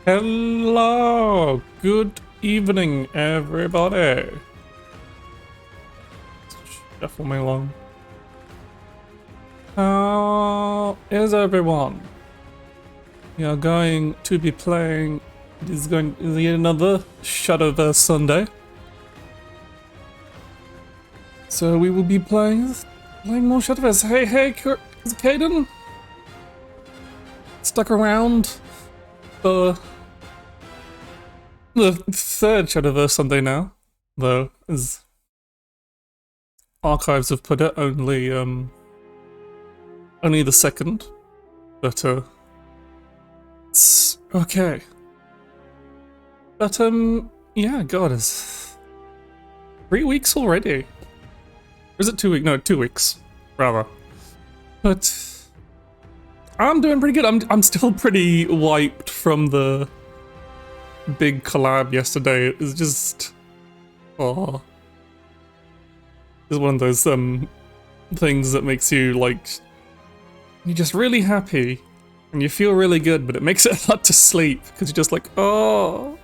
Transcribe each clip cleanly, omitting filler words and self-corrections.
Hello! Good evening, everybody. Shuffle me along. How is everyone? We are going to be playing. This is yet another Shadowverse Sunday. So we will be playing more Shadowverse. Hey, is it Caden? Stuck around for the third Shadowverse Sunday now, though, as archives have put it, only the second. But it's okay. But yeah, God, it's 3 weeks already. Or is it 2 weeks? No, 2 weeks, rather. But I'm doing pretty good. I'm still pretty wiped from the big collab yesterday. It was just, oh, it's one of those things that makes you like, you're just really happy and you feel really good, but it makes it hard to sleep because you're just like, oh.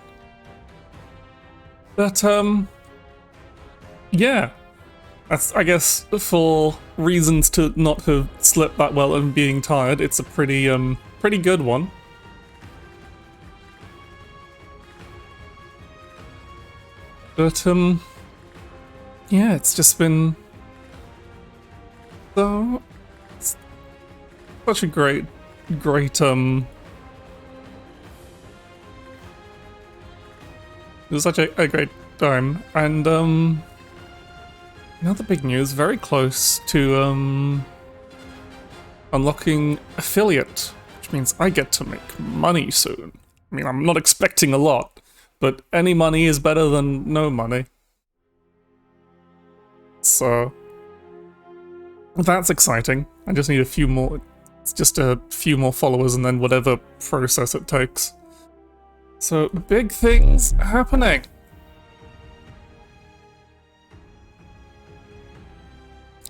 But yeah, that's, I guess, for reasons to not have slept that well and being tired, it's a pretty good one. But yeah, it's just been so such a great it was such a great time. And another big news, very close to unlocking affiliate, which means I get to make money soon. I mean, I'm not expecting a lot, but any money is better than no money. So that's exciting. I just need a few more. It's just a few more followers and then whatever process it takes. So big things happening.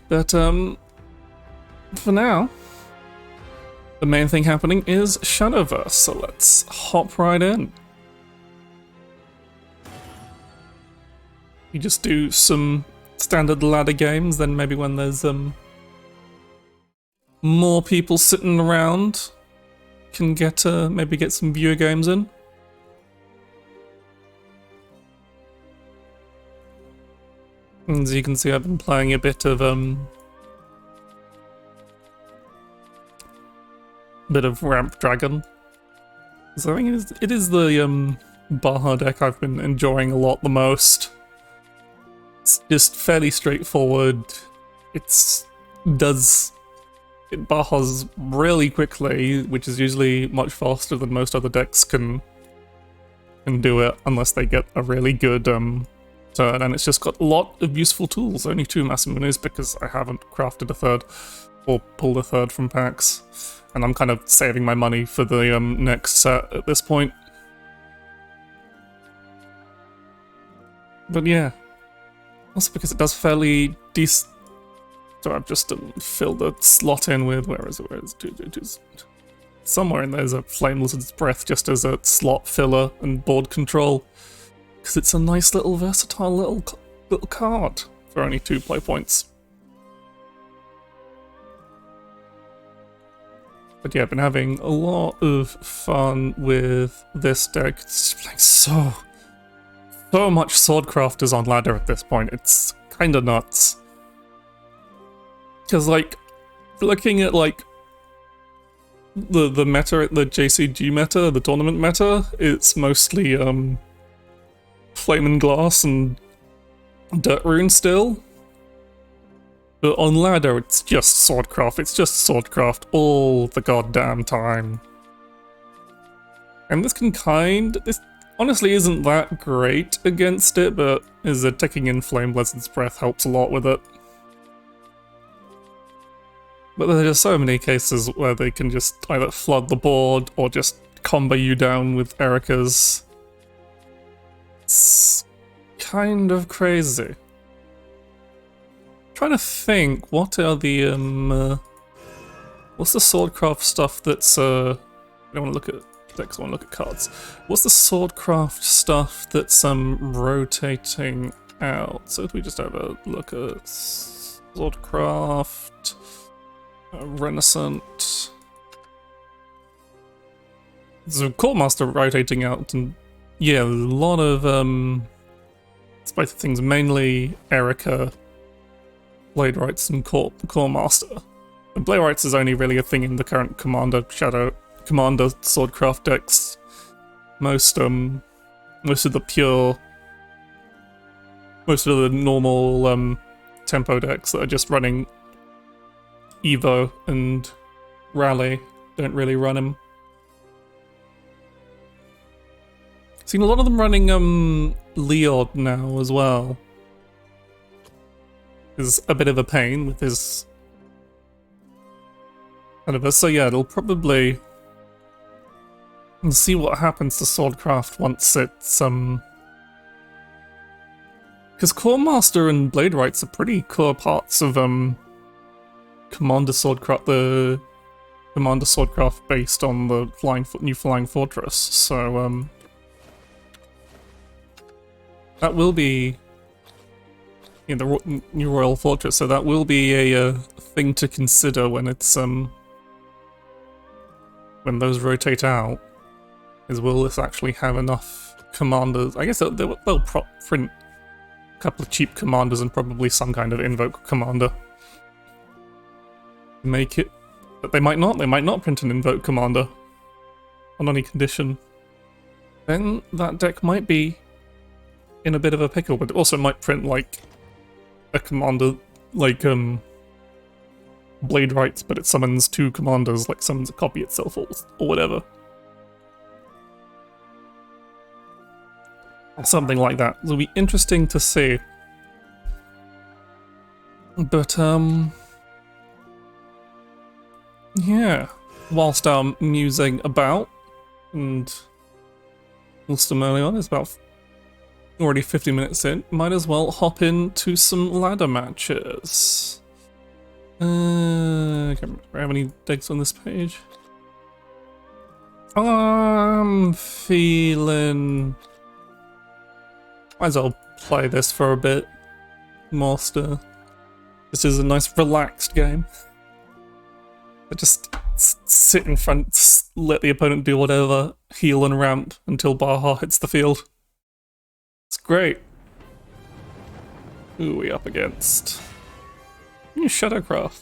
But for now, the main thing happening is Shadowverse. So let's hop right in. You just do some standard ladder games, then maybe when there's more people sitting around, can get maybe get some viewer games in. As you can see, I've been playing a bit of Ramp Dragon. So I think it is the Baja deck I've been enjoying a lot the most. It's just fairly straightforward. It Bajas really quickly, which is usually much faster than most other decks can do it, unless they get a really good turn. And it's just got a lot of useful tools. Only 2 Massive Menus because I haven't crafted a third or pulled a third from packs, and I'm kind of saving my money for the next set at this point. But yeah. Also because it does fairly decent. So I've just filled a slot in with, where is it? Somewhere in there's a Flame Lizard's Breath just as a slot filler and board control. Because it's a nice little versatile little card for only 2 play points. But yeah, I've been having a lot of fun with this deck. It's like so much Swordcrafters on ladder at this point. It's kind of nuts. Because like, looking at like the meta, the JCG meta, the tournament meta, it's mostly Flame and Glass and Dirt Rune still. But on ladder, it's just Swordcraft. It's just Swordcraft all the goddamn time. And this honestly isn't that great against it, but taking in Flame Lizard's Breath helps a lot with it. But there are just so many cases where they can just either flood the board or just combo you down with Erika's. It's kind of crazy. I'm trying to think, what are the what's the Swordcraft stuff that's I don't want to look at Next one, look at cards. What's the swordcraft stuff that's rotating out? So if we just have a look at swordcraft, Renaissance. So Courtmaster rotating out, and yeah, a lot of both things, mainly Erica, Blade Rights, and Courtmaster. And Blade Rights is only really a thing in the current Commander Swordcraft decks. Most of the normal tempo decks that are just running Evo and Rally don't really run him. Seen a lot of them running Leod now as well. Is a bit of a pain with his kind of. So yeah, it'll probably. We'll see what happens to Swordcraft once it's because Courtmaster and Blade Rights are pretty core parts of Commander Swordcraft, the Commander Swordcraft based on the new Flying Fortress. So that will be the new Royal Fortress. So that will be a thing to consider when it's when those rotate out. Is will this actually have enough commanders? I guess they'll print a couple of cheap commanders and probably some kind of invoke commander. Make it, but they might not. They might not print an invoke commander on any condition. Then that deck might be in a bit of a pickle, but it also might print like a commander like Blade Rights, but it summons two commanders, like summons a copy itself or whatever. Something like that. It'll be interesting to see. But yeah. Whilst I'm musing about, and whilst I'm early on, it's about already 50 minutes in, might as well hop into some ladder matches. I can't remember if I have any decks on this page. I'm feeling. Might as well play this for a bit. Master. This is a nice relaxed game. I just sit in front, let the opponent do whatever, heal and ramp until Baja hits the field. It's great. Who are we up against? Shadowcraft.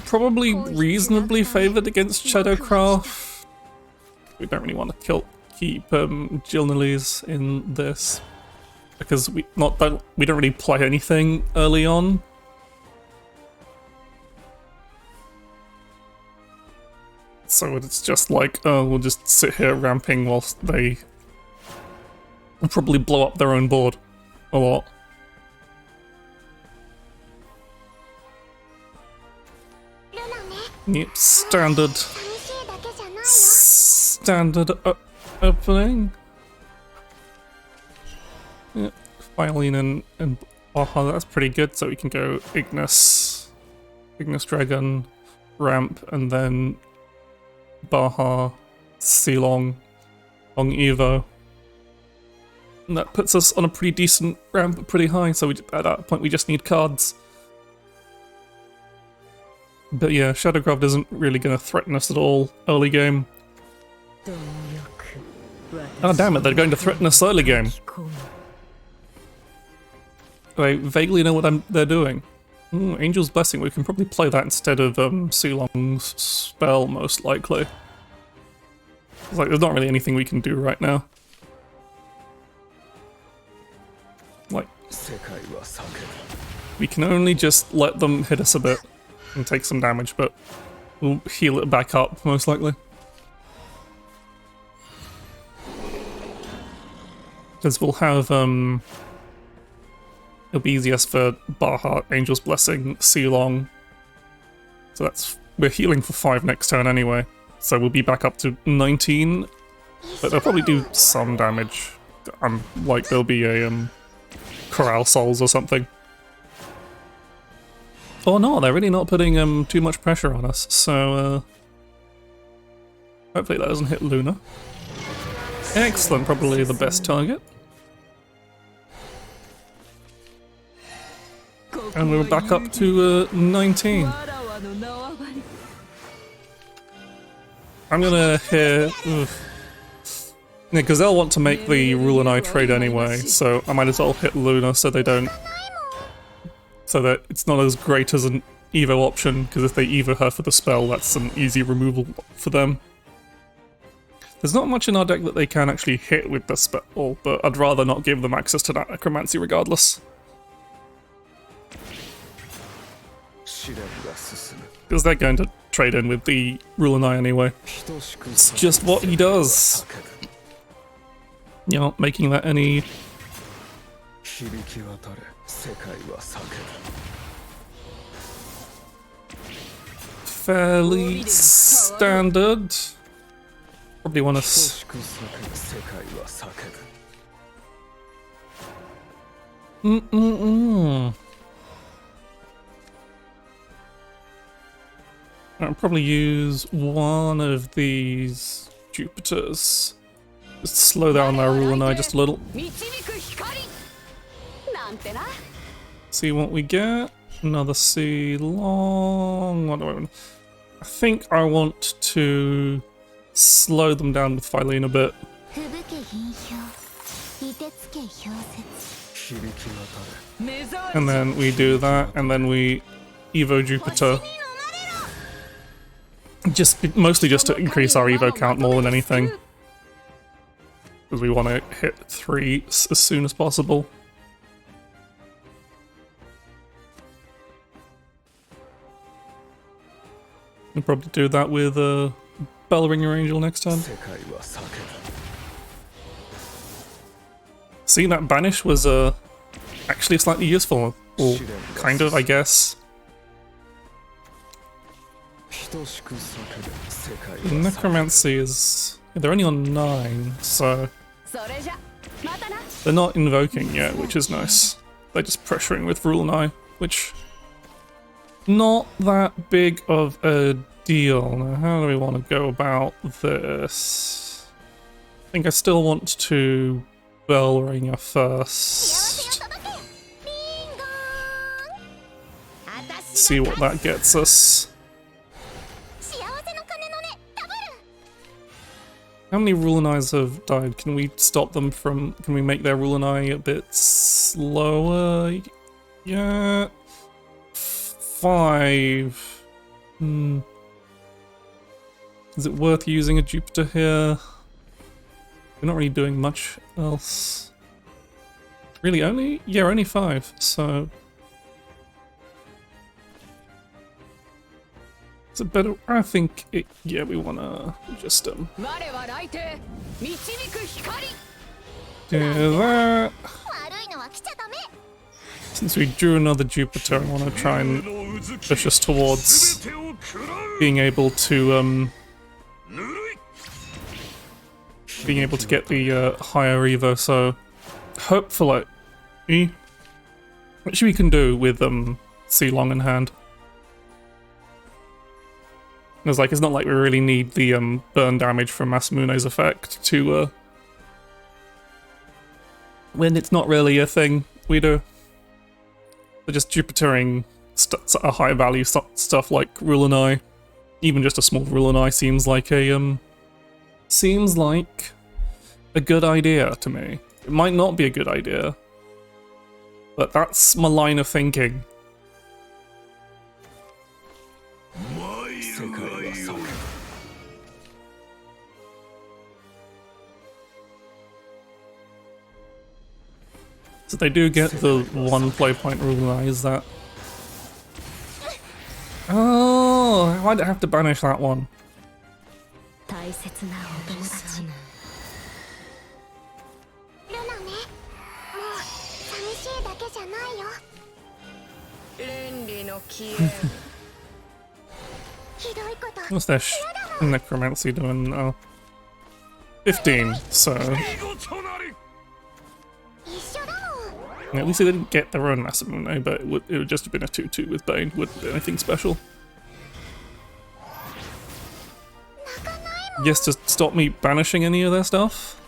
Probably reasonably favored against Shadowcraft. We don't really want to keep Jilnalise in this because we don't really play anything early on. So it's just like, oh, we'll just sit here ramping whilst they will probably blow up their own board a lot. Yep, standard opening. Yep, Violin and Baja, that's pretty good. So we can go Ignis Dragon, ramp, and then Baja, Silong, Long Evo. And that puts us on a pretty decent ramp, pretty high, so at that point we just need cards. But yeah, Shadowcraft isn't really going to threaten us at all early game. Oh damn it, they're going to threaten us early game. I vaguely know what they're doing. Ooh, Angel's Blessing, we can probably play that instead of Silong's spell, most likely. It's like, there's not really anything we can do right now. Like, we can only just let them hit us a bit and take some damage, but we'll heal it back up, most likely. Because we'll have, it'll be easiest for Baja, Angel's Blessing, Silong. So we're healing for 5 next turn anyway. So we'll be back up to 19, but they'll probably do some damage. Like there'll be a Corral Souls or something. Or not, they're really not putting too much pressure on us, so hopefully that doesn't hit Luna. Excellent, probably the best target. And we're back up to 19. I'm gonna hit... Yeah, because they'll want to make the Rule and I trade anyway, so I might as well hit Luna so they don't... So that it's not as great as an Evo option, because if they Evo her for the spell, that's an easy removal for them. There's not much in our deck that they can actually hit with the spell, but I'd rather not give them access to that necromancy regardless. Because they're going to trade in with the Rule and I anyway. It's just what he does. You're not making that any... fairly standard. Probably want to... I'll probably use one of these Jupiters. Just slow down their Rule and I just a little. See what we get. Another C long. What do I want? I think I want to slow them down with Phylene a bit. And then we do that, and then we Evo Jupiter. Mostly just to increase our Evo count more than anything. Because we want to hit 3 as soon as possible. We'll probably do that with Bell Ringer Angel next time. See, that banish was actually slightly useful. Or kind of, I guess. Necromancy is... they're only on 9, so... they're not invoking yet, which is nice. They're just pressuring with Rule and I, which... not that big of a deal. Now, how do we want to go about this? I think I still want to Bell Ringer first. See what that gets us. How many Rule and I's have died? Can we stop them from... can we make their Rule and I a bit slower? Yeah... 5. Is it worth using a Jupiter here? We're not really doing much else. Really, only? Yeah, only 5, so... is it better? I think it... yeah, we wanna just do that. Since we drew another Jupiter, I want to try and push us towards being able to get the higher Evo. So hopefully, which we can do with C long in hand. It's like, it's not like we really need the burn damage from Masamune's effect to when it's not really a thing we do. But just Jupitering a high value stuff like Rule and I, even just a small Rule and I seems like a good idea to me. It might not be a good idea, but that's my line of thinking. So they do get the 1 play point Rule and I, is that... oh, why'd I have to banish that one? What's their necromancy doing now? 15, so... At least they didn't get their own massive Mono, but it would just have been a 2-2 with Bane. Wouldn't be anything special. Yes, to stop me banishing any of their stuff?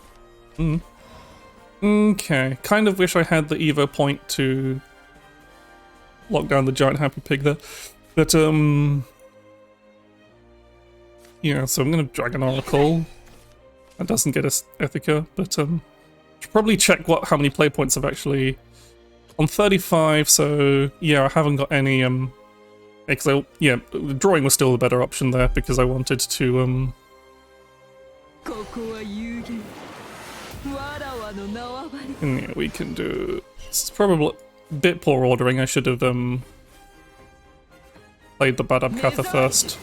Okay, kind of wish I had the Evo point to lock down the giant happy pig there. But, yeah, so I'm gonna Dragon Oracle. That doesn't get us Ethica, but, should probably check how many play points I've actually... On 35, so, yeah, I haven't got any, because drawing was still the better option there, because I wanted to, and yeah, we can do... It's probably a bit poor ordering. I should have played the Bad Abkatha first,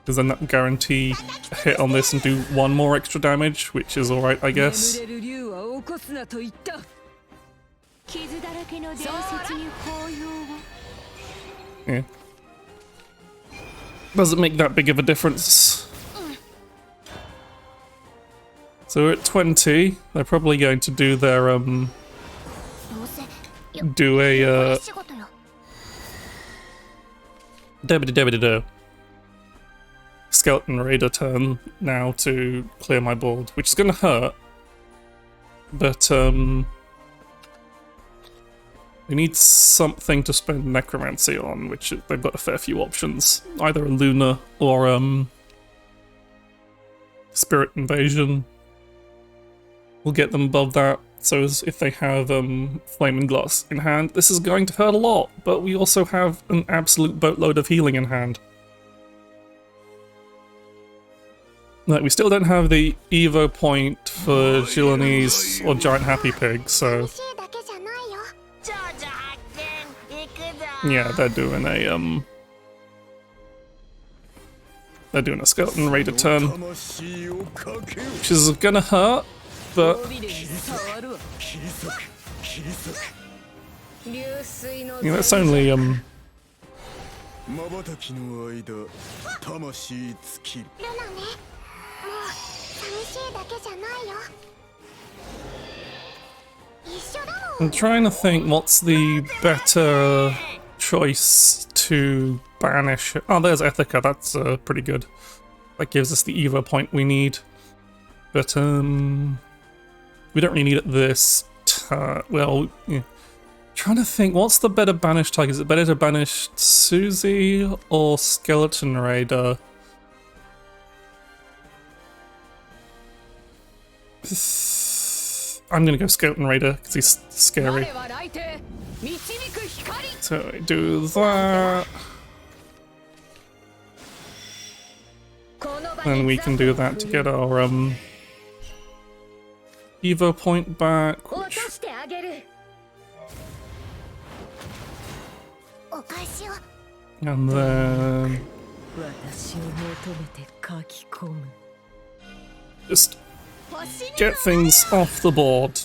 because then that will guarantee a hit on this and do one more extra damage, which is alright, I guess. Yeah. Doesn't make that big of a difference. So we're at 20. They're probably going to do their Skeleton Raider turn now to clear my board, which is gonna hurt. But we need something to spend Necromancy on, which they've got a fair few options. Either a Luna or Spirit Invasion. We'll get them above that, so as if they have Flame and Glass in hand. This is going to hurt a lot, but we also have an absolute boatload of healing in hand. Like, we still don't have the Evo point for Gilanese or Giant Happy Pig, so... Yeah, they're doing a Skeleton Raider turn, which is gonna hurt. But yeah, that's only I'm trying to think what's the better choice to banish. Oh, there's Ethica. That's pretty good. That gives us the Evo point we need. But we don't really need it this turn. Well, yeah. Trying to think, what's the better banish target? Is it better to banish Susie or Skeleton Raider? I'm gonna go Skeleton Raider because he's scary. So I do that. And we can do that to get our Evo point back, which... And then... just get things off the board.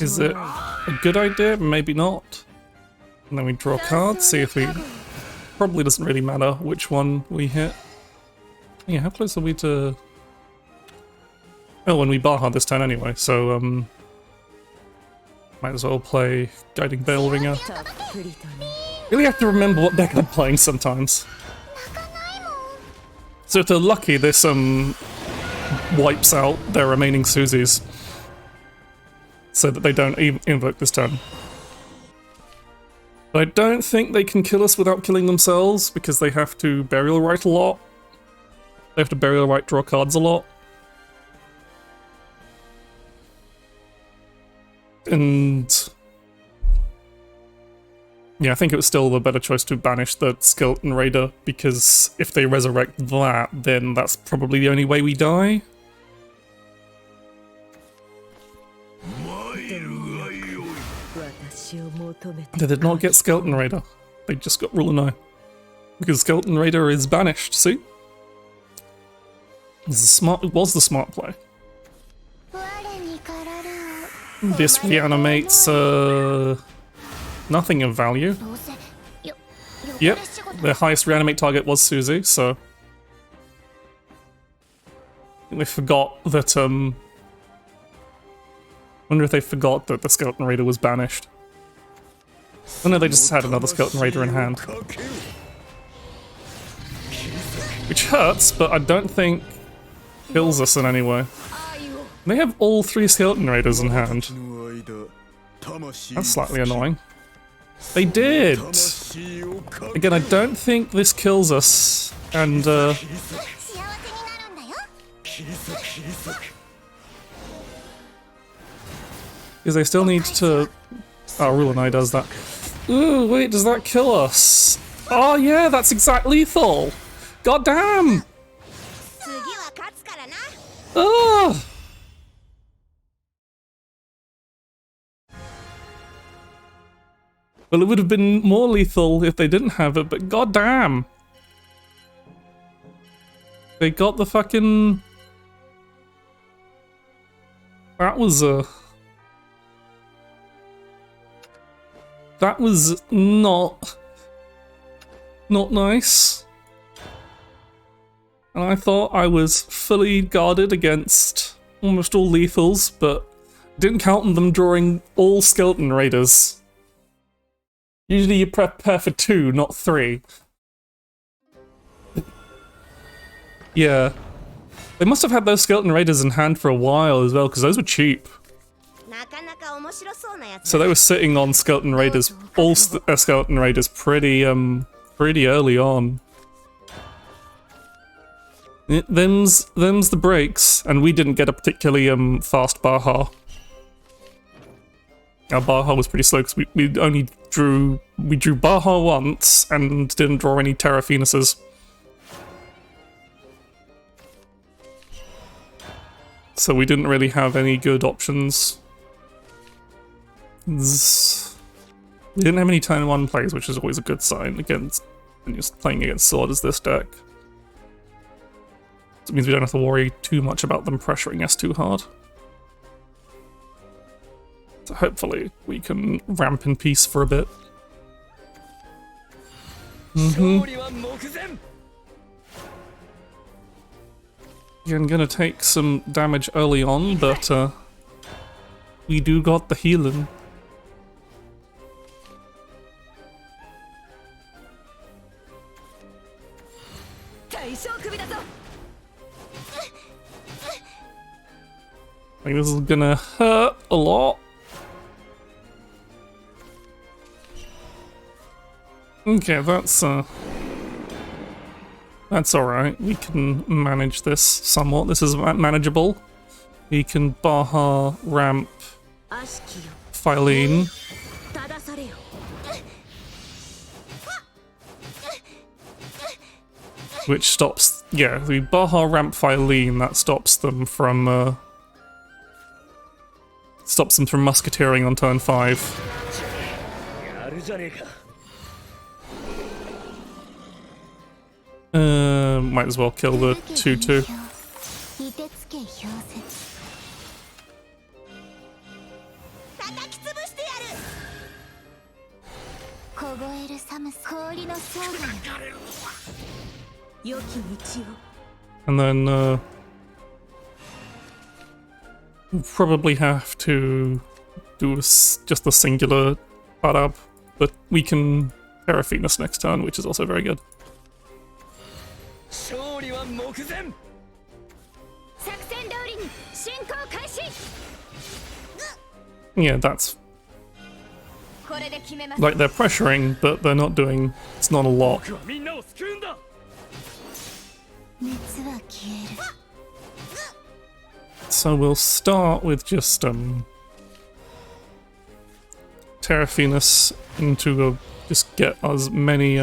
Is it a good idea? Maybe not. And then we draw cards, see if we... Probably doesn't really matter which one we hit. Yeah, how close are we to... Oh, and we Baja this turn anyway, so might as well play Guiding Veil Ringer. Really have to remember what deck I'm playing sometimes. So if they're lucky, this wipes out their remaining Susies, so that they don't even invoke this turn. But I don't think they can kill us without killing themselves, because they have to Burial Rite a lot. They have to Burial Rite draw cards a lot. And... yeah, I think it was still the better choice to banish the Skeleton Raider, because if they resurrect that, then that's probably the only way we die. They did not get Skeleton Raider. They just got Ruler 9. Because Skeleton Raider is banished, see? It was the smart play. This reanimates nothing of value. Yep, their highest reanimate target was Susie, so they forgot that Wonder if they forgot that the Skeleton Raider was banished. Oh no, they just had another Skeleton Raider in hand. Which hurts, but I don't think kills us in any way. They have all 3 Skeleton Raiders in hand. That's slightly annoying. They did! Again, I don't think this kills us, and because they still need to... Oh, Rule and I does that. Ooh, wait, does that kill us? Oh yeah, that's exact lethal! God damn! Ugh! Well, it would have been more lethal if they didn't have it, but god damn! They got the fucking... That was not nice. And I thought I was fully guarded against almost all lethals, but didn't count them drawing all Skeleton Raiders. Usually you prepare for 2, not 3. Yeah. They must have had those Skeleton Raiders in hand for a while as well, because those were cheap. So they were sitting on Skeleton Raiders, all Skeleton Raiders pretty early on. Them's the breaks, and we didn't get a particularly fast Baja. Our Baja was pretty slow because we drew Baja once and didn't draw any Terra Phoenixes. So we didn't really have any good options. We didn't have any turn 1 plays, which is always a good sign against when you're playing against Sword as this deck. It means we don't have to worry too much about them pressuring us too hard. So hopefully we can ramp in peace for a bit. Again, gonna take some damage early on, but we do got the healing. I think this is gonna hurt a lot. Okay, that's alright. We can manage this somewhat. This is manageable. We can Baja ramp Phylene. Which stops, yeah, the Baja ramp Phylene, that stops them from musketeering on turn 5. Might as well kill the 2/2. And then we'll probably have to do just a singular Barab, but we can Terra Phoenix next turn, which is also very good. Yeah, that's like they're pressuring, but they're not doing. It's not a lot. So we'll start with just Terra Phoenix into just get as many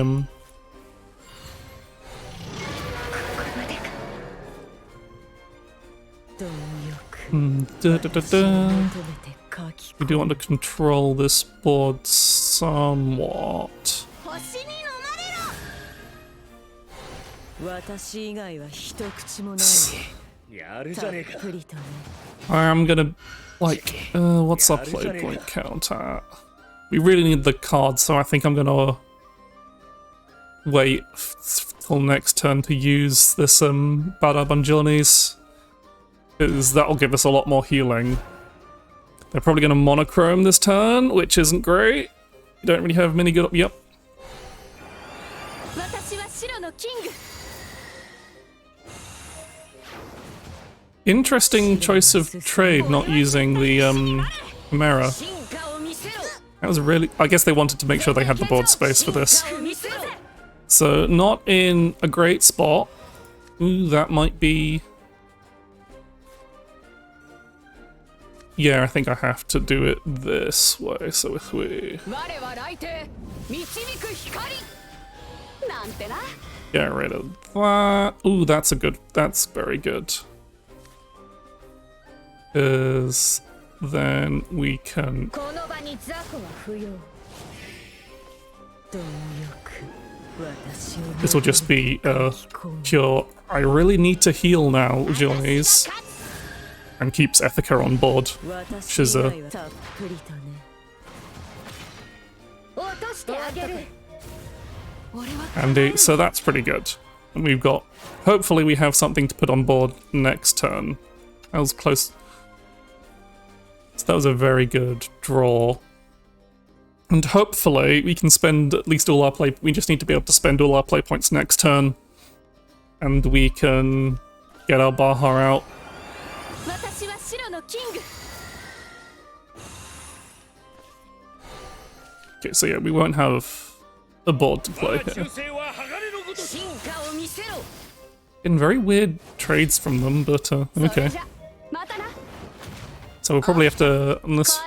We do want to control this board somewhat. I'm gonna, like, what's our play point count at? We really need the card, so I think I'm gonna wait till next turn to use this Bada Banjonis, because that'll give us a lot more healing. They're probably going to monochrome this turn, which isn't great. You don't really have many good... Yep. Interesting choice of trade, not using the Chimera. That was really... I guess they wanted to make sure they had the board space for this. So, not in a great spot. Ooh, that might be... Yeah, I think I have to do it this way. So if we... Get rid of that. Ooh, that's a good... That's very good. Because then we can... This will just be pure... I really need to heal now, Johnny's. And keeps Ethica on board, which is handy. So that's pretty good. And we've got... Hopefully we have something to put on board next turn. That was close. So that was a very good draw. And hopefully we can spend at least all our play... We just need to be able to spend all our play points next turn. And we can get our Baja out. Okay, so yeah, we won't have a board to play here. Getting very weird trades from them, but okay. So we'll probably have to, unless...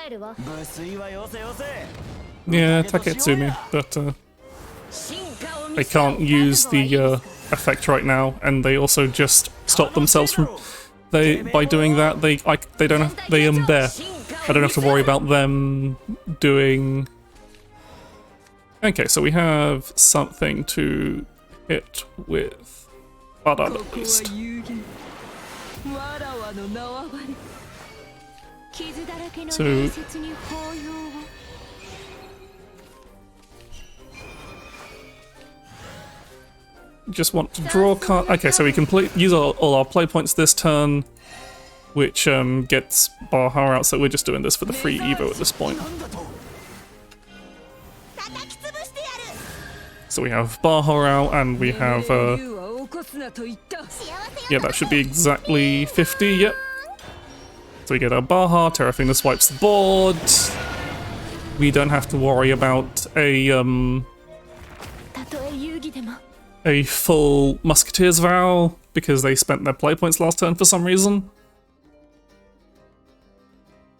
Yeah, Taketsumi, but they can't use the effect right now, and they also just stop themselves from... By doing that, they don't have... They I don't have to worry about them doing... Okay, so we have something to hit with Bada at least. So... Just want to draw a card. Okay, so we can use all our play points this turn, which gets Baja out, so we're just doing this for the free Evo at this point. So we have Baja out, and we have... yeah, that should be exactly 50, yep. So we get our Baja, Terra Finger wipes the board. We don't have to worry about a full Musketeer's Vow, because they spent their play points last turn for some reason.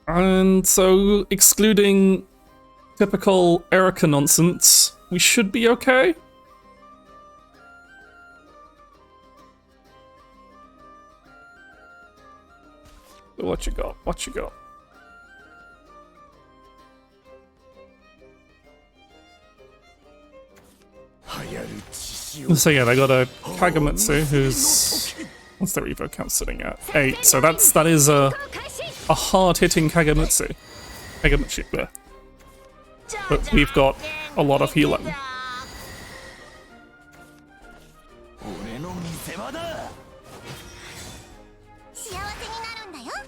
And so, excluding typical Erica nonsense, we should be okay. What you got? What you got? So yeah, they got a Kagamitsu who's... What's their Evo count sitting at? 8. So that is a hard-hitting Kagamitsu. Kagamitsu, yeah. But we've got a lot of healing.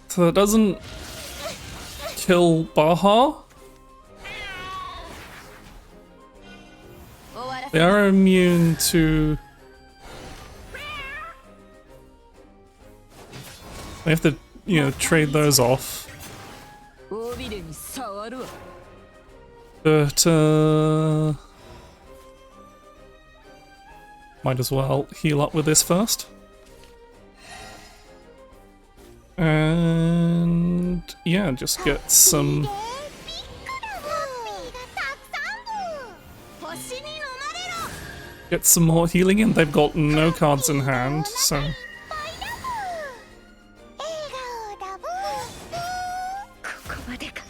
So that doesn't kill Baja. They are immune to... We have to, you know, trade those off. But, might as well heal up with this first. And... yeah, just get some... Get some more healing in. They've got no cards in hand, so...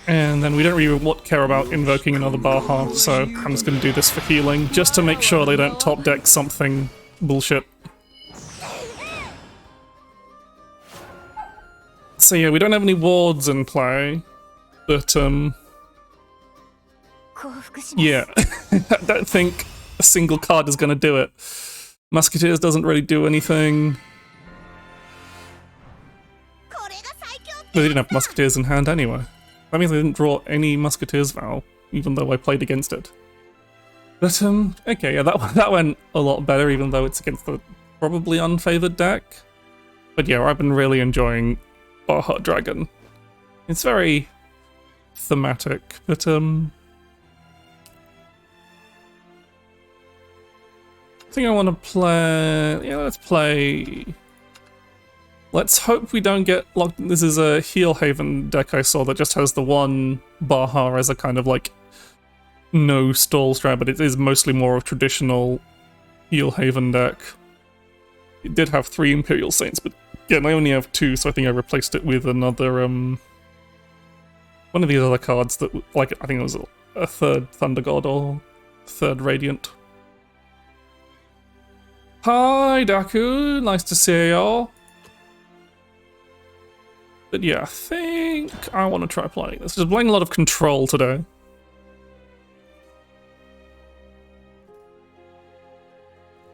And then we don't really care about invoking another Baja, so I'm just going to do this for healing, just to make sure they don't top deck something bullshit. So yeah, we don't have any wards in play, but yeah, I don't think a single card is going to do it. Musketeers doesn't really do anything. They didn't have Musketeers in hand anyway. That means I didn't draw any Musketeers Vow, even though I played against it. But, okay, yeah, that went a lot better, even though it's against the probably unfavored deck. But yeah, I've been really enjoying Baja Dragon. It's very thematic, but, I think I want to play... Yeah, let's play... Let's hope we don't get locked... This is a Heal Haven deck I saw that just has the one Baja as a kind of like no stall strat, but it is mostly more of a traditional Heal Haven deck. It did have 3 Imperial Saints, but again, I only have 2, so I think I replaced it with another, one of these other cards that, like, I think it was a 3rd Thunder God or 3rd Radiant. Hi, Daku, nice to see y'all. But yeah, I think I want to try playing this. Just playing a lot of Control today.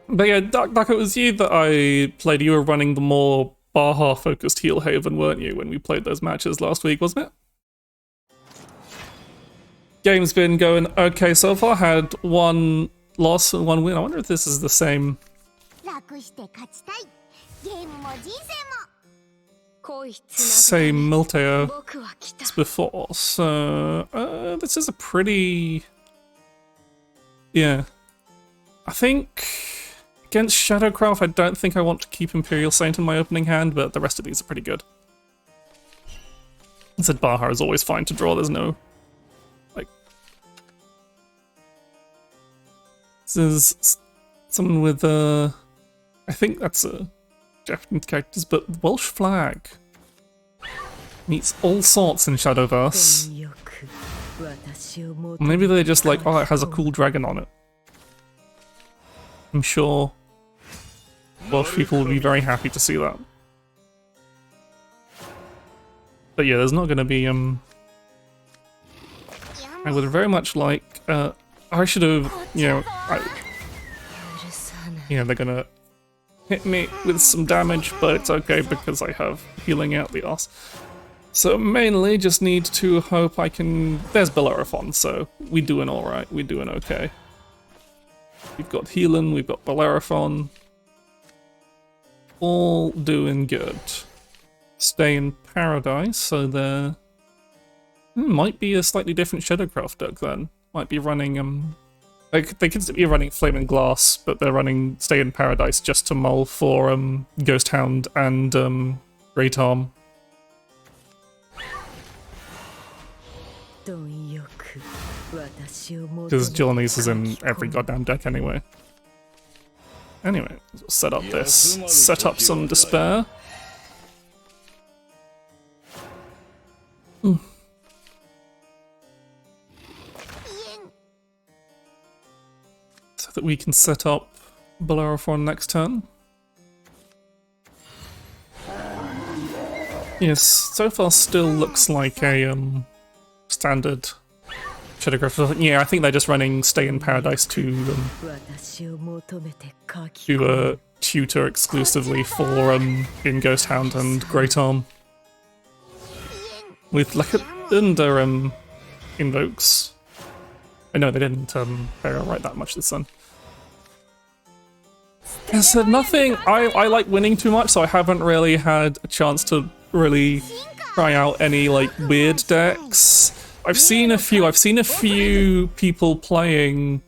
But yeah, Duck, it was you that I played. You were running the more Baja-focused Heal Haven, weren't you, when we played those matches last week, wasn't it? Game's been going okay so far. Had 1 loss and 1 win. I wonder if this is the same... same Milteo as before. So, this is a pretty... Yeah. I think... Against Shadowcraft, I don't think I want to keep Imperial Saint in my opening hand, but the rest of these are pretty good. I said Baja is always fine to draw, there's no... like... This is someone with I think that's a Japanese characters, but Welsh Flag meets all sorts in Shadowverse. Maybe they're just like, oh, it has a cool dragon on it. I'm sure Welsh people would be very happy to see that. But yeah, there's not going to be, I would very much like, I should have, you know, they're going to hit me with some damage, but it's okay because I have healing out the arse. So mainly just need to hope I can... There's Bellerophon, so we're doing alright, we're doing okay. We've got healing, we've got Bellerophon. All doing good. Stay in Paradise, so there might be a slightly different Shadowcraft deck then. Might be running, they could be running Flaming Glass, but they're running Stay in Paradise just to mull for Ghost Hound and Great Arm. Because Jolonese is in every goddamn deck anyway. Anyway, set up this. Set up some Despair. So that we can set up Bellerophon next turn. Yes, so far still looks like a standard Shadowcraft. Yeah, I think they're just running Stay in Paradise to tutor exclusively for in Ghost Hound and Great Arm. With and invokes. I know they didn't write that much this time. I said nothing. I like winning too much, so I haven't really had a chance to really try out any like weird decks. I've seen a few people playing.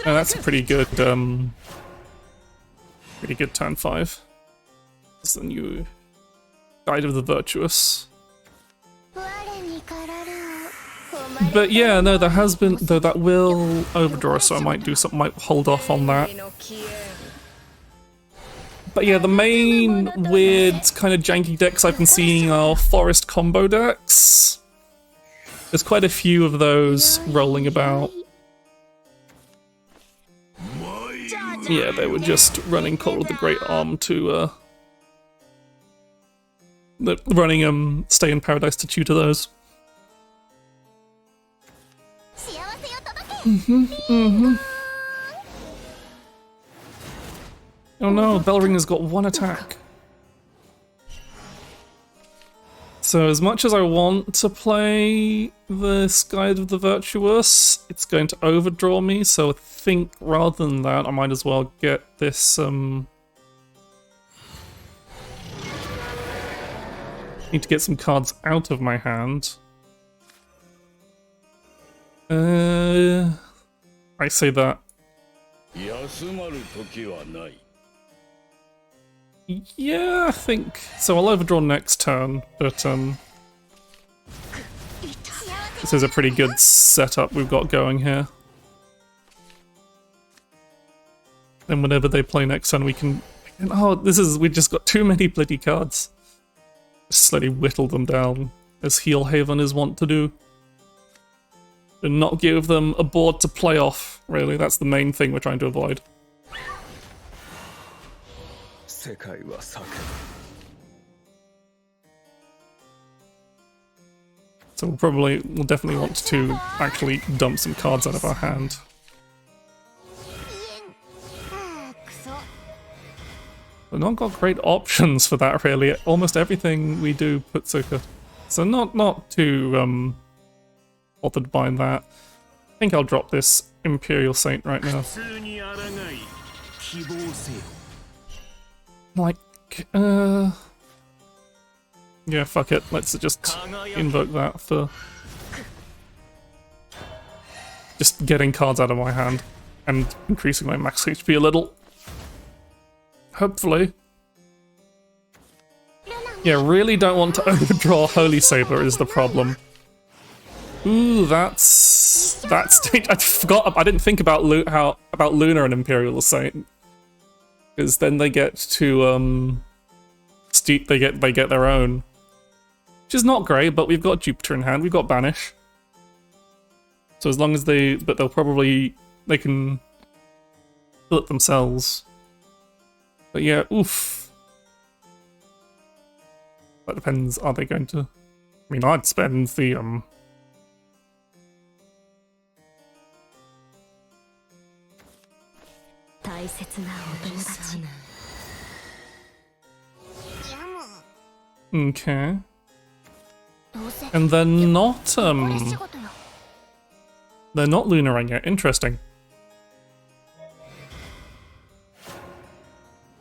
Oh, that's pretty good. Pretty good turn 5. It's the new Guide of the Virtuous. But yeah, no, there has been, though that will overdraw, so I might do something, might hold off on that. But yeah, the main weird kind of janky decks I've been seeing are forest combo decks. There's quite a few of those rolling about. Yeah, they were just running Call of the Great Arm to, running Stay in Paradise to tutor those. Oh no, Bellringer's got 1 attack. So as much as I want to play this Guide of the Virtuous, it's going to overdraw me, so I think rather than that, I might as well get this, need to get some cards out of my hand. I say that. Yeah, I think so. I'll overdraw next turn, but this is a pretty good setup we've got going here. And whenever they play next turn, we can. Oh, we just got too many bloody cards. Just slowly whittle them down, as Heel Haven is wont to do. And not give them a board to play off, really. That's the main thing we're trying to avoid. So we'll definitely want to actually dump some cards out of our hand. We've not got great options for that, really. Almost everything we do puts a... So not too bothered by that. I think I'll drop this Imperial Saint right now. Like, yeah, fuck it. Let's just invoke that for just getting cards out of my hand and increasing my max HP a little. Hopefully. Yeah, really don't want to overdraw Holy Saber is the problem. Ooh, that's I forgot. I didn't think about Luna and Imperial Saint, because then they get to they get their own, which is not great. But we've got Jupiter in hand. We've got Banish. So as long as they can fill it themselves. But yeah, oof. That depends. Are they going to? I mean, I'd spend the Okay. And they're not Lunaring yet. Interesting.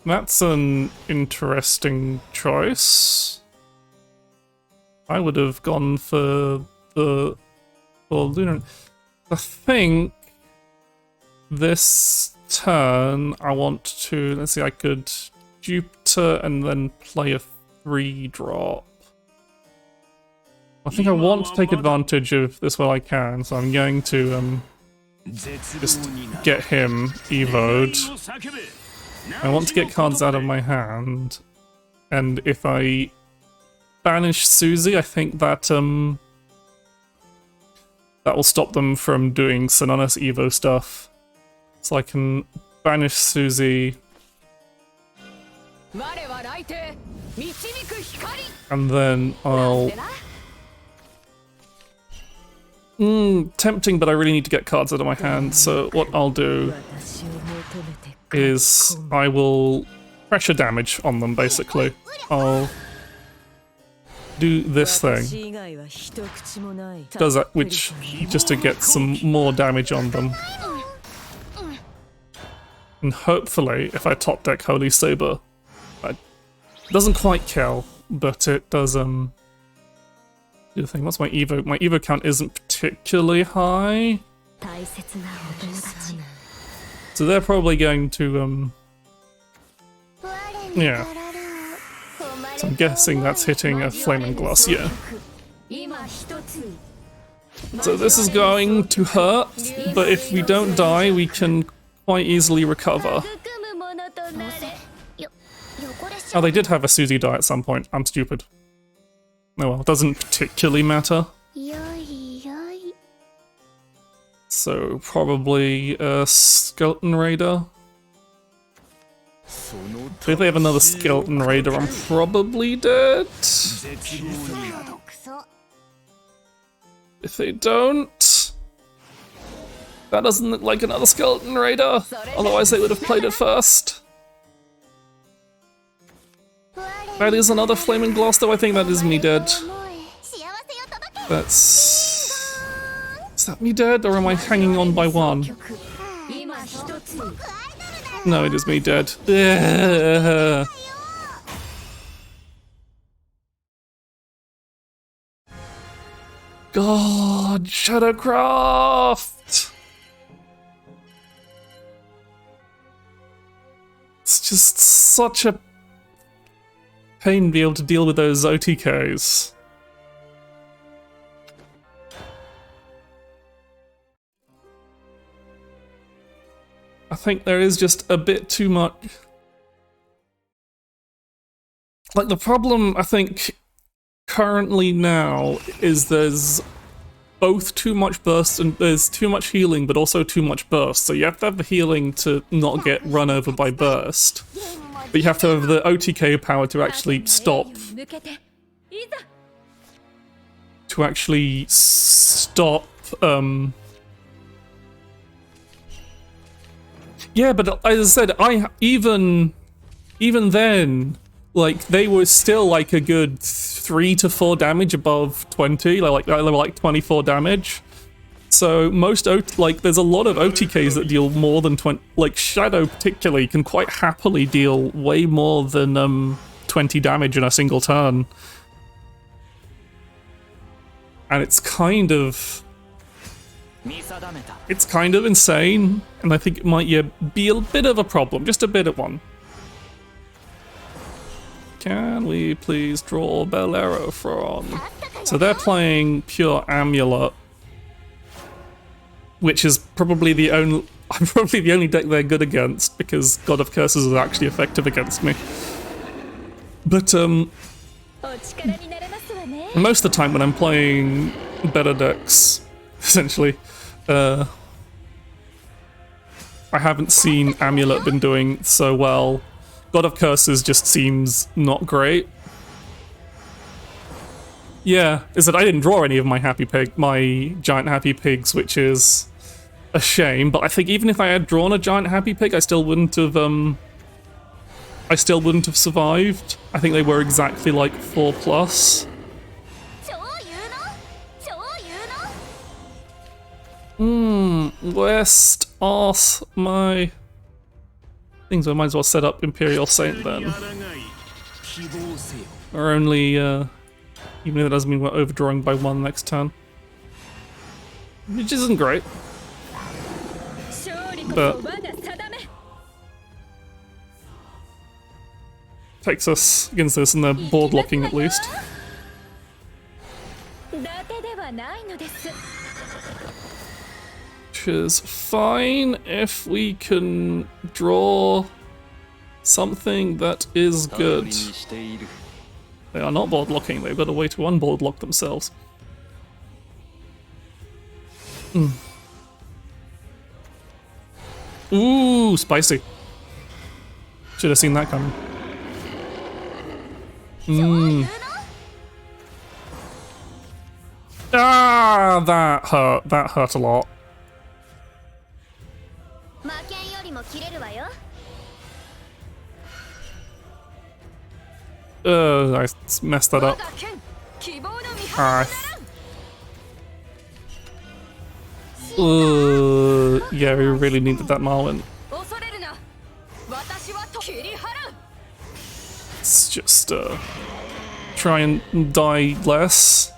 That's an interesting choice. I would have gone for Lunar. I think this turn I want to, let's see, I could Jupiter and then play a 3-drop. I think I want to take advantage of this while I can, so I'm going to just get him evo'd. I want to get cards out of my hand, and if I banish Susie, I think that that will stop them from doing Synonymous Evo stuff. So I can banish Susie, and then I'll... tempting, but I really need to get cards out of my hand, so what I'll do is I will pressure damage on them, basically. I'll do this thing. Does that, which, just to get some more damage on them. And hopefully, if I top deck Holy Saber, it doesn't quite kill, but it does, do the thing. What's my Evo? My Evo count isn't particularly high. So they're probably going to, yeah. So I'm guessing that's hitting a Flaming Glass, yeah. So this is going to hurt, but if we don't die, we can quite easily recover. Oh, they did have a Susie die at some point. I'm stupid. Oh well, it doesn't particularly matter. So probably a Skeleton Raider. So if they have another Skeleton Raider, I'm probably dead. If they don't, that doesn't look like another Skeleton Raider. Otherwise they would have played it first. That is another Flaming Gloss, though. I think that is me dead. That's... Is that me dead, or am I hanging on by one? No, it is me dead. Ugh. God, Shadowcraft! It's just such a pain to be able to deal with those OTKs. I think there is just a bit too much. Like, the problem, I think, currently now is there's both too much burst and there's too much healing, but also too much burst. So you have to have the healing to not get run over by burst, but you have to have the OTK power to actually stop. To actually stop. Yeah, but as I said, even then, like, they were still like a good 3 to 4 damage above 20. They were like 24 damage. So most there's a lot of OTKs that deal more than 20. Like Shadow particularly can quite happily deal way more than 20 damage in a single turn, and it's kind of insane. And I think it might be a bit of a problem, just a bit of one. Can we please draw Bellerophon? So they're playing pure Amulet, which is probably the only deck they're good against, because God of Curses is actually effective against me. But most of the time when I'm playing better decks, essentially, I haven't seen Amulet been doing so well. God of Curses just seems not great. Yeah, is that I didn't draw any of my giant happy pigs, which is a shame. But I think even if I had drawn a giant happy pig, I still wouldn't have survived. I think they were exactly like 4+. West arse my things. I might as well set up Imperial Saint then. Or only, even if that doesn't mean we're overdrawing by 1 next turn. Which isn't great. But takes us against this and they're board locking at least. Which is fine if we can draw something that is good. They are not board locking, they've got a way to unboard lock themselves. Ooh, spicy. Should have seen that coming. Ah, that hurt. That hurt a lot. I messed that up. Yeah, we really needed that Marwyn. Let's just try and die less.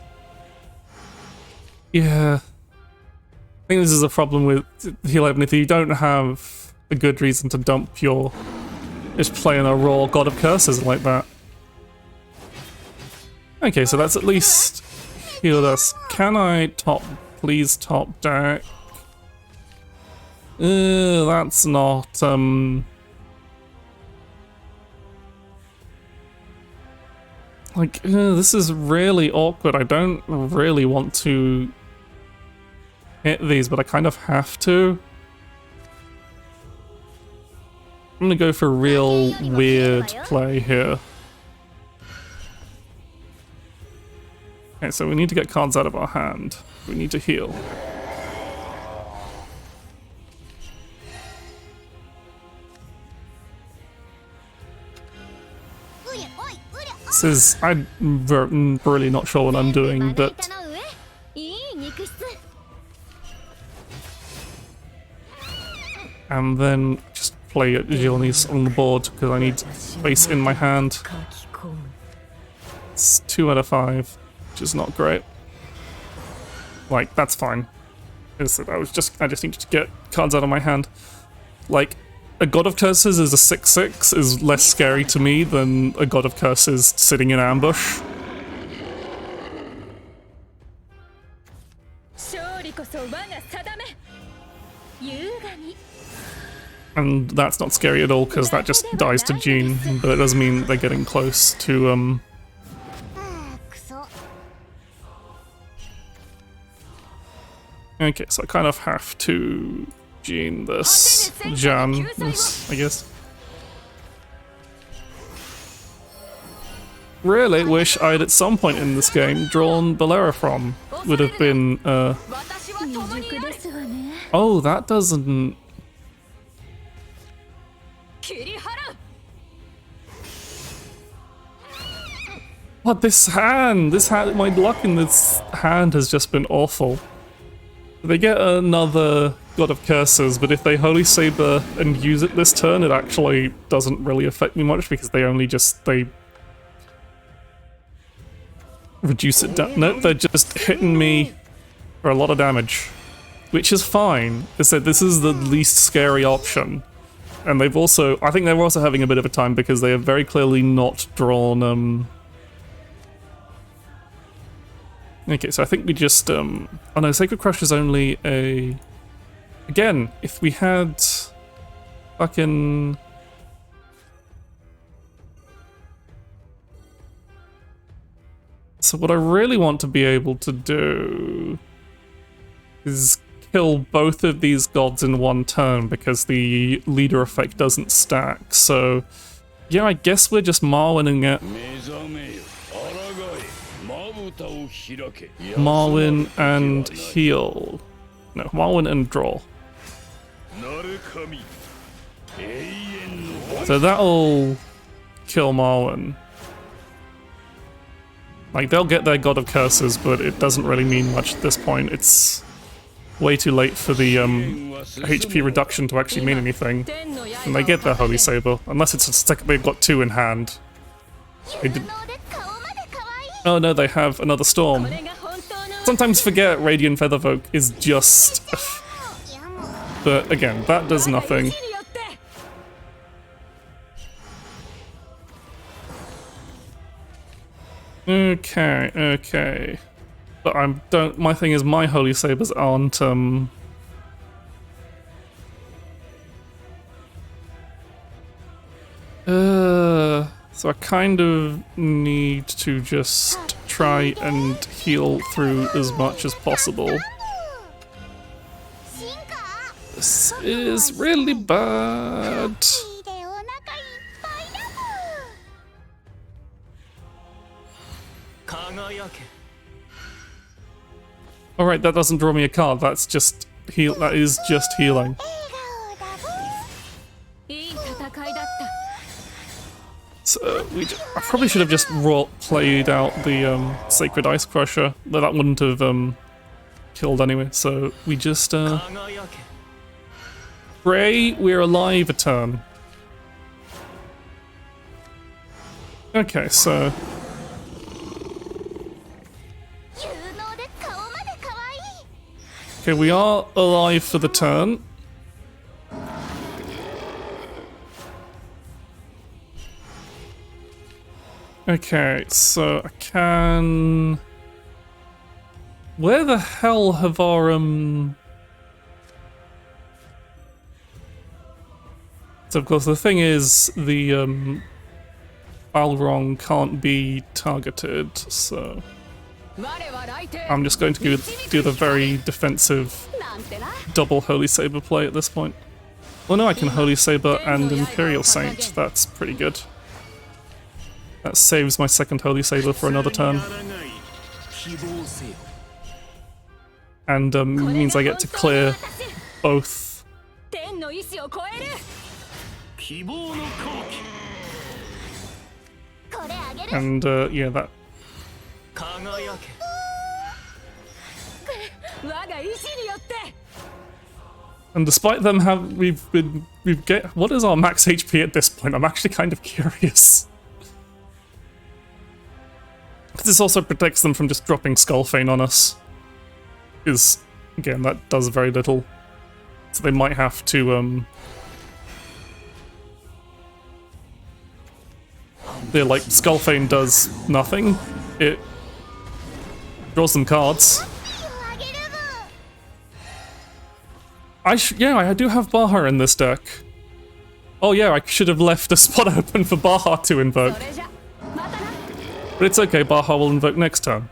Yeah. I think this is a problem with Heal 11. If you don't have a good reason to dump your... just playing a raw God of Curses like that. Okay, so that's at least healed us. Can I please top deck? That's not, like, this is really awkward. I don't really want to hit these, but I kind of have to. I'm gonna go for real weird play here. Okay, so we need to get cards out of our hand. We need to heal. This is... I'm really not sure what I'm doing, but and then just play Gilnis on the board because I need space in my hand. It's 2 out of 5, which is not great. Like, that's fine. I just needed to get cards out of my hand. Like, a God of Curses is a 6/6 is less scary to me than a God of Curses sitting in ambush. And that's not scary at all because that just dies to Jean, but it doesn't mean they're getting close to Okay, so I kind of have to Jean this, Jan this, I guess. Really wish I'd at some point in this game drawn Bellerophon. Would have been, Oh, that doesn't... What, this hand, my luck in this hand has just been awful. They get another God of Curses, but if they Holy Saber and use it this turn, it actually doesn't really affect me much because they reduce it down. Nope, they're just hitting me for a lot of damage, which is fine. I said this is the least scary option. And I think they're also having a bit of a time because they have very clearly not drawn, Okay, so I think we just, oh no, Sacred Crush is only a... Again, if we had fucking... So what I really want to be able to do is kill both of these gods in one turn because the leader effect doesn't stack. So yeah, I guess we're just Marwining it. Marwin and heal. No, Marwin and draw. So that'll kill Marwin. Like, they'll get their God of Curses, but it doesn't really mean much at this point. It's way too late for the HP reduction to actually mean anything. And they get their Holy Saber, unless it's a second they've got 2 in hand. They did... Oh no, they have another Storm. Sometimes forget Radiant Featherfolk is just... But again, that does nothing. Okay. But my thing is my Holy Sabers aren't, So I kind of need to just try and heal through as much as possible. This is really bad. Alright, that doesn't draw me a card, that's just heal. That is just healing. So I probably should have just played out the Sacred Ice Crusher, but that wouldn't have killed anyway. So we just pray we're alive a turn. Okay, so okay, we are alive for the turn. Okay, so I can... Where the hell have our, So of course the thing is, the, Balrog can't be targeted, so... I'm just going to do the very defensive double Holy Saber play at this point. Well no, I can Holy Saber and Imperial Saint, that's pretty good. That saves my second Holy Saber for another turn. And means I get to clear both. And yeah, that... And despite them what is our max HP at this point? I'm actually kind of curious. Because this also protects them from just dropping Skullfane on us. Because, again, that does very little. So they might have to, they're like, Skullfane does nothing. It draws them cards. Yeah, I do have Baha in this deck. Oh yeah, I should have left a spot open for Baha to invoke. But it's okay, Baha will invoke next turn.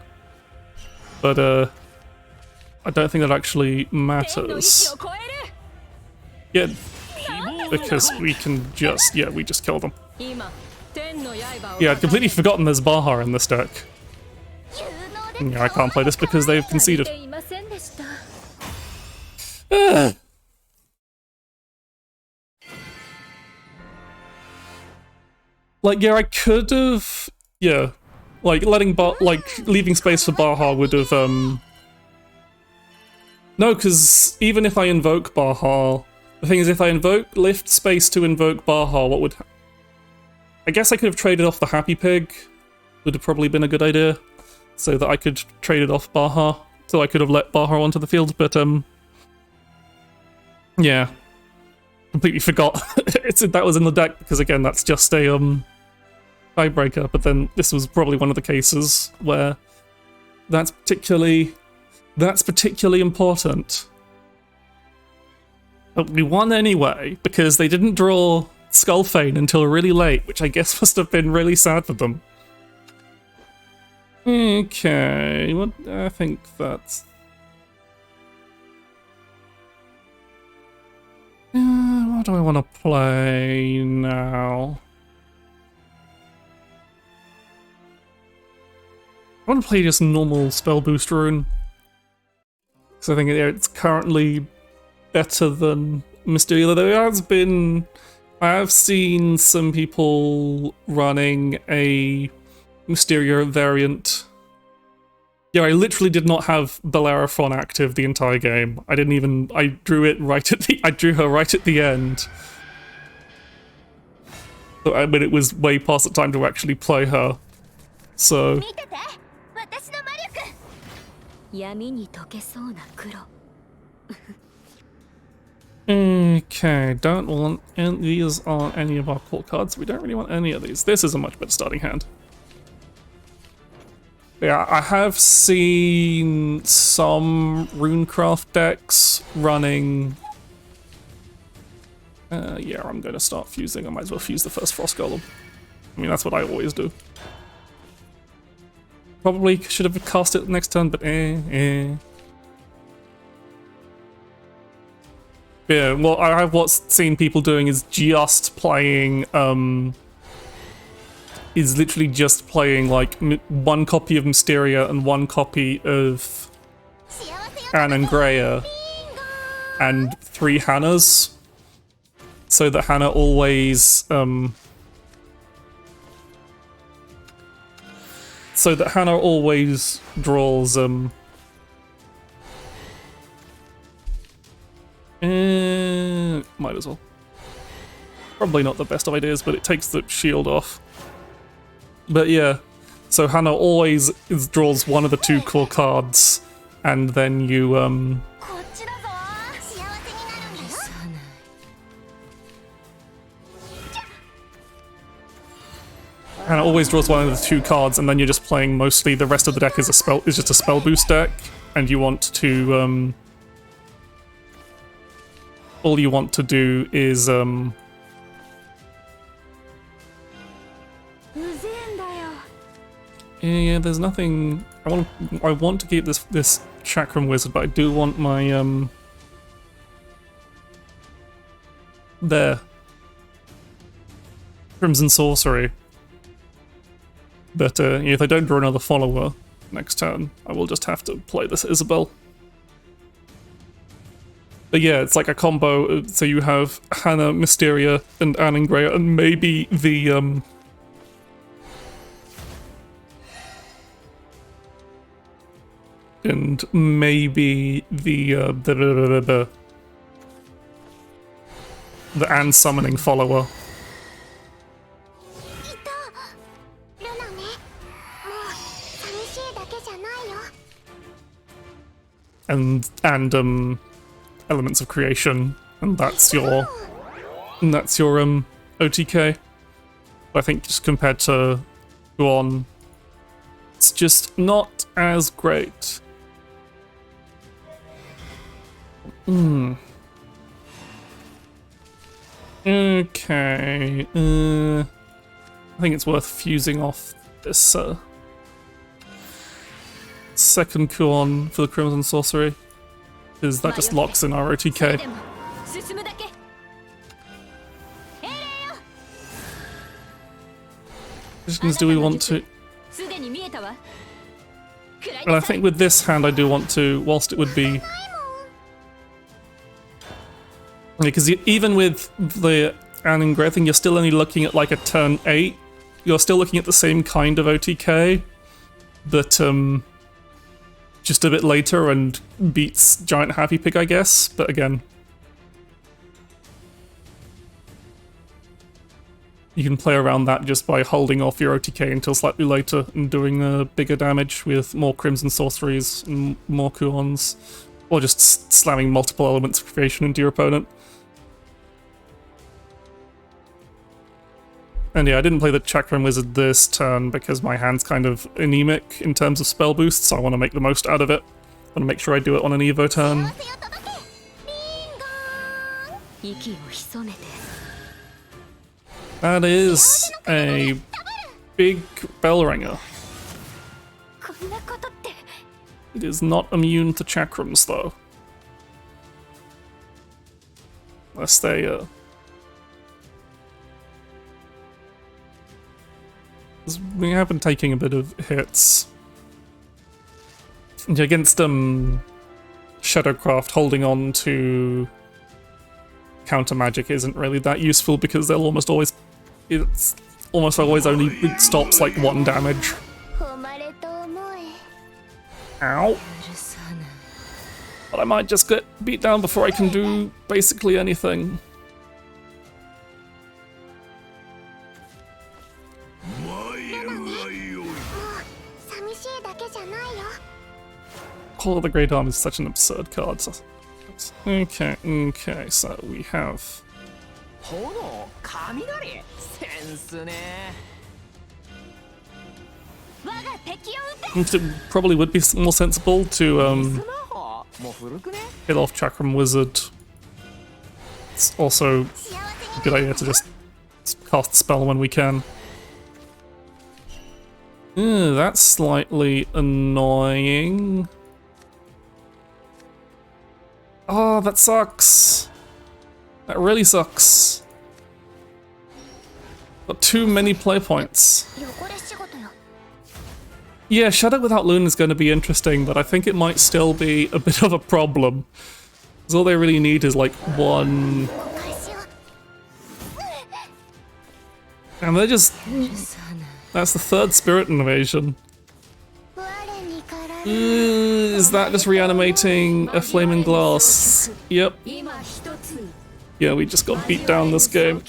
But, I don't think that actually matters. Yeah, because we can just, yeah, we just kill them. Yeah, I'd completely forgotten there's Baha in this deck. Yeah, I can't play this because they've conceded. Like, yeah, I could have, yeah, like leaving space for Baha would have, no, because even if I invoke Baha, the thing is, if I lift space to invoke Baha, what would, I guess I could have traded off the Happy Pig, would have probably been a good idea, so that I could trade it off Baha, so I could have let Baha onto the field, but, yeah. Completely forgot that was in the deck, because again, that's just a, tiebreaker, but then this was probably one of the cases where that's particularly important. But we won anyway, because they didn't draw Skullfane until really late, which I guess must have been really sad for them. Okay, what I think that's... what do I want to play now? I want to play just normal Spell Boost Rune. Because I think it's currently better than Mysteria, though I have seen some people running a Mysteria variant. Yeah, I literally did not have Bellerophon active the entire game. I drew her right at the end. So, I mean, it was way past the time to actually play her. So... Okay, don't want these on any of our core cards. We don't really want any of these. This is a much better starting hand. Yeah, I have seen some Runecraft decks running... yeah, I'm going to start fusing. I might as well fuse the first Frost Golem. I mean, that's what I always do. Probably should have cast it next turn, but Yeah, well, I have seen people doing is just playing, is literally just playing, like, one copy of Mysteria and one copy of Anne and Greya, and 3 Hannahs, so that Hannah always, draws, might as well. Probably not the best of ideas, but it takes the shield off. But yeah, so Hannah always draws one of the 2 core cards, and then you, Hannah always draws one of the 2 cards, and then you're just playing mostly the rest of the deck is just a spell boost deck, and you want to, all you want to do is, yeah, there's nothing... I want to keep this Chakram Wizard, but I do want my, there. Crimson Sorcery. But, if I don't draw another follower next turn, I will just have to play this Isabel. But yeah, it's like a combo, so you have Hannah, Mysteria, and Anne and Greya, and maybe the, the and summoning follower. And elements of creation, and that's your OTK. I think just compared to Guon, it's just not as great. Okay. I think it's worth fusing off this second Kuon for the Crimson Sorcery, because that just locks in our OTK. Questions do we want to... And I think with this hand I do want to, whilst it would be... Because even with the An Engraving, you're still only looking at like a turn 8. You're still looking at the same kind of OTK, but just a bit later and beats Giant Happy Pig, I guess. But again, you can play around that just by holding off your OTK until slightly later and doing bigger damage with more Crimson Sorceries and more Kuons, or just slamming multiple elements of creation into your opponent. And yeah, I didn't play the Chakram Wizard this turn because my hand's kind of anemic in terms of spell boosts, so I want to make the most out of it. I want to make sure I do it on an Evo turn. That is a big bell ringer. It is not immune to Chakrams though. Unless they we have been taking a bit of hits. Against Shadowcraft, holding on to counter magic isn't really that useful because they'll almost always... It's almost always only... It stops like 1 damage. Ow. But I might just get beat down before I can do basically anything. Call of the Great Arm is such an absurd card. Okay, so we have... It probably would be more sensible to hit off Chakram Wizard. It's also a good idea to just cast the spell when we can. That's slightly annoying. Oh, that sucks. That really sucks. Got too many play points. Yeah, Shadow without Loon is going to be interesting, but I think it might still be a bit of a problem. Because all they really need is like 1... And they're just... That's the 3rd Spirit Invasion. Is that just reanimating a Flaming Glass? Yep. Yeah, we just got beat down this game.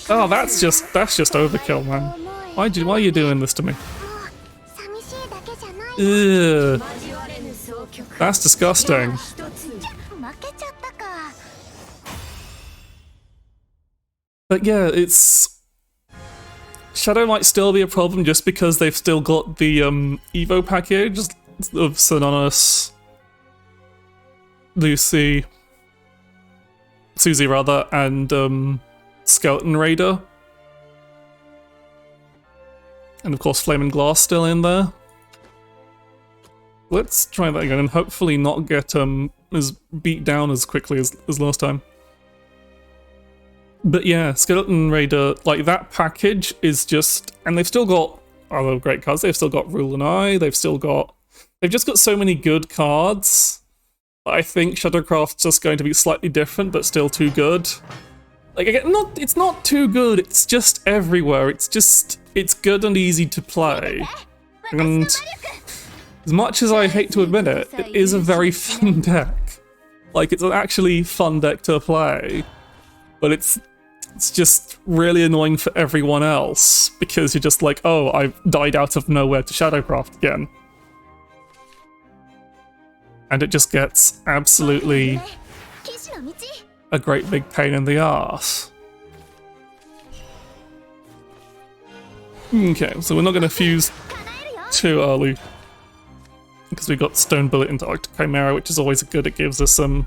Oh, that's just overkill, man. Why are you doing this to me? Ugh. That's disgusting. But yeah, it's... Shadow might still be a problem just because they've still got the Evo package of Synonus, Susie rather, and Skeleton Raider. And of course Flaming Glass still in there. Let's try that again and hopefully not get as beat down as quickly as last time. But yeah, Skeleton Raider, like that package is just, and they've still got other great cards. They've still got Rule and Eye. They've just got so many good cards. I think Shadowcraft's just going to be slightly different, but still too good. Like again, it's not too good. It's just everywhere. It's good and easy to play. And as much as I hate to admit it, it is a very fun deck. Like it's an actually fun deck to play. but it's just really annoying for everyone else because you're just like, oh, I've died out of nowhere to Shadowcraft again. And it just gets absolutely a great big pain in the arse. Okay, so we're not going to fuse too early because we got Stone Bullet into Arctic Chimera, which is always good. It gives us some.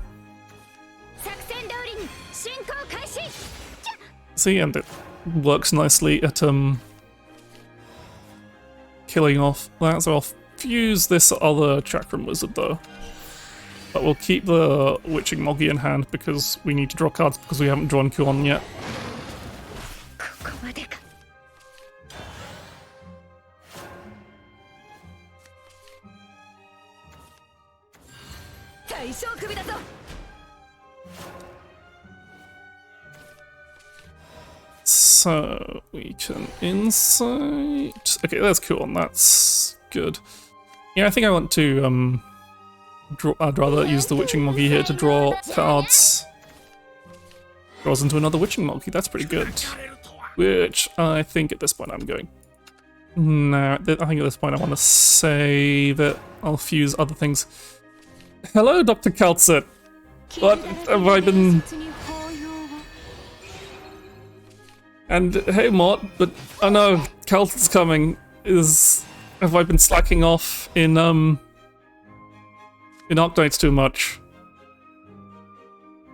See, and it works nicely at killing off that. So I'll fuse this other Chakram Wizard though. But we'll keep the Witching Moggy in hand because we need to draw cards because we haven't drawn Kuon yet. So we can insight. Okay, that's cool. That's good. Yeah, I think I want to I'd rather use the Witching Moggy here to draw cards. Draws into another Witching Moggy. That's pretty good. Which I think at this point I'm going. No, I think at this point I want to save it. I'll fuse other things. Hello, Dr. Kaltsit. What have I been? And hey, Mort, but oh no, Kaltsit's coming. Have I been slacking off in Arknights too much?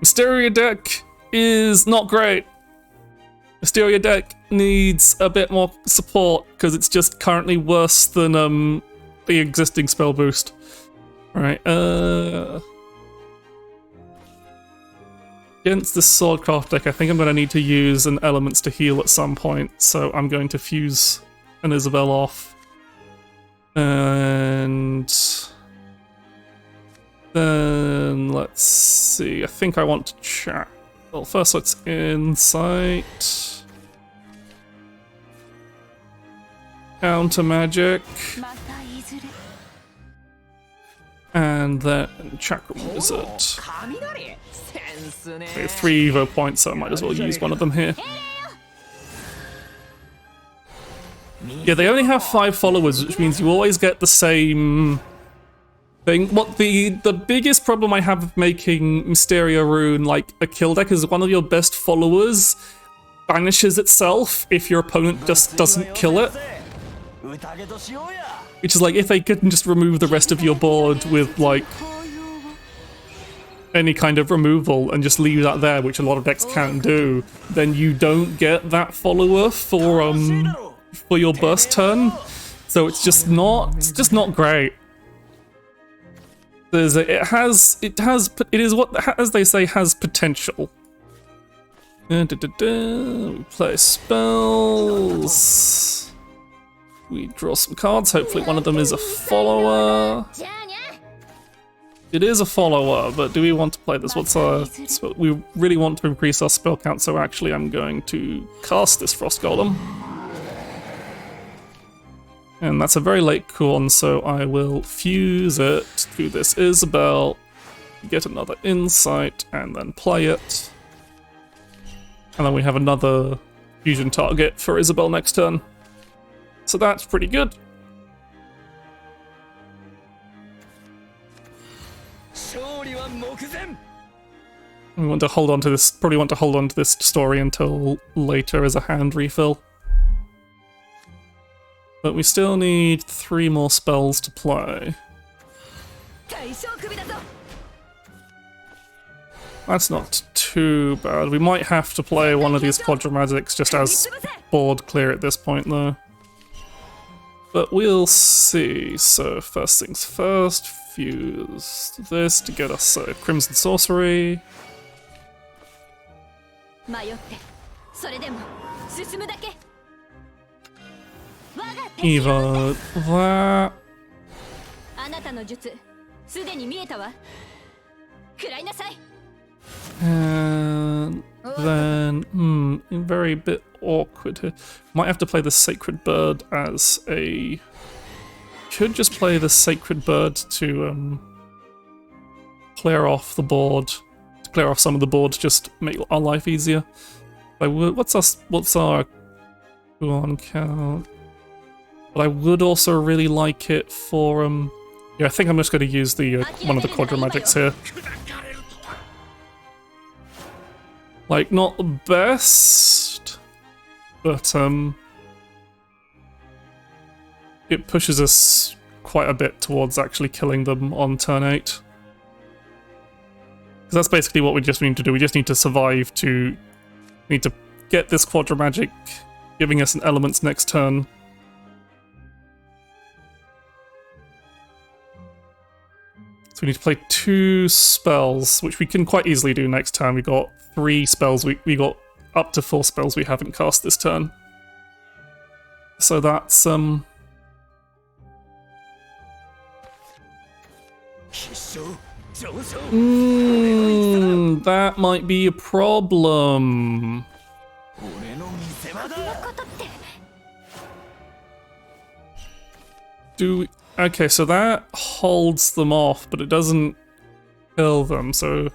Mysteria deck is not great. Mysteria deck needs a bit more support because it's just currently worse than the existing spell boost. Alright, against this Swordcraft deck, I think I'm going to need to use an Elements to heal at some point, so I'm going to fuse an Isabel off. And then let's see, I think I want to chat. Well, first let's insight. Counter magic. And then Chakram Wizard. We have 3 Evo points, so I might as well use one of them here. Yeah, they only have 5 followers, which means you always get the same thing. What the biggest problem I have with making Mysteria Rune like a kill deck is one of your best followers banishes itself if your opponent just doesn't kill it. Which is like, if they couldn't just remove the rest of your board with like any kind of removal and just leave that there, which a lot of decks can't do, then you don't get that follower for your burst turn. So it's just not great. It is what, as they say, has potential. We play spells. We draw some cards. Hopefully one of them is a follower. It is a follower, but do we want to play this? We really want to increase our spell count, so actually I'm going to cast this Frost Golem. And that's a very late Khorne, so I will fuse it through this Isabel, get another insight, and then play it. And then we have another fusion target for Isabel next turn. So that's pretty good. We want to hold on to this, probably want to hold on to this story until later as a hand refill. But we still need 3 more spells to play. That's not too bad. We might have to play one of these Quadramagics just as board clear at this point though. But we'll see. So first things first, fuse this to get us a Crimson Sorcery. Evo that. And then, very bit awkward here. Might have to play the Sacred Bird as a... Could just play the Sacred Bird to clear off the board, to clear off some of the board, just make our life easier. What's our one count? But I would also really like it for yeah, I think I'm just going to use the one of the Quadra Magics here. Like, not the best, but it pushes us quite a bit towards actually killing them on turn 8. Because that's basically what we just need to do. We just need to survive to get this Quadra Magic giving us an elements next turn. So we need to play 2 spells, which we can quite easily do next turn. We got 3 spells. We got up to 4 spells we haven't cast this turn. So that's that might be a problem. Okay, so that holds them off, but it doesn't kill them, so...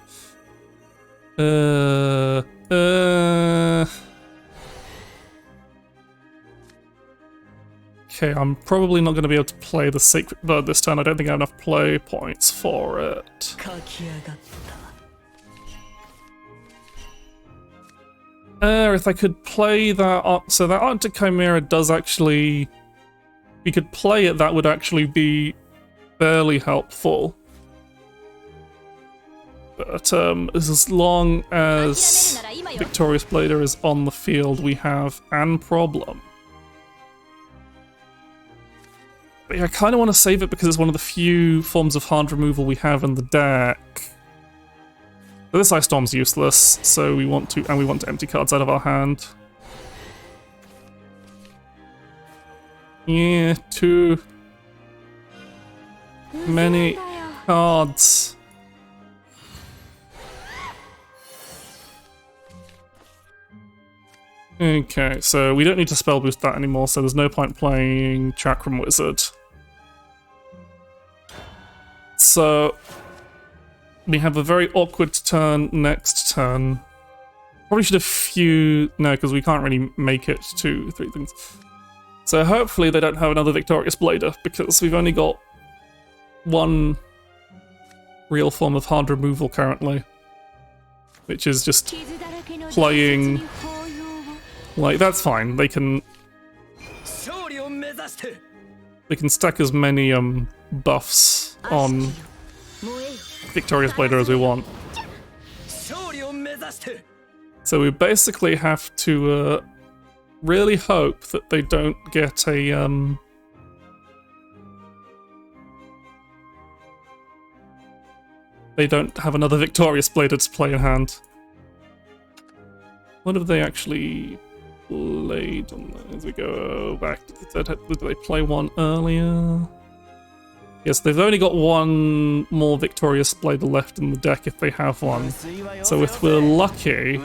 Okay, I'm probably not going to be able to play the Sacred Bird this turn. I don't think I have enough play points for it. If I could play that... So that Arctic Chimera does actually... If we could play it, that would actually be fairly helpful. But as long as Victorious Blader is on the field, we have an problem. But yeah, I kind of want to save it because it's one of the few forms of hard removal we have in the deck. But this Ice Storm's useless, so we want to empty cards out of our hand. Yeah, too many cards. Okay, so we don't need to spell boost that anymore, so there's no point playing Chakram Wizard. So we have a very awkward turn next turn. Probably should have no, because we can't really make it to 3 things. So hopefully they don't have another Victorious Blader, because we've only got 1 real form of hard removal currently, which is just playing... Like, that's fine. They can stack as many buffs on Victorious Blader as we want. So we basically have to really hope that they don't get a they don't have another Victorious Blader to play in hand. What have they actually played on that as we go back? Did they play one earlier? Yes, they've only got 1 more Victorious Blader left in the deck if they have one. So if we're lucky...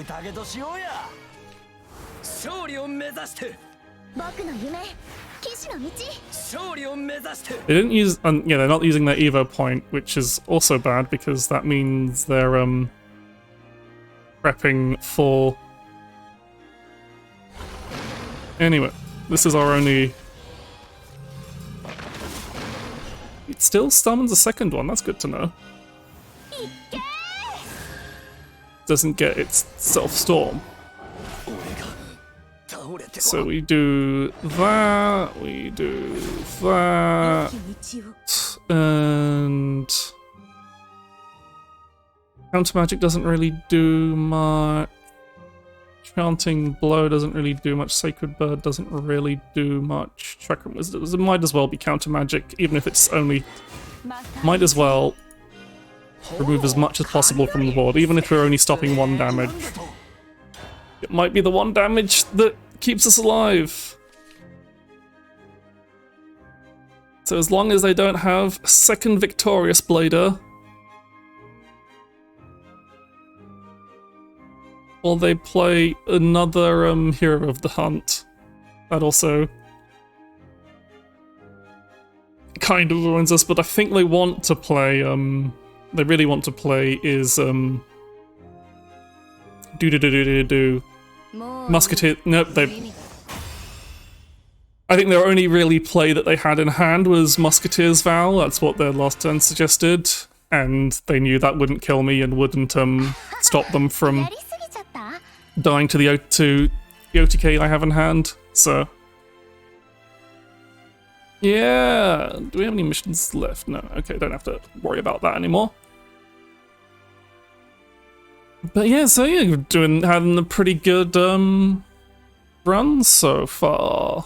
They didn't use... yeah, they're not using their Evo point, which is also bad because that means they're prepping for... Anyway, this is our only... It still summons a second one, that's good to know. Doesn't get its self-storm. So we do that, and... Counter Magic doesn't really do much. Chanting Blow doesn't really do much. Sacred Bird doesn't really do much. Chakram Wizard, it might as well be Counter Magic, even if it's only... Might as well remove as much as possible from the board, even if we're only stopping 1 damage. It might be the 1 damage that keeps us alive. So as long as they don't have a second Victorious Blader, or they play another Hero of the Hunt, that also kind of ruins us, but I think they want to play, they really want to play is do. Musketeer. Nope, they. I think their only really play that they had in hand was Musketeer's Vow. That's what their last turn suggested, and they knew that wouldn't kill me and wouldn't stop them from dying to the OTK I have in hand. So yeah, do we have any missions left? No. Okay, don't have to worry about that anymore. But yeah, so yeah, having a pretty good run so far.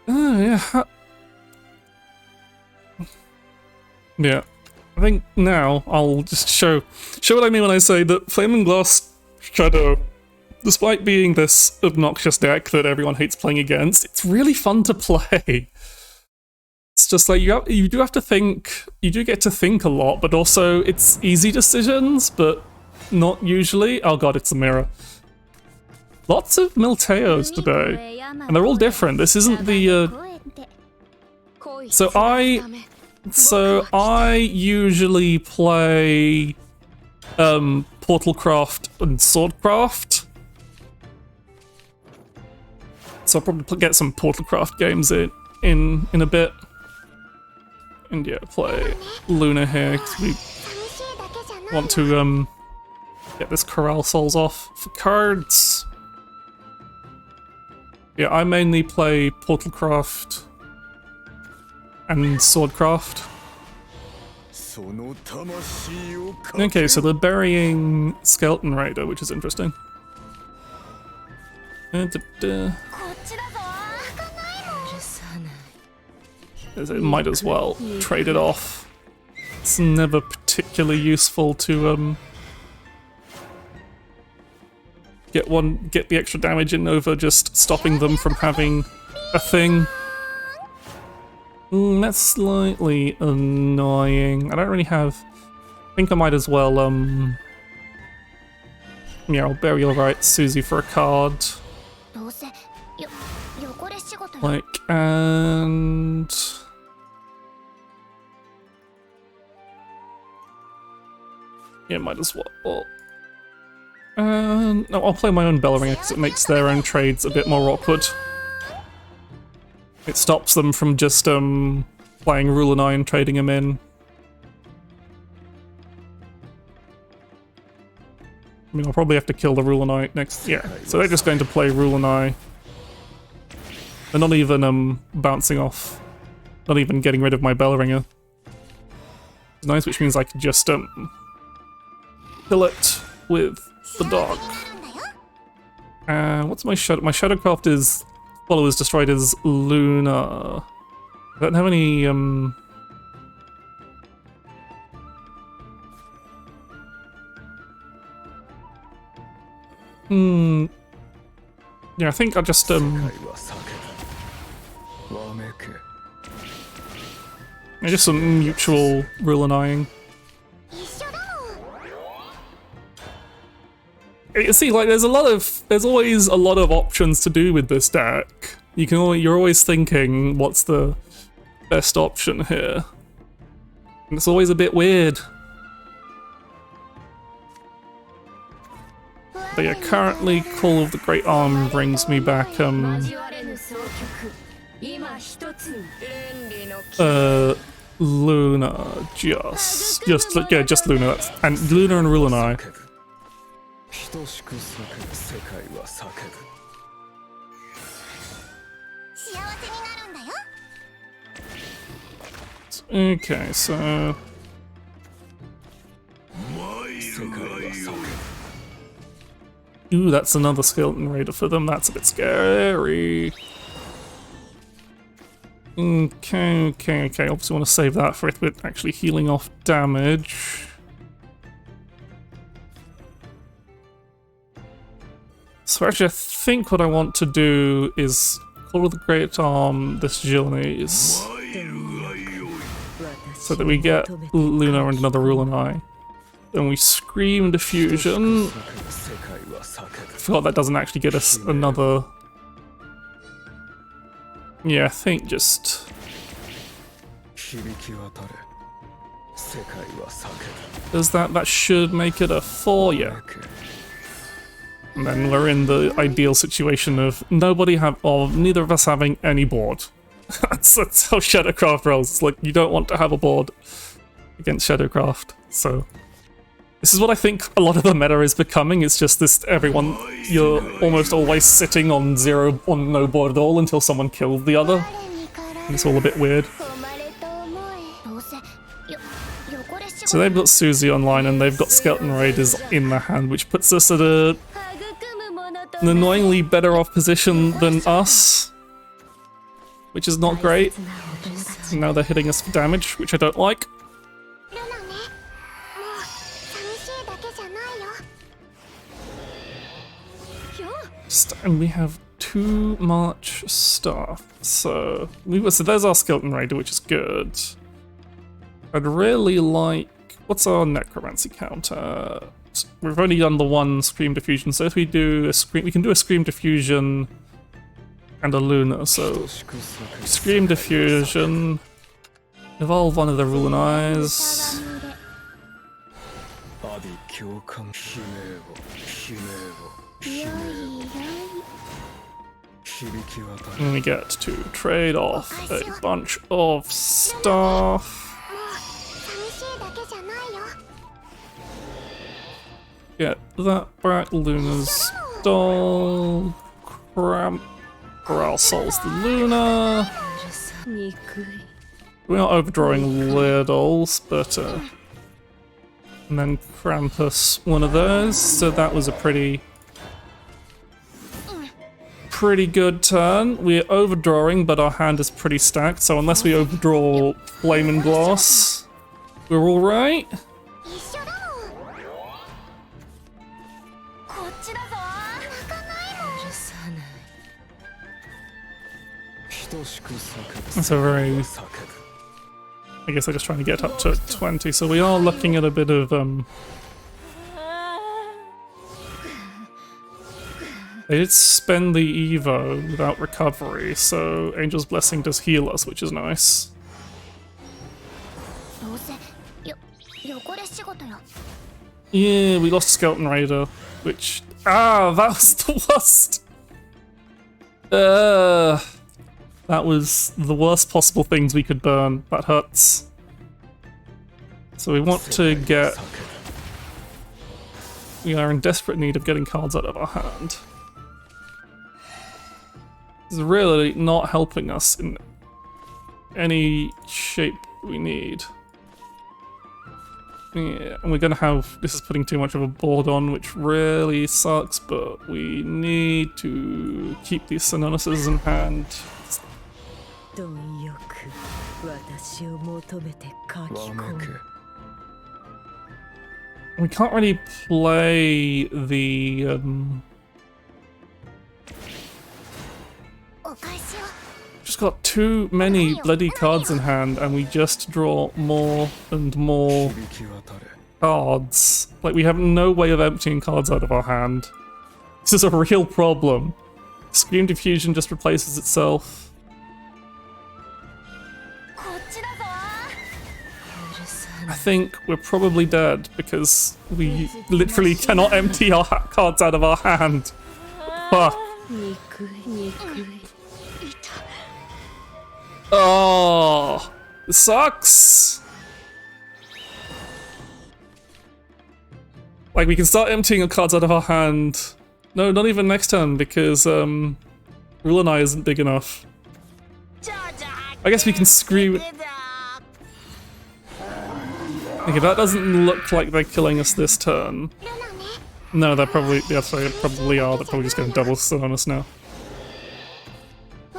Oh yeah. Yeah. I think now I'll just show what I mean when I say that Flaming Glass Shadow, despite being this obnoxious deck that everyone hates playing against, it's really fun to play. It's just like you do have to think, you do get to think a lot, but also it's easy decisions, but not usually. Oh god, it's a mirror. Lots of Milteos today, and they're all different. This isn't the So I usually play Portalcraft and Swordcraft. So I'll probably get some Portalcraft games in a bit. And yeah, play Luna here because we want to get this Corral Souls off for cards. Yeah, I mainly play Portalcraft and Swordcraft. Okay, so they're burying Skeleton Raider, which is interesting. It might as well trade it off. It's never particularly useful to get the extra damage in over just stopping them from having a thing. That's slightly annoying. I don't really have. I think I might as well yeah, I'll bury all right Susie for a card. Like, and yeah, might as well. No, I'll play my own Bellringer because it makes their own trades a bit more awkward. It stops them from just playing Rule and I and trading them in. I mean, I'll probably have to kill the Rule and I next. Yeah, so they're just going to play Rule and I. They're not even bouncing off. Not even getting rid of my Bellringer. It's nice, which means I can just kill it with the dog. What's my shadow? My Shadowcraft is followers destroyed as Luna. I don't have any yeah, I think I just just some mutual rule annoying. You see, like, there's always a lot of options to do with this deck. You're always thinking, what's the best option here? And it's always a bit weird. But yeah, currently Call of the Great Arm brings me back Luna, just Luna, and Luna and Rule and I. Okay, so ooh, that's another Skeleton Raider for them. That's a bit scary. Okay. Obviously want to save that for it with actually healing off damage. So actually, I think what I want to do is Call of the Great Arm this Gilneas, so that we get Luna and another Rule and I. Then we Scream Diffusion. I forgot that doesn't actually get us another. Yeah, I think just Does that should make it a 4, yeah. And then we're in the ideal situation of neither of us having any board. that's how Shadowcraft rolls. It's like, you don't want to have a board against Shadowcraft. So this is what I think a lot of the meta is becoming. It's just this, you're almost always sitting on no board at all until someone kills the other. And it's all a bit weird. So they've got Susie online and they've got Skeleton Raiders in their hand, which puts us at an annoyingly better off position than us, which is not great. And now they're hitting us for damage, which I don't like. And we have too much stuff. So there's our Skeleton Raider, which is good. I'd really like... What's our necromancy counter? We've only done the one Scream Diffusion, so if we do a Scream... We can do a Scream Diffusion and a Luna, so... Scream Diffusion... Evolve one of the Ruin Eyes... And we get to trade off a bunch of stuff. Get that back, Luna's doll, Corral Souls the Luna. We are overdrawing Liddles, but and then Krampus one of those, so that was a pretty good turn. We're overdrawing, but our hand is pretty stacked, so unless we overdraw Flame and Glass, we're alright. That's a very... I guess I'm just trying to get up to 20, so we are looking at a bit of... They did spend the Evo without recovery, so Angel's Blessing does heal us, which is nice. Yeah, we lost Skeleton Raider, which... that was the worst! That was the worst possible things we could burn. That hurts. So we want to get... We are in desperate need of getting cards out of our hand. It's really not helping us in any shape we need. Yeah, and we're gonna have... This is putting too much of a board on, which really sucks, but we need to keep these Synonuses in hand. We can't really play the... Just got too many bloody cards in hand, and we just draw more and more cards. Like, we have no way of emptying cards out of our hand. This is a real problem. Scream Diffusion just replaces itself. I think we're probably dead because we literally cannot empty our cards out of our hand. Fuck. Oh, this sucks. Like, we can start emptying our cards out of our hand. No, not even next turn, because Rule and I isn't big enough. I guess we can scream. Okay, that doesn't look like they're killing us this turn. No, they're probably, yeah, sorry, they probably are. They're probably just going to double stun on us now.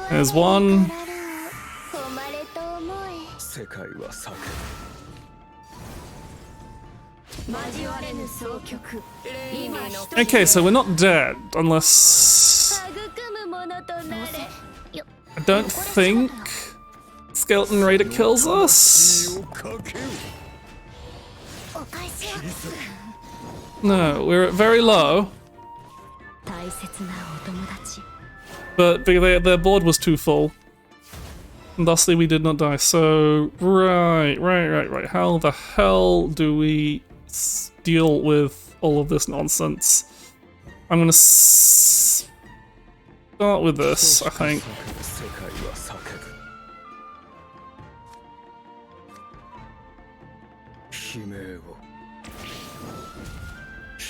There's one. Okay, so we're not dead, unless... I don't think Skeleton Raider kills us. No, we're at very low. But their board was too full. And thusly we did not die, so... Right. Right. How the hell do we deal with all of this nonsense? I'm gonna start with this, I think.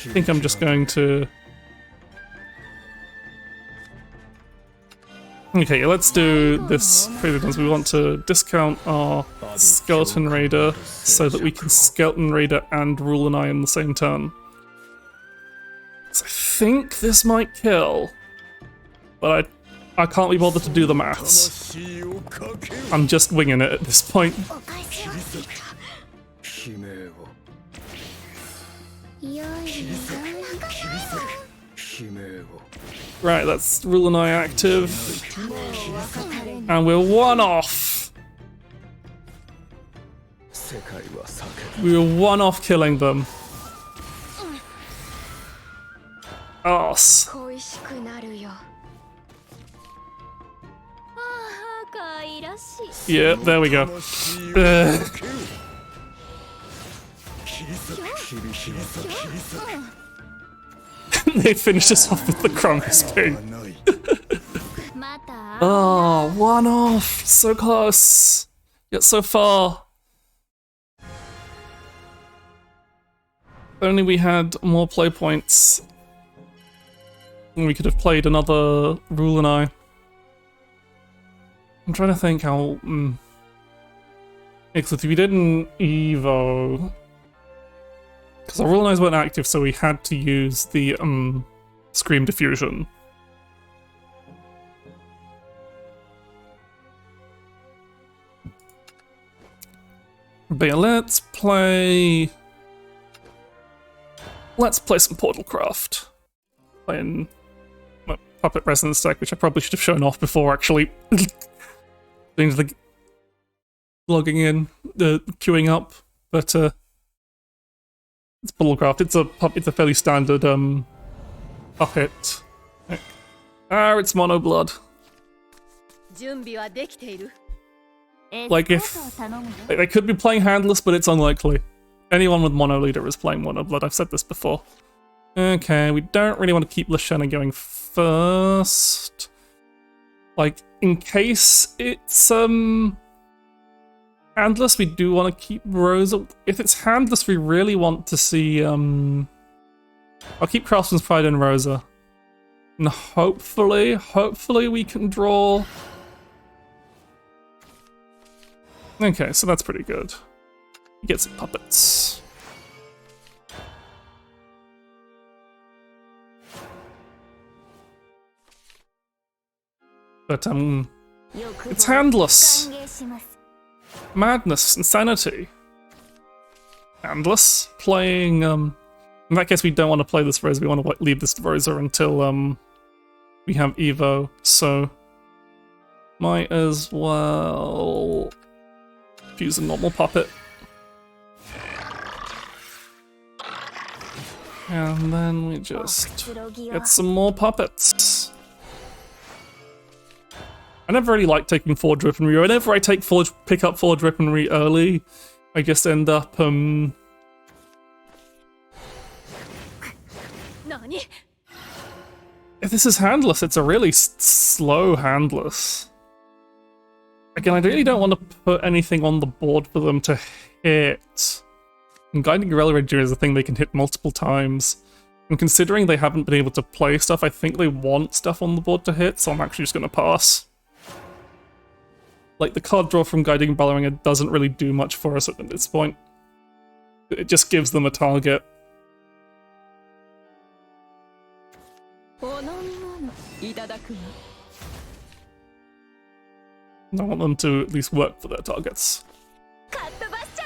I think I'm just going to... Okay, let's do this. We want to discount our Skeleton Raider so that we can Skeleton Raider and Rule and I in the same turn. So I think this might kill, but I can't be bothered to do the maths. I'm just winging it at this point. Right, that's Rule and I active. And we're one off. We were one off killing them. Arse. Yeah, there we go. They finished us off with the Crumbs King. Oh, one off! So close! Yet so far. If only we had more play points. We could have played another Rule and I. I'm trying to think how... Because if we did an Evo... Because our Rule and I's weren't active, so we had to use the Scream Diffusion. But yeah, let's play some Portalcraft. Playing my Puppet Resonance deck, which I probably should have shown off before actually logging in, queuing up, but it's Portalcraft. It's a fairly standard puppet. It's Mono Blood. Like if they could be playing Handless, but it's unlikely. Anyone with Mono Leader is playing Mono Blood. I've said this before. Okay, we don't really want to keep Lashana going first. Like, in case it's Handless, we do want to keep Rosa. If it's Handless, we really want to see I'll keep Craftsman's Pride and Rosa. And hopefully we can draw. Okay, so that's pretty good. We get some puppets. But it's Handless. Madness, Insanity. Handless. Playing in that case we don't want to play this Rosa, we want to leave this Rosa until we have Evo, so might as well use a normal puppet. And then we just get some more puppets. I never really like taking Forge Weaponry. Whenever I pick up Forge Weaponry early, I just end up If this is Handless, it's a really slow Handless. Again, I really don't want to put anything on the board for them to hit. And Guiding Gorilla Ranger is a thing they can hit multiple times. And considering they haven't been able to play stuff, I think they want stuff on the board to hit, so I'm actually just going to pass. Like, the card draw from Guiding Ballerina doesn't really do much for us at this point. It just gives them a target. I want them to at least work for their targets.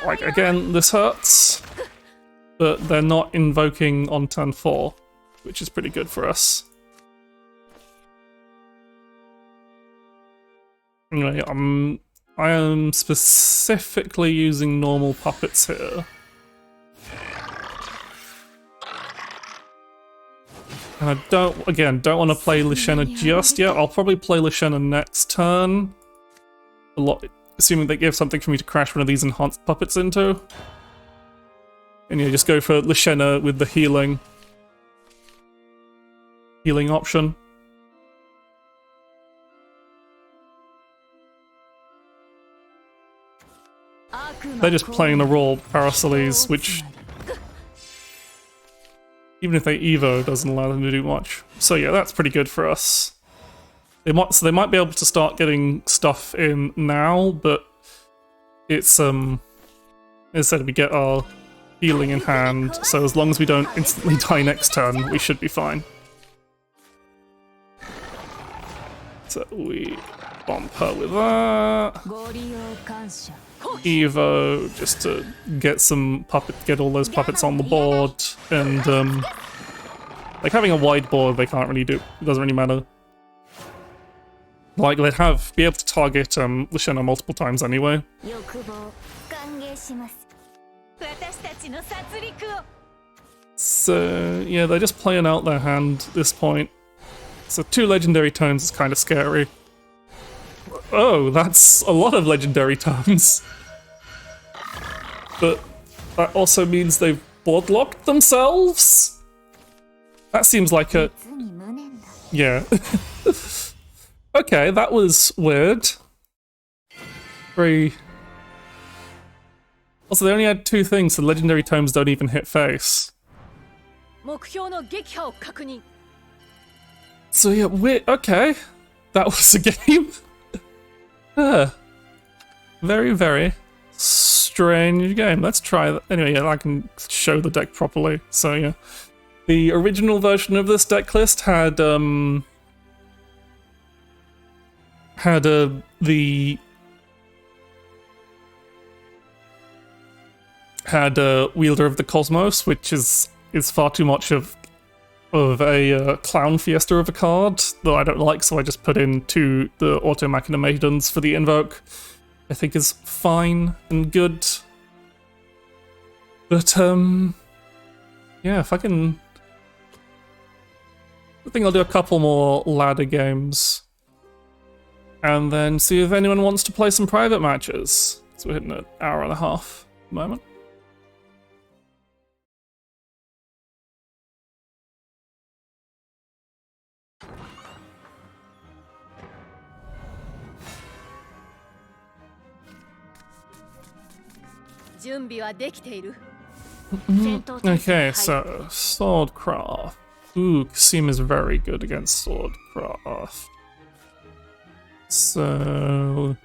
Like, again, this hurts, but they're not invoking on turn 4, which is pretty good for us. Anyway, I am specifically using normal puppets here. And I don't want to play Lashana just yet. I'll probably play Lashana next turn. assuming they give something for me to crash one of these enhanced puppets into. And yeah, just go for Lyshenna with the healing option. They're just playing the raw Parasoles, which, even if they Evo, doesn't allow them to do much. So yeah, that's pretty good for us. They might be able to start getting stuff in now, but it's as I said, we get our healing in hand, so as long as we don't instantly die next turn, we should be fine. So we bomb her with that. Evo, just to get all those puppets on the board, and like having a wide board, they can't really do. It doesn't really matter. Like they'd be able to target Lyshenna multiple times anyway. So yeah, they're just playing out their hand at this point. So 2 legendary tomes is kind of scary. Oh, that's a lot of legendary tomes. But that also means they've board locked themselves? That seems like a... Yeah. Okay, that was weird. Very... Also, they only had 2 things, so legendary tomes don't even hit face. So yeah, okay. That was a game. Very, very strange game. Let's try that. Anyway, yeah, I can show the deck properly. So yeah, the original version of this deck list had Wielder of the Cosmos, which is far too much of a clown fiesta of a card that I don't like, so I just put in the Auto Machina Maidens for the invoke. I think is fine and good. But yeah, if I think I'll do a couple more ladder games and then see if anyone wants to play some private matches. So we're hitting an hour and a half at the moment. Okay, so Swordcraft. Ooh, Kasim is very good against Swordcraft. So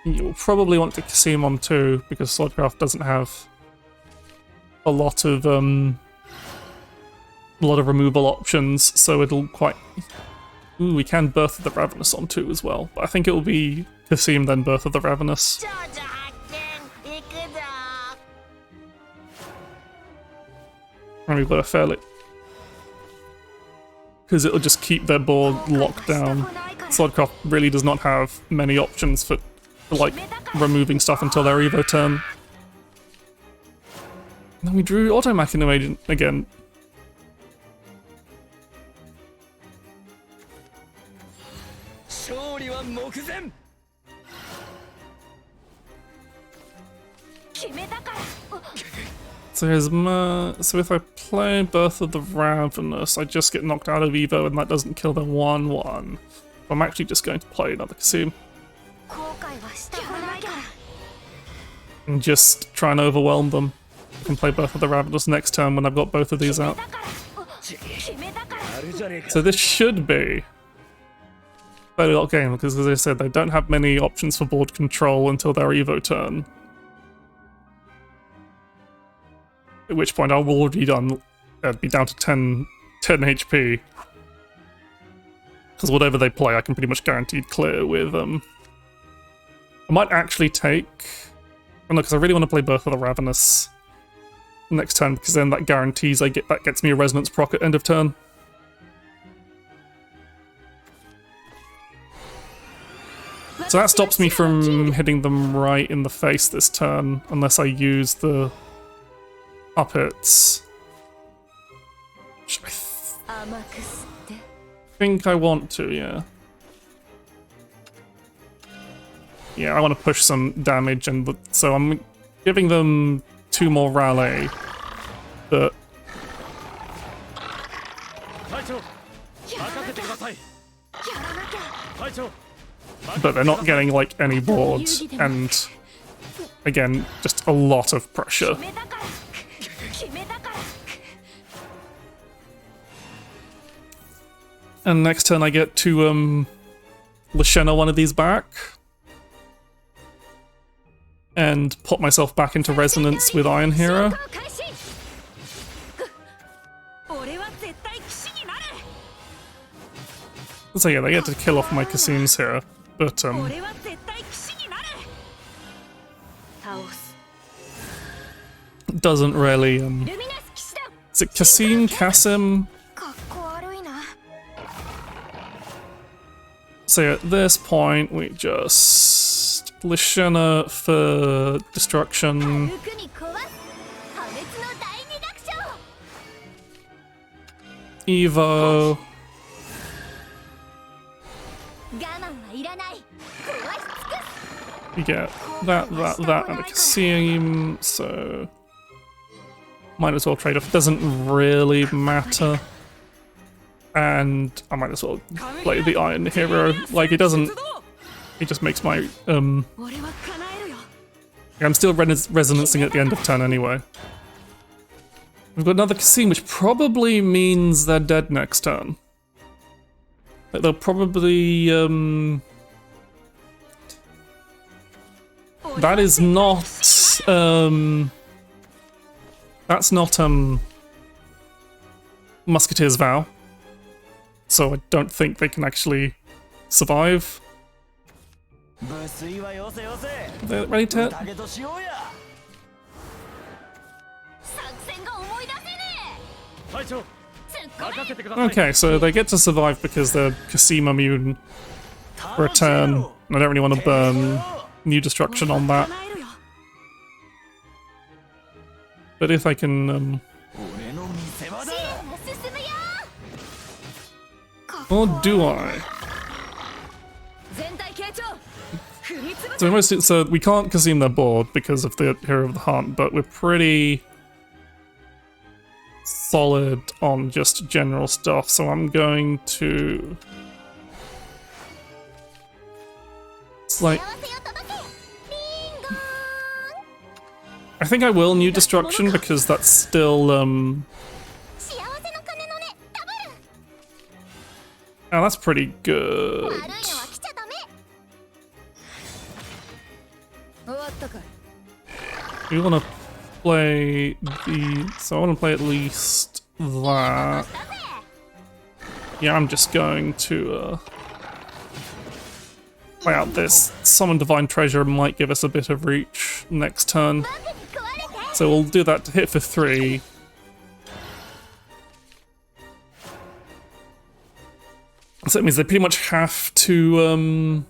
you'll probably want to Kasim on 2 because Swordcraft doesn't have a lot of removal options, so it'll quite. Ooh, we can Birth of the Ravenous on 2 as well, but I think it will be Kasim then Birth of the Ravenous. And we've got a fairly... because it'll just keep their board locked down. Swordcraft really does not have many options for like, removing stuff until their Evo turn. And then we drew Auto Machina Agent again. So if I play Birth of the Ravenous, I just get knocked out of Evo and that doesn't kill the 1/1. I'm actually just going to play another Kasim. And just try and overwhelm them. I can play Birth of the Ravenous next turn when I've got both of these out. So this should be a fairly lot game, because as I said, they don't have many options for board control until their Evo turn. At which point I'll already be down to 10 HP. Because whatever they play, I can pretty much guaranteed clear with I might actually take... Oh no, because I really want to play Birth of the Ravenous next turn, because then that guarantees that gets me a Resonance proc at end of turn. So that stops me from hitting them right in the face this turn, unless I use the puppets. Which I think I want to, yeah. Yeah, I want to push some damage, and so I'm giving them 2 more rally, but they're not getting like any boards, and again, just a lot of pressure. And next turn I get to Lashena one of these back and put myself back into resonance with Iron Hero. So yeah, they get to kill off my Kasim's here, but doesn't really is it Kasim? So at this point we just Lashena for destruction. Evo. You get that, and a Kasim, so might as well trade off. It doesn't really matter. And I might as well play the Iron Hero. Like, it doesn't... It just makes my... I'm still resonancing at the end of turn anyway. We've got another Kasim, which probably means they're dead next turn. Like, they'll probably... That is not... That's not, Musketeer's Vow. So I don't think they can actually survive. They're ready to... Okay, so they get to survive because they're Kasim immune for a turn. And I don't really want to burn new destruction on that. But if I can... Or do I? So we can't Kasim their board because of the Hero of the Hunt, but we're pretty solid on just general stuff, so I'm going to... It's like... I think I will New Destruction because that's still, Oh, that's pretty good. We want to play the... So I want to play at least that. Yeah, I'm just going to play out this. Summon Divine Treasure might give us a bit of reach next turn. So we'll do that to hit for 3. So it means they pretty much have to,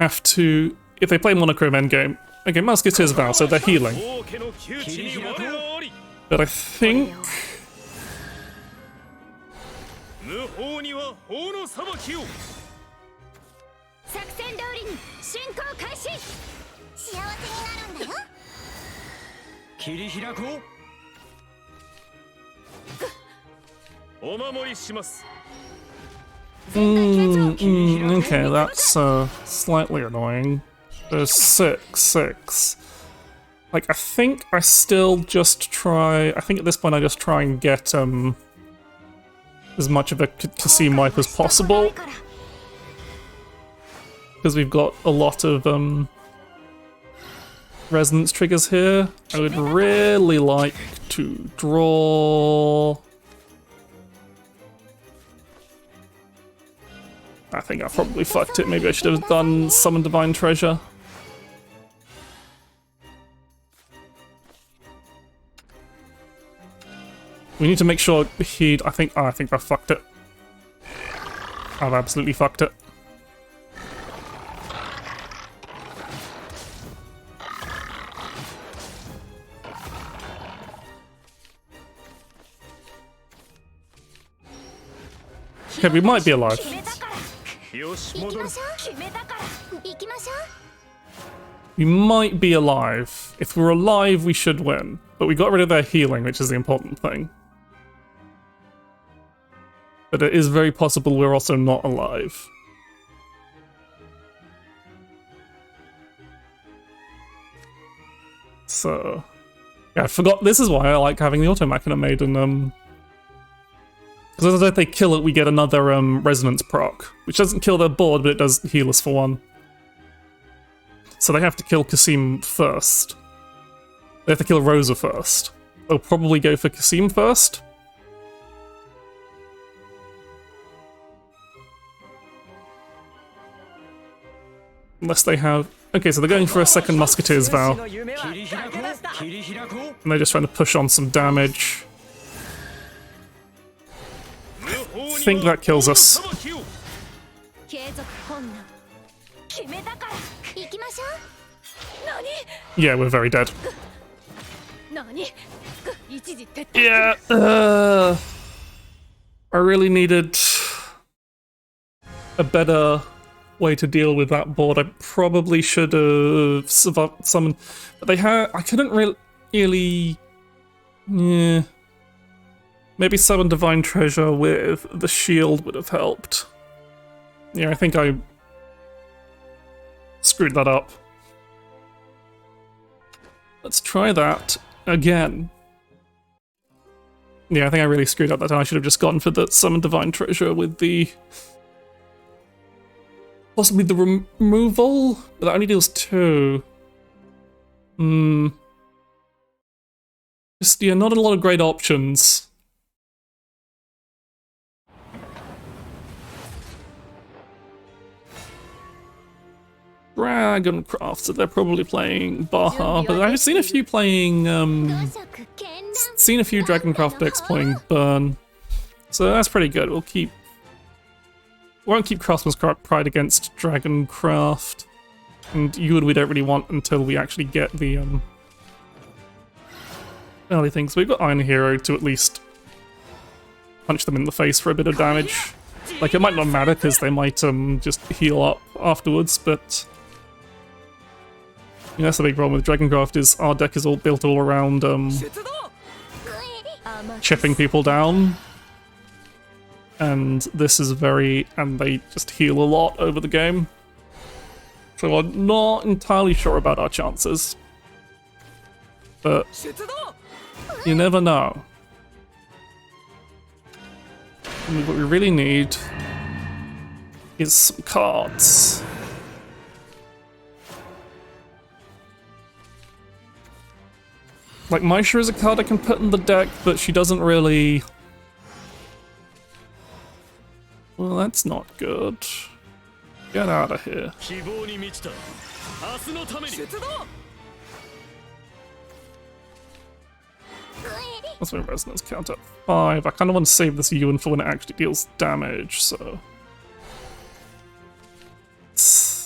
if they play Monochrome endgame, okay, Musketeer's Vow, so they're healing. But I think... Okay, that's slightly annoying. There's 6. Like, I think I still just try... I think at this point I just try and get as much of a Kasim wipe as possible. Because we've got a lot of resonance triggers here. I would really like to draw... I think I probably fucked it. Maybe I should have done Summon Divine Treasure. We need to make sure he... I think I fucked it. I've absolutely fucked it. Okay, we might be alive. We might be alive. If we're alive, we should win. But we got rid of their healing, which is the important thing. But it is very possible we're also not alive. So... yeah, I forgot. This is why I like having the Auto Machina Maiden, because if they kill it, we get another resonance proc, which doesn't kill their board, but it does heal us for one. So they have to kill Kasim first. They have to kill Rosa first. They'll probably go for Kasim first. Unless they have... okay, so they're going for a second Musketeer's Vow. And they're just trying to push on some damage. I think that kills us. Yeah, we're very dead. Yeah, I really needed a better way to deal with that board. I probably should have summoned, but they had... I couldn't really... yeah. Maybe summon Divine Treasure with the shield would have helped. Yeah, I think I screwed that up. Let's try that again. Yeah, I think I really screwed up that time. I should have just gone for the summon Divine Treasure with the... possibly the removal? But that only deals 2. Just, yeah, not a lot of great options. Dragoncraft, so they're probably playing Baja, but I've seen a few playing, seen a few Dragoncraft decks playing Burn, so that's pretty good. Won't keep Craftsman's Pride against Dragoncraft, and Yuan we don't really want until we actually get the early things. We've got Iron Hero to at least punch them in the face for a bit of damage. Like, it might not matter because they might just heal up afterwards, but you know, that's the big problem with Dragoncraft is our deck is all built all around chipping people down. And this is very... and they just heal a lot over the game. So I'm not entirely sure about our chances. But you never know. And what we really need is some cards. Like, Maisha is a card I can put in the deck, but she doesn't really... well, that's not good. Get out of here. That's my resonance count at 5. I kind of want to save this Yuan for when it actually deals damage, so...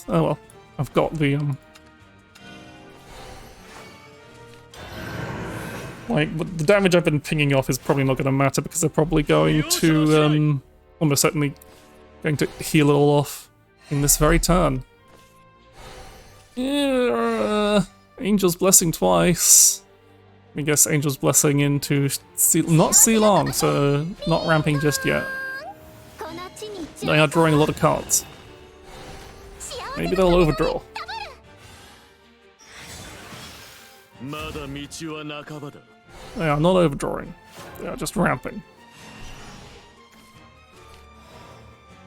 oh well, I've got the, like, the damage I've been pinging off is probably not going to matter because they're probably going to, almost certainly going to heal it all off in this very turn. Yeah, Angel's Blessing twice. I guess Angel's Blessing into not Ceylon, so not ramping just yet. They are drawing a lot of cards. Maybe they'll overdraw. They are not overdrawing. They are just ramping.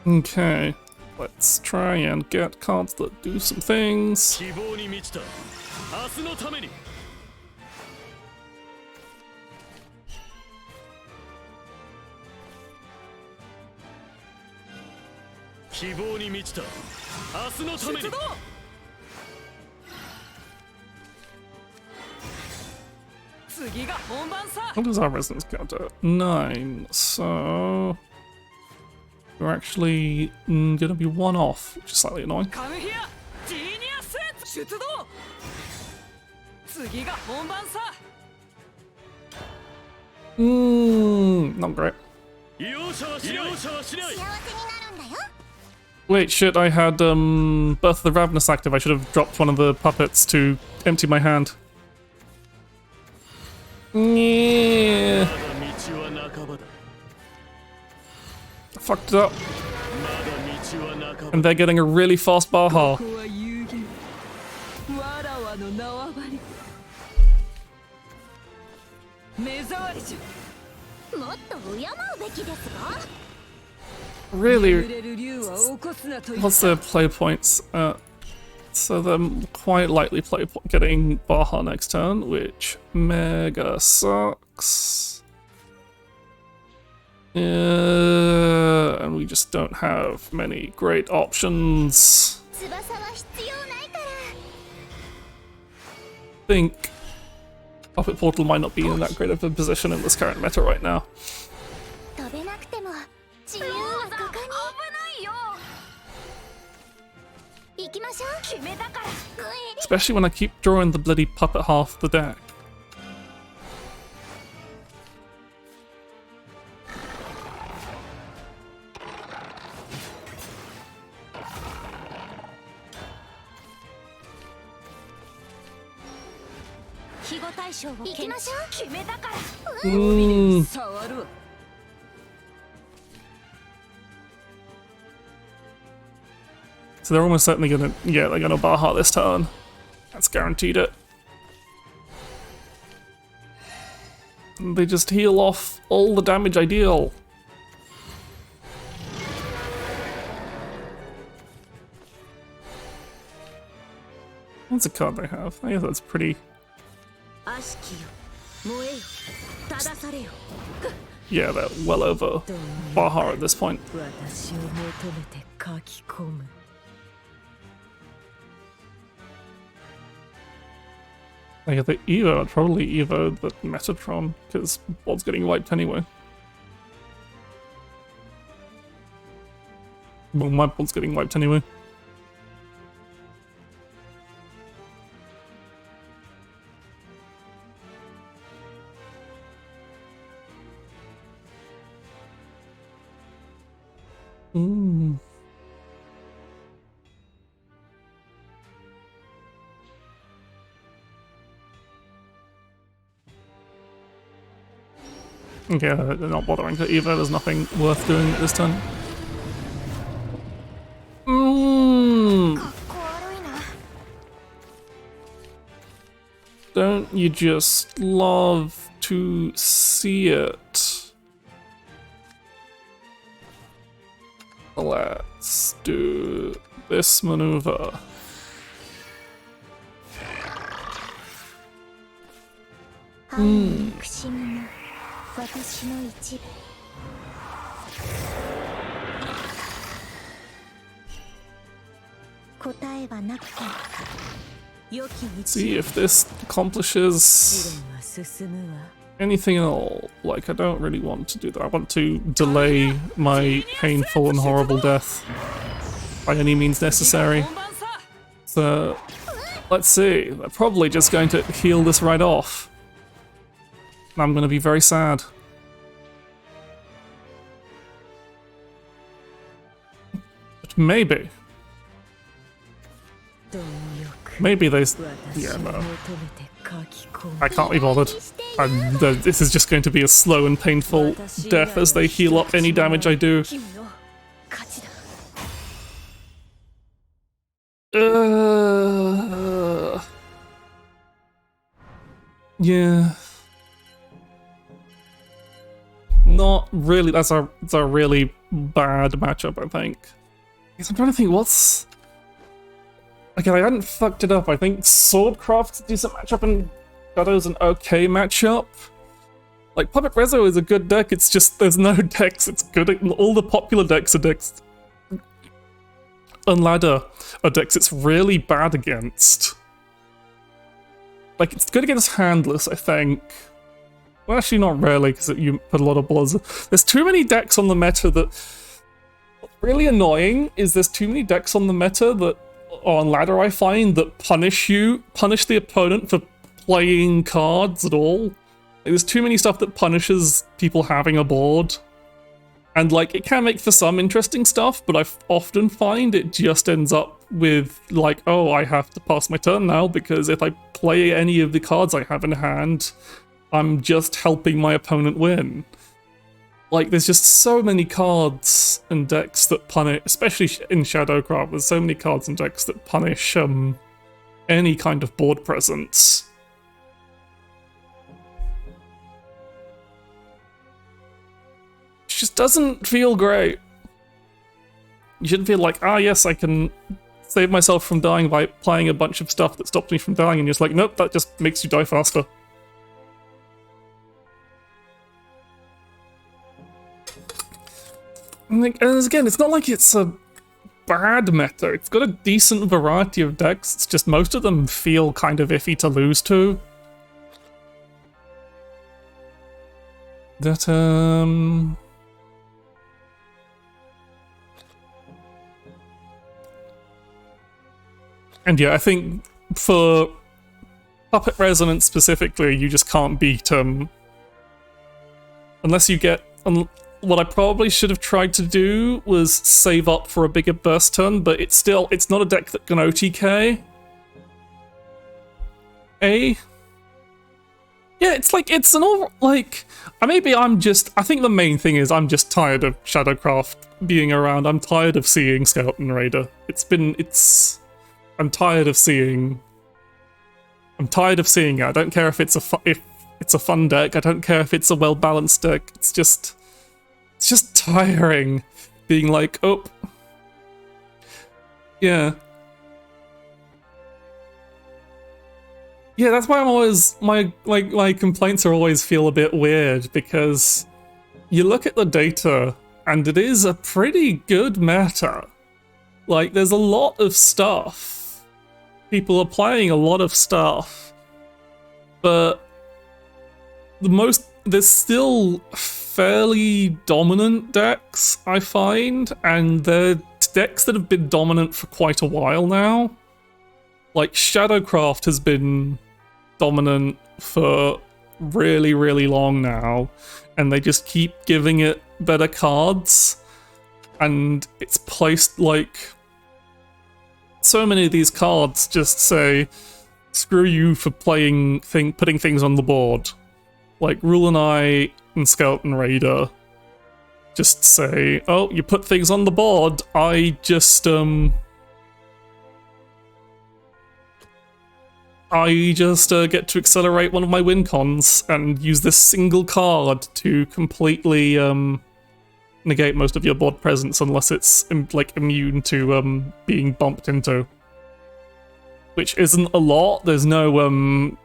Okay, let's try and get cards that do some things. What does our resonance count at? 9, so... we're actually gonna be 1 off, which is slightly annoying. Not great. Wait, shit, I had Birth of the Ravenous active. I should have dropped one of the puppets to empty my hand. Yeah. Fucked it up. And they're getting a really fast Baha. Really? What's their play points? So they're quite likely getting Baha next turn, which mega sucks. And we just don't have many great options. I think Puppet Portal might not be in that great of a position in this current meta right now. Especially when I keep drawing the bloody puppet half the deck. So they're almost certainly gonna, yeah, they're gonna Baha this turn. That's guaranteed it. And they just heal off all the damage I deal. What's a card they have? I guess that's pretty. Yeah, they're well over Baha at this point. Like the Evo, I'd probably Evo the Metatron, because Bod's getting wiped anyway. Well, my Bod's getting wiped anyway. Okay, they're not bothering to Evo, there's nothing worth doing this turn. Don't you just love to see it? Let's do this maneuver. See if this accomplishes anything at all. Like, I don't really want to do that. I want to delay my painful and horrible death by any means necessary. So, let's see. They're probably just going to heal this right off. And I'm going to be very sad. But maybe. Maybe they... Yeah, no. I can't be bothered. This is just going to be a slow and painful death as they heal up any damage I do. Yeah. Not really. That's a really bad matchup, I think. I'm trying to think what's... Okay, I hadn't fucked it up. I think Swordcraft's a decent matchup and Shadow's an okay matchup. Like, Puppet Rezo is a good deck, it's just there's no decks. It's good. All the popular decks are decks. And Ladder are decks it's really bad against. Like, it's good against Handless, I think. Well, actually not really, because you put a lot of bloods. There's too many decks on the meta that... What's really annoying is there's too many decks on the meta that on Ladder I find that punish the opponent for playing cards at all. Like, there's too many stuff that punishes people having a board. And like, it can make for some interesting stuff, but I often find it just ends up with like, oh, I have to pass my turn now because if I play any of the cards I have in hand, I'm just helping my opponent win. Like, there's just so many cards and decks that punish, especially in Shadowcraft, there's so many cards and decks that punish any kind of board presence. It just doesn't feel great. You shouldn't feel like, ah, yes, I can save myself from dying by playing a bunch of stuff that stops me from dying, and you're just like, nope, that just makes you die faster. And again, it's not like it's a bad meta. It's got a decent variety of decks. It's just most of them feel kind of iffy to lose to. That, and yeah, I think for Puppet Resonance specifically, you just can't beat unless you get... What I probably should have tried to do was save up for a bigger burst turn, but it's not a deck that can OTK. Yeah, it's like, it's an all, like, maybe I think the main thing is I'm just tired of Shadowcraft being around. I'm tired of seeing Skeleton Raider. I'm tired of seeing it. I don't care if it's a fun deck. I don't care if it's a well-balanced deck. It's just tiring being like, oh, yeah. Yeah, that's why I'm always, my complaints are always feel a bit weird, because you look at the data and it is a pretty good meta. Like, there's a lot of stuff. People are playing a lot of stuff, but there's still fairly dominant decks, I find, and they're decks that have been dominant for quite a while now. Like, Shadowcraft has been dominant for really, really long now, and they just keep giving it better cards, and it's placed like... So many of these cards just say, screw you for putting things on the board. Like, Rule and I and Skeleton Raider just say, oh, you put things on the board, I just get to accelerate one of my win cons and use this single card to completely negate most of your board presence unless it's like immune to being bumped into. Which isn't a lot. There's no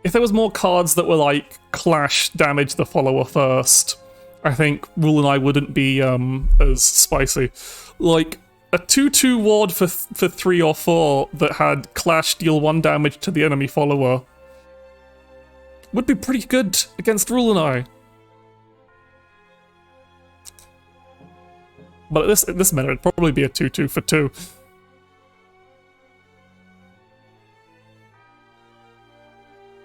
if there was more cards that were like clash damage the follower first, I think Rule and I wouldn't be as spicy. Like a 2/2 ward for 3 or 4 that had clash deal 1 damage to the enemy follower would be pretty good against Rule and I. But at this meta, it'd probably be a 2/2 for 2.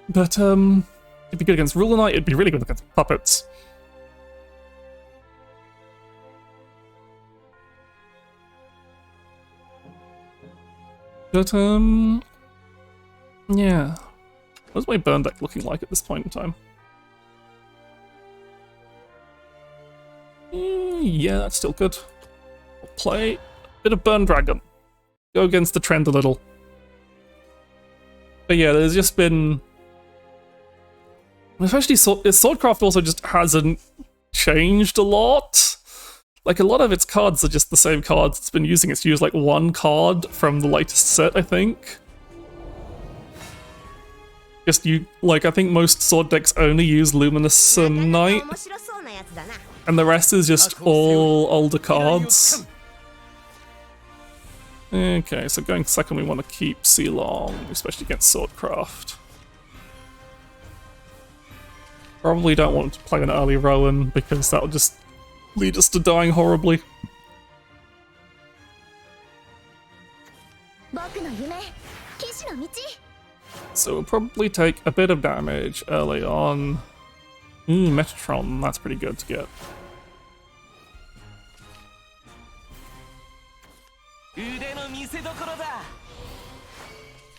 But, it'd be good against Rule and I, it'd be really good against puppets. But, yeah. What's my burn deck looking like at this point in time? Yeah, that's still good. I'll play a bit of Burn Dragon. Go against the trend a little. But yeah, there's just been... Especially Swordcraft also just hasn't changed a lot. Like, a lot of its cards are just the same cards it's been using. It's used like 1 card from the latest set, I think. I think most sword decks only use Luminous Knight. And the rest is just all older cards. Okay, so going second we want to keep Sealong, especially against Swordcraft. Probably don't want to play an early Rowan because that'll just lead us to dying horribly. So we'll probably take a bit of damage early on. Metatron, that's pretty good to get.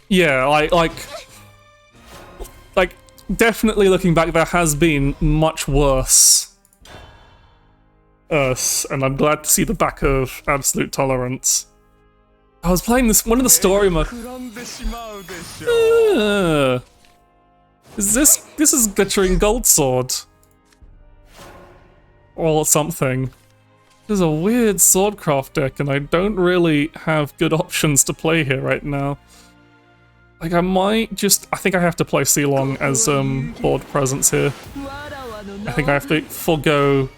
Yeah, like, definitely looking back, there has been much worse. And I'm glad to see the back of Absolute Tolerance. I was playing this one of the story mode. This is glittering gold sword or something. There's a weird swordcraft deck, and I don't really have good options to play here right now. Like, I think I have to play Ceylon as board presence here. I think I have to forego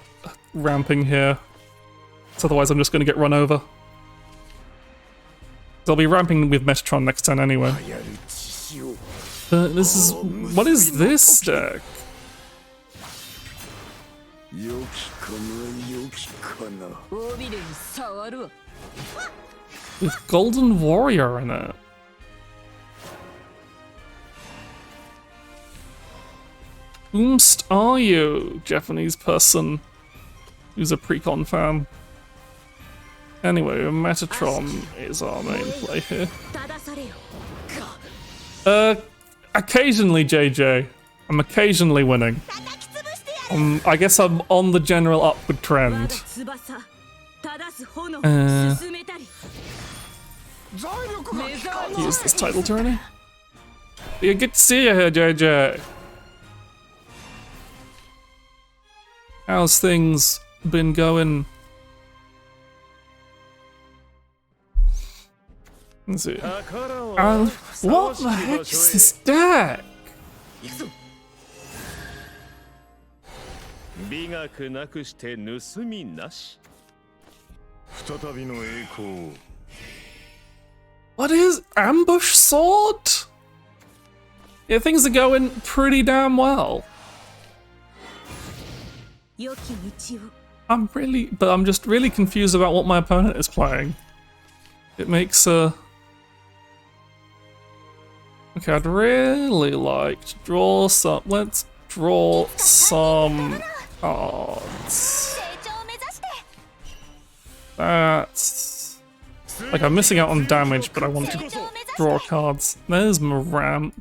ramping here, so otherwise I'm just going to get run over. I'll be ramping with Metatron next turn anyway. What is this deck? With Golden Warrior in it. Whomst are you, Japanese person who's a Precon fan? Anyway, Metatron is our main play here. Occasionally, JJ. I'm occasionally winning. I guess I'm on the general upward trend. Use this title tourney. Yeah, good to see you here, JJ. How's things been going? Let's see. What the heck is this deck? What is Ambush Sword? Yeah, things are going pretty damn well. I'm just really confused about what my opponent is playing. It makes okay, I'd really like to draw some. Let's draw some cards. That's like I'm missing out on damage, but I want to draw cards. There's my ramp.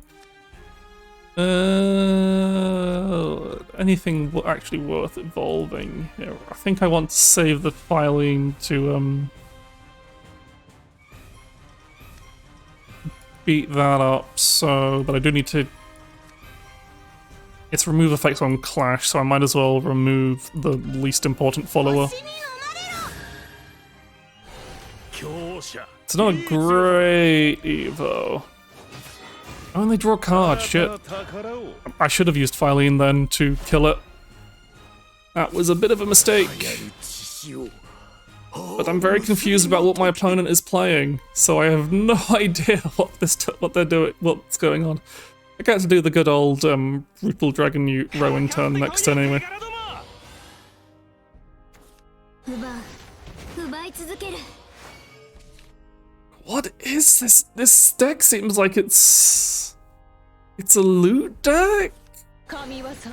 Anything actually worth evolving here? I think I want to save the Phylene to beat that up, but I do need to... It's remove effects on Clash, so I might as well remove the least important follower. It's not a great Evo. I only draw a card, shit. I should have used Phylene then to kill it. That was a bit of a mistake. But I'm very confused about what my opponent is playing, so I have no idea what they're doing, what's going on. I get to do the good old Brutal Dragon rowing turn next turn anyway. What is this? This deck seems like it's a loot deck?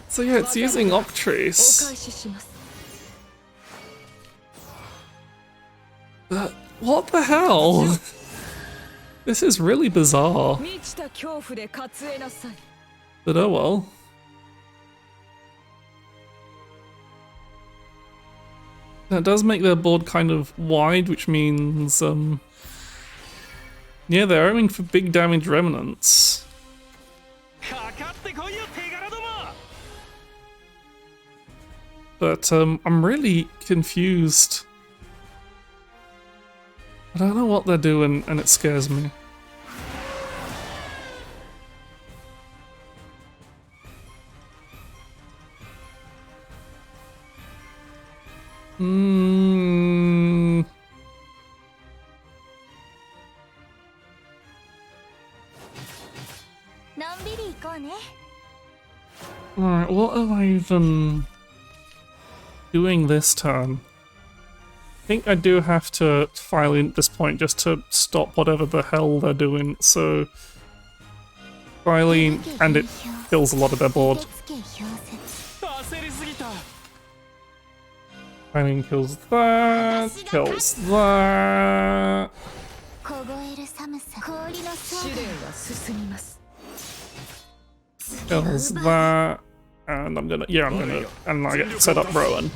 So yeah, it's using Octrace. What the hell? This is really bizarre. But oh well. That does make their board kind of wide, which means yeah, they're aiming for big damage remnants. But I'm really confused. I don't know what they're doing, and it scares me. Alright, what am I even doing this turn? I think I do have to file in at this point just to stop whatever the hell they're doing, so Phylene, and it kills a lot of their board. Phylene kills that, kills that. Kills that. And I'm gonna, and I get set up Rowan.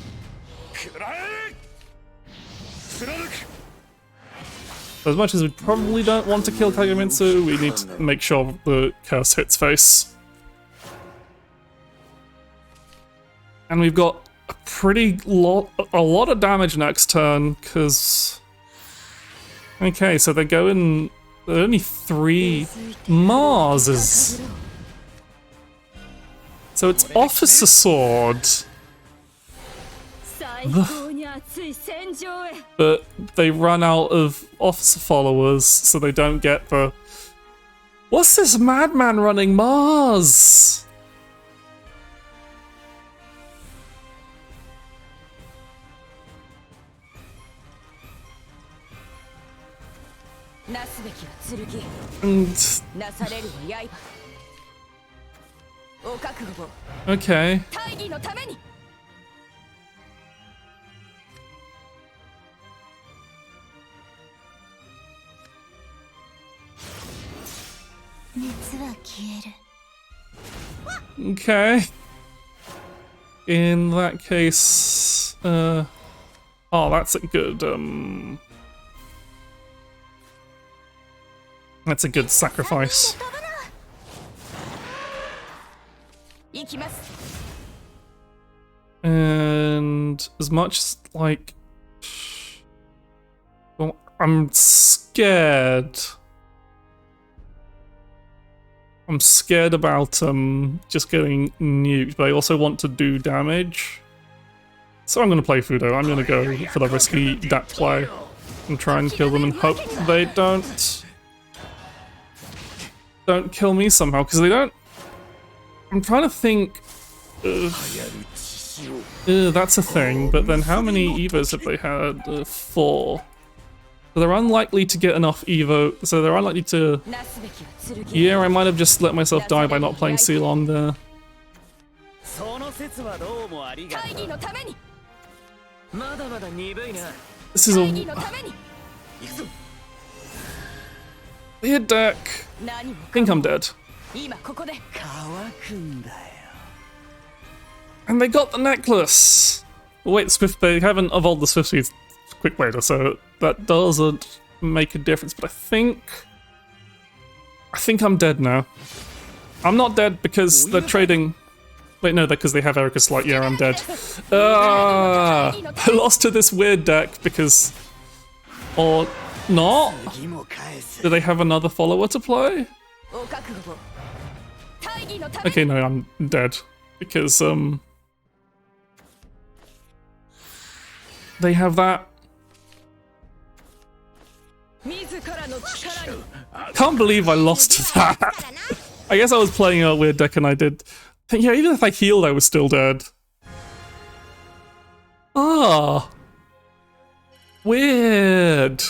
As much as we probably don't want to kill Kagemitsu, we need to make sure the curse hits face. And we've got a lot of damage next turn, because... Okay, so they're going... There are only 3 Marses. So it's Officer Sword. But they run out of officer followers, so they don't get the... What's this madman running Mars? And... Okay. Okay. In that case, oh, that's a good, that's a good sacrifice. And as much as, like, well, I'm scared. I'm scared about just getting nuked, but I also want to do damage. So I'm going to play Fudo. I'm going to go for the risky deck play and try and kill them and hope they don't kill me somehow, because they don't... I'm trying to think... that's a thing, but then how many Evos have they had? 4. So they're unlikely to get enough Evo, so they're unlikely to... Yeah, I might have just let myself die by not playing Ceylon there. This is a... weird deck. I think I'm dead. And they got the necklace! Wait, they haven't evolved the Swift Speed Quick Wader, so that doesn't make a difference, but I think I'm dead now. I'm not dead because they're trading... Wait, no, because they have Erika's Light. Yeah, I'm dead. I lost to this weird deck because... Or not? Do they have another follower to play? Okay, no, I'm dead. Because, they have that. Can't believe I lost to that. I guess I was playing a weird deck and I did. Yeah, even if I healed, I was still dead. Ah. Weird.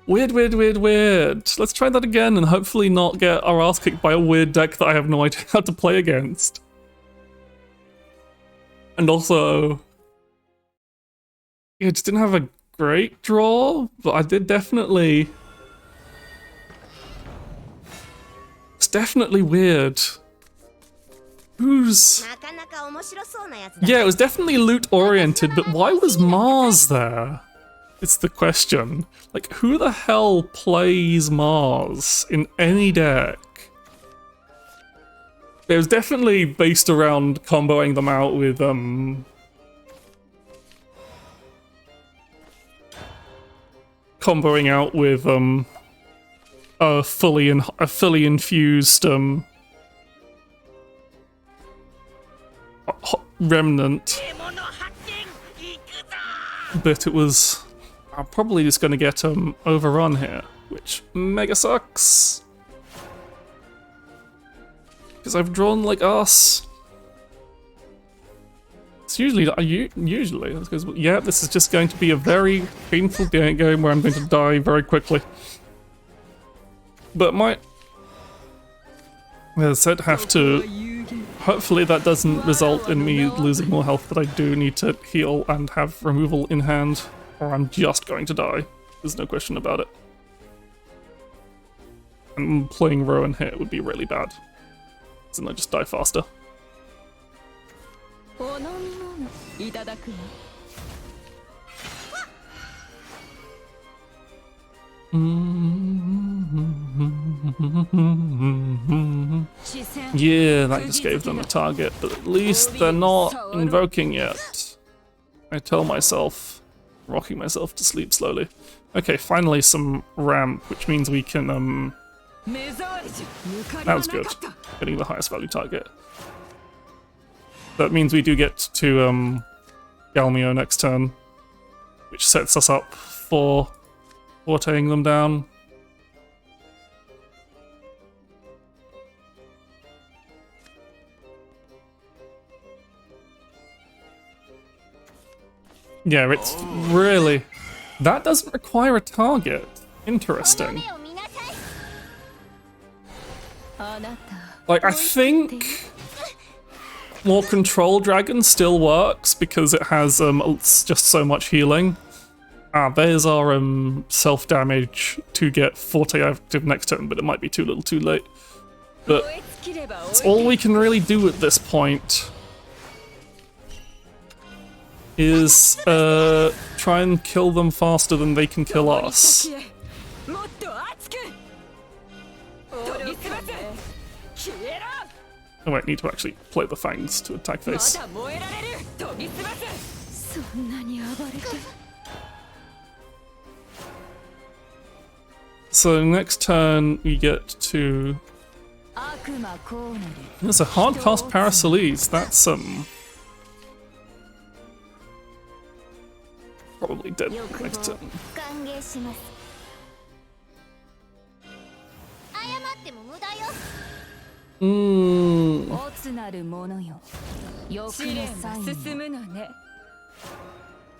Weird. Let's try that again and hopefully not get our ass kicked by a weird deck that I have no idea how to play against. And also... Yeah, just didn't have a great draw, but I did definitely... It's definitely weird. Who's... Yeah, it was definitely loot-oriented, but why was Mars there? It's the question. Like, who the hell plays Mars in any deck? It was definitely based around comboing them out with, comboing out with, a fully infused, remnant. But it was... I'm probably just gonna get, overrun here, which mega sucks. Because I've drawn like us. It's usually, because, yeah, this is just going to be a very painful game where I'm going to die very quickly. But might, as I said, have to, hopefully that doesn't result in me losing more health, but I do need to heal and have removal in hand, or I'm just going to die. There's no question about it. And playing Rowan here would be really bad. So then I just die faster. Yeah, that just gave them a target, but at least they're not invoking yet. I tell myself, rocking myself to sleep slowly. Okay, finally some ramp, which means we can, that was good. Getting the highest value target. That means we do get to, Galmio next turn, which sets us up for forteing them down. Yeah, it's really... That doesn't require a target. Interesting. Like, I think more Control Dragon still works because it has just so much healing. There's our self-damage to get Forte active next turn, but it might be too little too late. But it's all we can really do at this point. Is try and kill them faster than they can kill us. Oh wait, need to actually play the fangs to attack face. So next turn we get to... There's a hard cast Paracelese, that's probably dead next turn.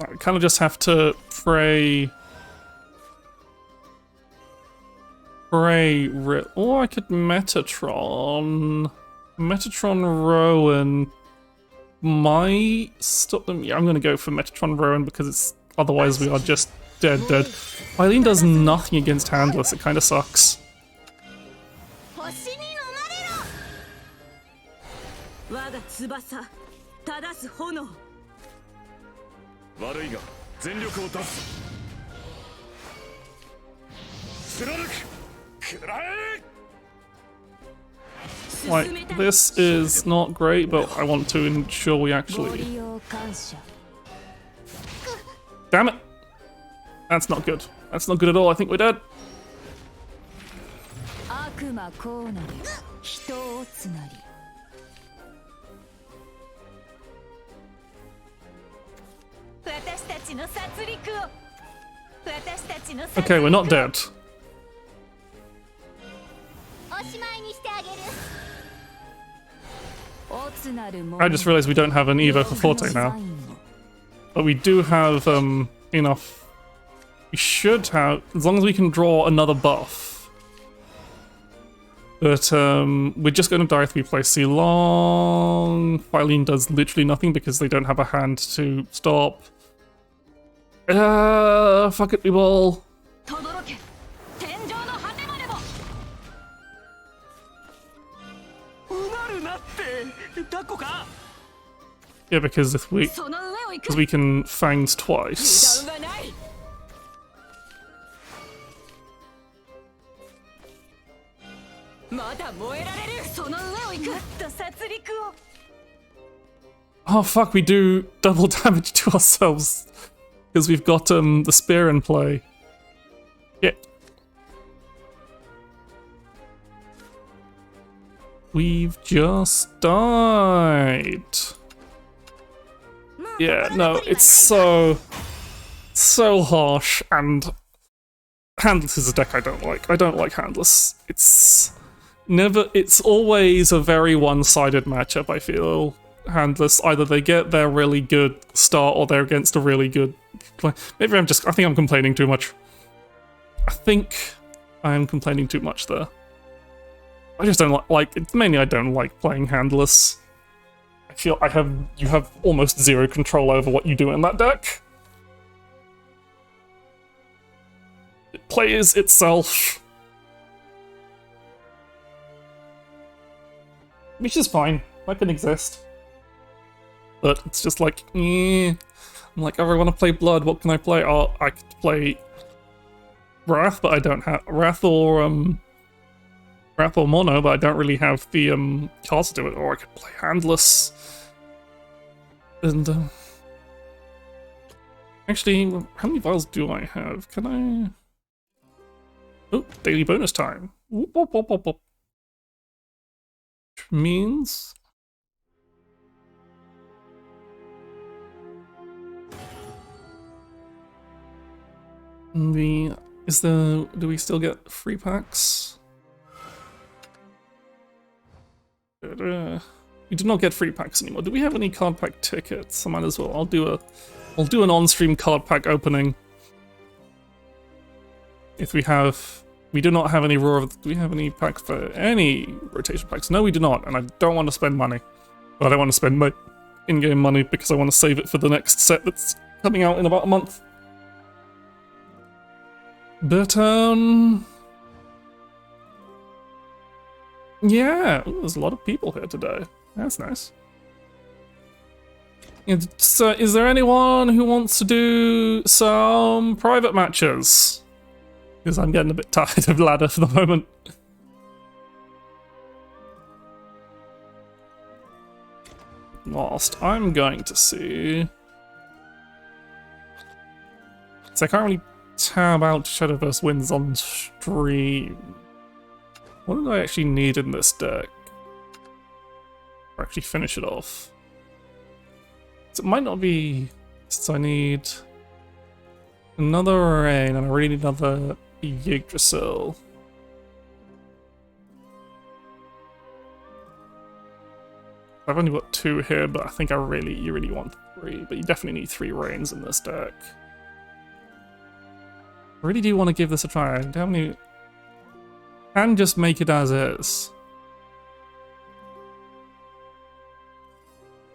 I kind of just have to pray. Or I could Metatron. Metatron Rowan might stop them. Yeah, I'm gonna go for Metatron Rowan because it's otherwise we are just dead. Eileen does nothing against Handless, it kinda sucks. Like, this is not great, but I want to ensure we actually... Damn it! That's not good. That's not good at all. I think we're dead. Okay, we're not dead. I just realized we don't have an Evo for Forte now. But we do have enough. We should have, as long as we can draw another buff. But we're just going to die if we play C-Long. Eileen does literally nothing because they don't have a hand to stop. Fuck it, we ball. Yeah, because if we can fangs twice. Oh fuck, we do double damage to ourselves because we've got the spear in play. Yeah. We've just died. Yeah, no, it's so harsh, and Handless is a deck I don't like. I don't like Handless. It's always a very one-sided matchup, I feel. Handless, either they get their really good start or they're against a really good play. Maybe I think I'm complaining too much. I think I am complaining too much there. I just don't like mainly I don't like playing Handless. I feel you have almost zero control over what you do in that deck. plays itself. Which is fine. That can exist. But it's just like, I'm like, oh, I want to play Blood. What can I play? Oh, I could play Wrath, but I don't have Wrath or Mono, but I don't really have the cards to do it. Or I could play Handless. And actually, how many vials do I have? Can I? Oh, daily bonus time. Whoop, whoop, whoop, whoop, whoop. Which means do we still get free packs? We do not get free packs anymore. Do we have any card pack tickets? I might as well. I'll do an on-stream card pack opening. If we do not have any raw. Do we have any packs for any rotation packs? No, we do not. And I don't want to spend money. But I don't want to spend my in-game money because I want to save it for the next set that's coming out in about a month. But yeah, ooh, there's a lot of people here today. That's nice. So, is there anyone who wants to do some private matches? Because I'm getting a bit tired of ladder for the moment. Whilst I'm going to see. So I can't really tab out Shadowverse wins on stream. What do I actually need in this deck? Or actually finish it off? So it might not be. So I need another Rain, and I really need another Yggdrasil. I've only got 2 here, but I think you really want 3. But you definitely need 3 Rains in this deck. I really do want to give this a try. How many? And just make it as is.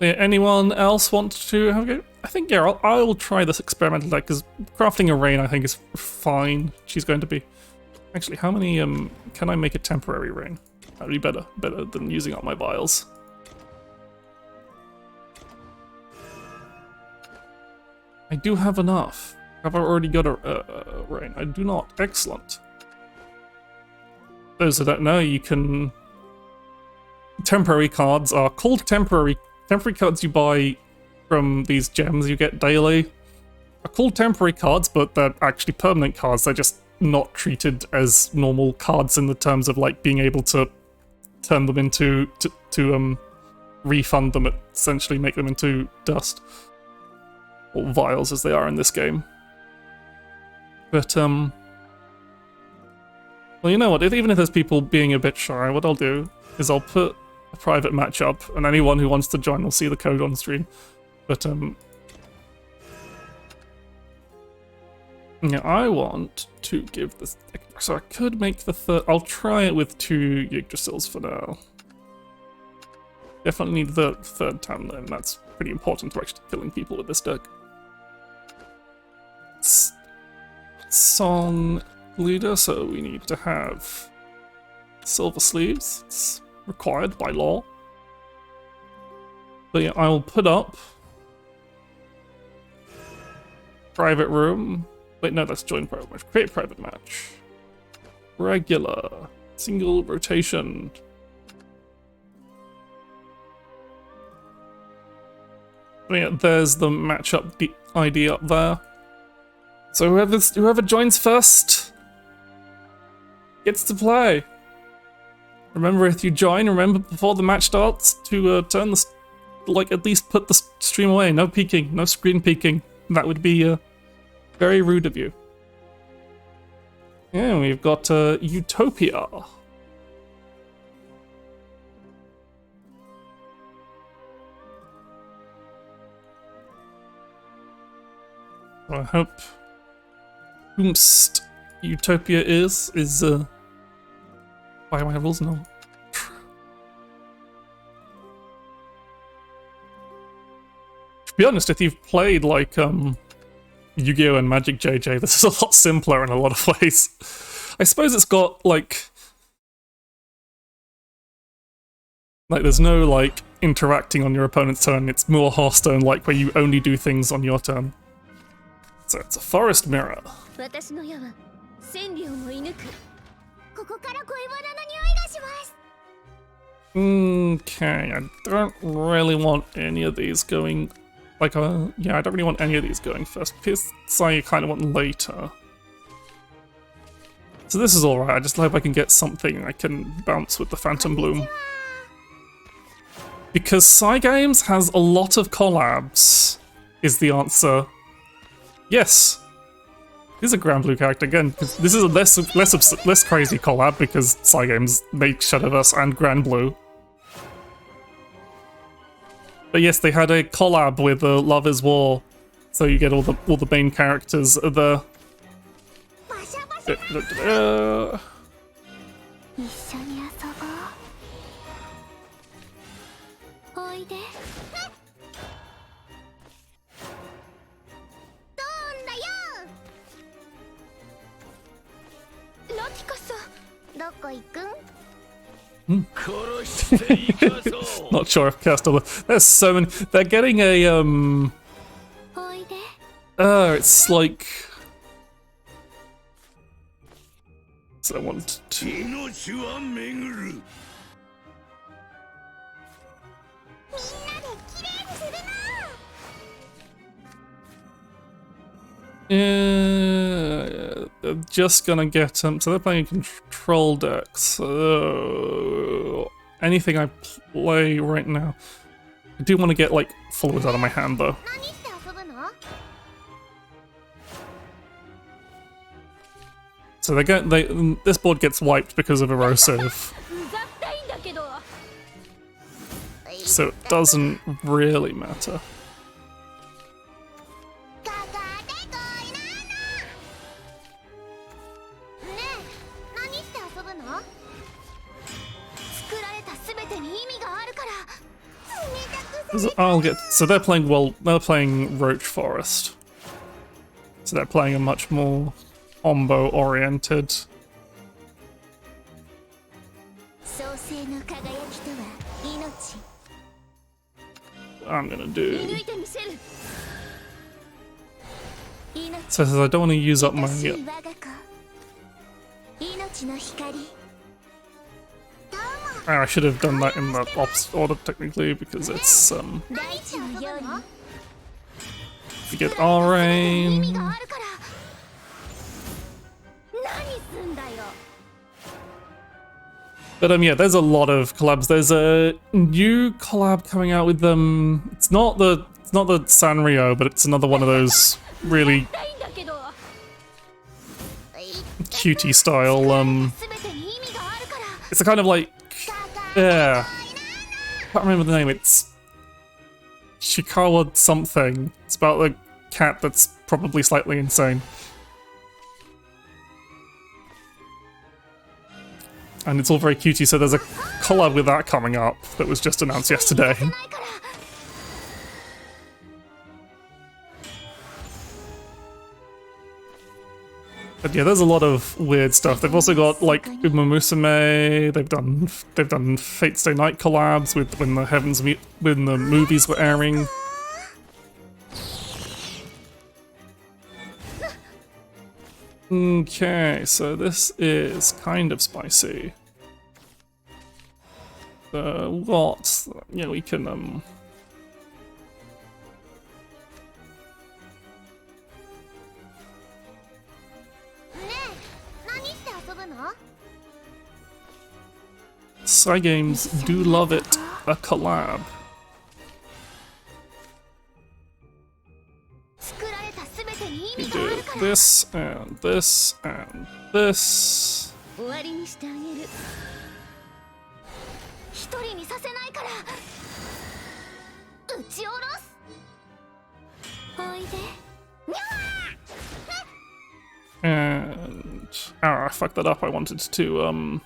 Yeah, anyone else want to have a go? I think, yeah, I'll try this experimental deck, because crafting a Rain I think is fine. She's going to be. Actually, how many can I make a temporary Rain? That'd be better than using up my vials. I do have enough. Have I already got a Rain? I do not. Excellent. Those that don't know, you can. Temporary cards are called temporary. Temporary cards you buy from these gems you get daily are called temporary cards, but they're actually permanent cards. They're just not treated as normal cards in the terms of like being able to turn them into to refund them, essentially make them into dust or vials as they are in this game. But well, you know what? Even if there's people being a bit shy, what I'll do is I'll put a private match up, and anyone who wants to join will see the code on stream. But yeah, I want to give this. So I could make the third. I'll try it with 2 Yggdrasils for now. Definitely need the third Tamlin. That's pretty important to actually killing people with this deck. Song leader, so we need to have silver sleeves. It's required by law. But yeah, I will put up private room. Wait, no, that's join private match. Create private match. Regular. Single rotation. But yeah, there's the matchup ID up there. So whoever joins first gets to play. Remember, if you join, remember before the match starts to turn the, at least put the stream away. No peeking, no screen peeking. That would be very rude of you. Yeah, we've got Utopia. I hope whomst Utopia is by my rules no. To be honest, if you've played like Yu-Gi-Oh! And Magic JJ, this is a lot simpler in a lot of ways. I suppose it's got, like there's no, like, interacting on your opponent's turn. It's more Hearthstone-like, where you only do things on your turn. So it's a forest mirror. Okay, I don't really want any of these going... Like, yeah, I don't really want any of these going first. Pierce I kind of want later. So this is alright, I just hope I can get something I can bounce with the Phantom Bloom. Because Cygames has a lot of collabs, is the answer. Yes. This is a Grand Blue character again. This is a less crazy collab because Cygames make Shadowverse and Grand Blue. But yes, they had a collab with Love is War, so you get all the main characters of the. Not sure if Castle. There's so many. They're getting a it's like. So I want to. Yeah, they're just gonna get them. So they're playing control decks. So anything I play right now, I do want to get like followers out of my hand though. So this board gets wiped because of erosive. So it doesn't really matter. So they're playing Roach Forest. So they're playing a much more combo oriented. I'm gonna do. So I don't want to use up my. I should have done that in the opposite order technically because it's you get R-Rain. But yeah, there's a lot of collabs. There's a new collab coming out with them. It's not the Sanrio, but it's another one of those really cutie style. It's a kind of like I can't remember the name. It's Shikawa something. It's about a cat that's probably slightly insane. And it's all very cutesy, so there's a collab with that coming up that was just announced yesterday. But yeah, there's a lot of weird stuff. They've also got like Uma Musume. They've done Fate Stay Night collabs with when the movies were airing. Okay, so this is kind of spicy. What? Yeah, we can Cygames do love it, a collab. We do this and this and this. And I fucked that up. I wanted to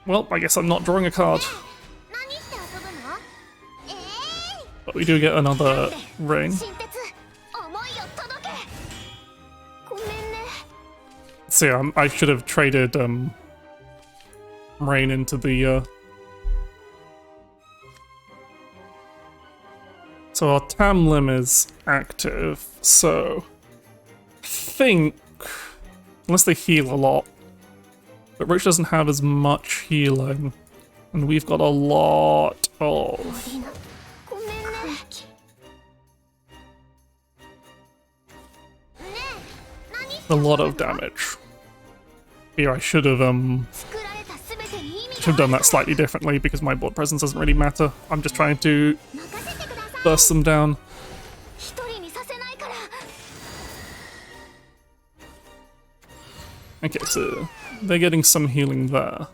well, I guess I'm not drawing a card. But we do get another rain. So yeah, I should have traded rain into the so our Tam Lim is active, so I think unless they heal a lot. But Roach doesn't have as much healing. And we've got a lot of damage. Here I should have done that slightly differently because my board presence doesn't really matter. I'm just trying to burst them down. Okay, so they're getting some healing there.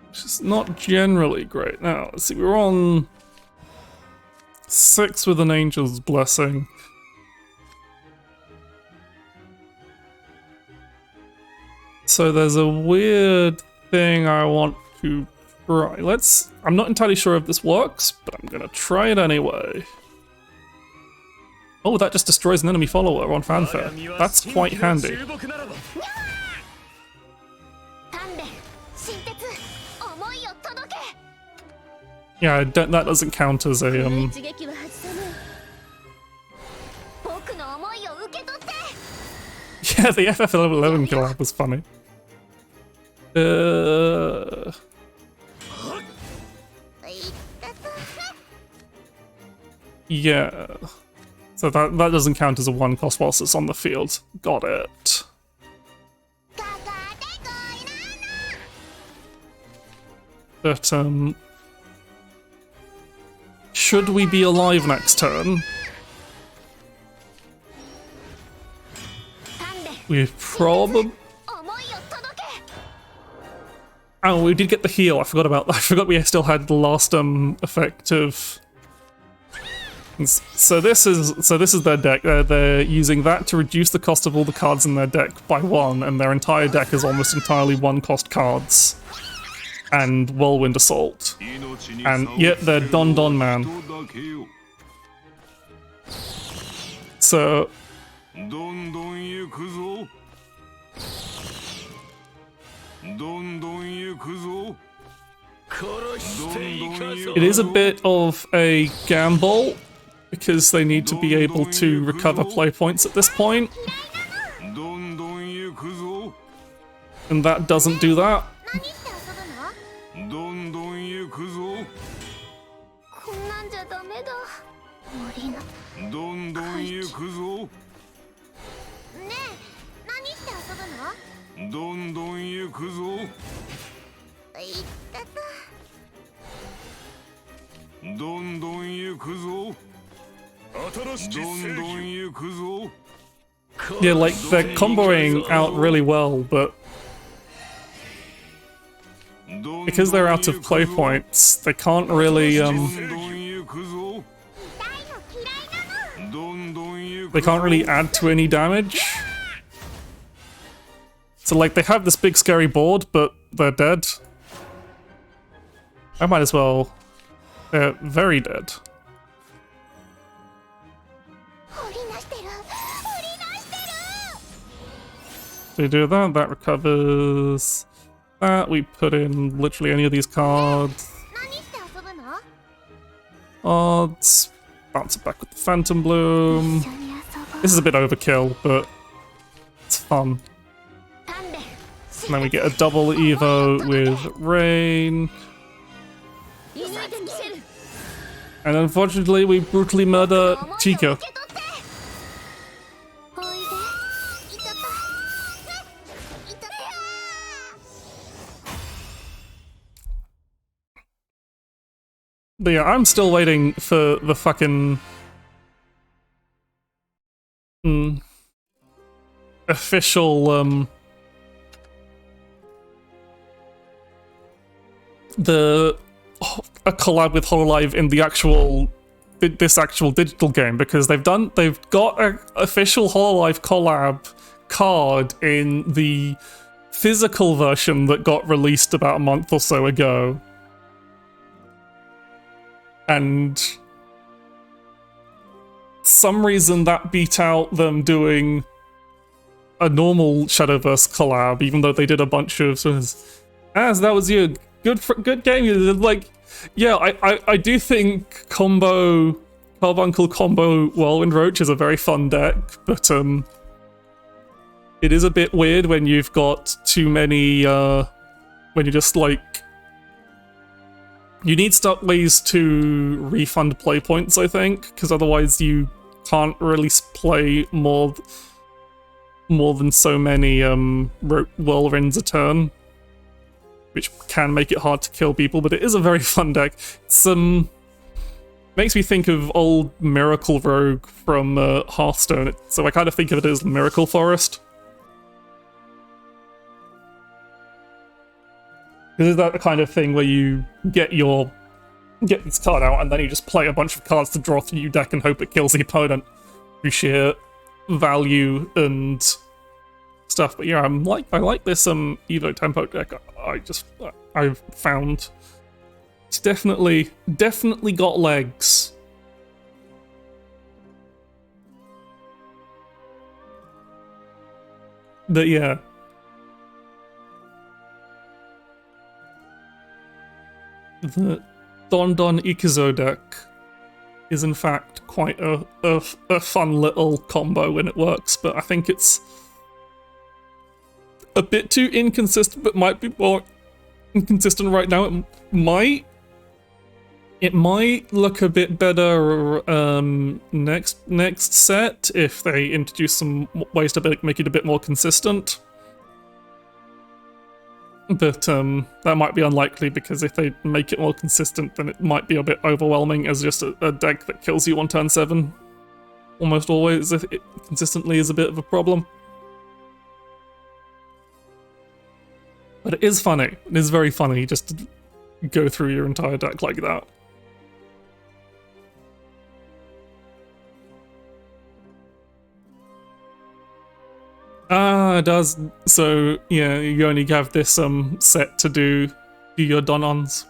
Which is not generally great. Now, let's see, we're on 6 with an Angel's Blessing. So there's a weird thing I want to try. I'm not entirely sure if this works, but I'm gonna try it anyway. Oh, that just destroys an enemy follower on Fanfare. That's quite handy. Yeah, that doesn't count as a Yeah, the FF11 collab was funny. Yeah. So that doesn't count as a 1 cost whilst it's on the field. Got it. But should we be alive next turn? We've probably... Oh, we did get the heal. I forgot about that. I forgot we still had the last effect of... So this is their deck. They're using that to reduce the cost of all the cards in their deck by 1, and their entire deck is almost entirely 1-cost cards. And Whirlwind Assault. And yet they're Don Man. So... It is a bit of a gamble, because they need to be able to recover play points at this point. And that doesn't do that. Yeah, like, they're comboing out really well, but because they're out of play points, they can't really, they can't really add to any damage. So, like, they have this big scary board, but they're dead. I might as well... They're very dead. So we do that, that recovers that, we put in literally any of these cards. Odds, bounce it back with the Phantom Bloom. This is a bit overkill, but it's fun. And then we get a double Evo with Rain. And unfortunately, we brutally murder Chica. But yeah, I'm still waiting for the fucking... official, a collab with Hololive in the actual... this actual digital game, because they've got an official Hololive collab card in the physical version that got released about a month or so ago. And some reason that beat out them doing a normal Shadowverse collab, even though they did a bunch of sort of, as that was you, good game. Like, yeah, I do think Carbuncle combo Whirlwind Roach is a very fun deck, but it is a bit weird when you've got too many when you're just like, you need start ways to refund play points, I think, because otherwise you can't really play more than so many Whirlwinds a turn, which can make it hard to kill people, but it is a very fun deck. It's makes me think of old Miracle Rogue from Hearthstone, so I kind of think of it as Miracle Forest. This is that kind of thing where you get this card out and then you just play a bunch of cards to draw through your deck and hope it kills the opponent through sheer value and stuff. But yeah, I like this Evo tempo deck. I've found it's definitely got legs. But yeah. The Don Ikizo deck is in fact quite a fun little combo when it works, but I think it's a bit too inconsistent, but might be more inconsistent right now. It might look a bit better next set if they introduce some ways to make it a bit more consistent. But that might be unlikely, because if they make it more consistent, then it might be a bit overwhelming as just a deck that kills you on turn 7. Almost always, if it consistently is a bit of a problem. But it is funny. It is very funny just to go through your entire deck like that. Ah, it does. So, yeah, you only have this set to do your Donons.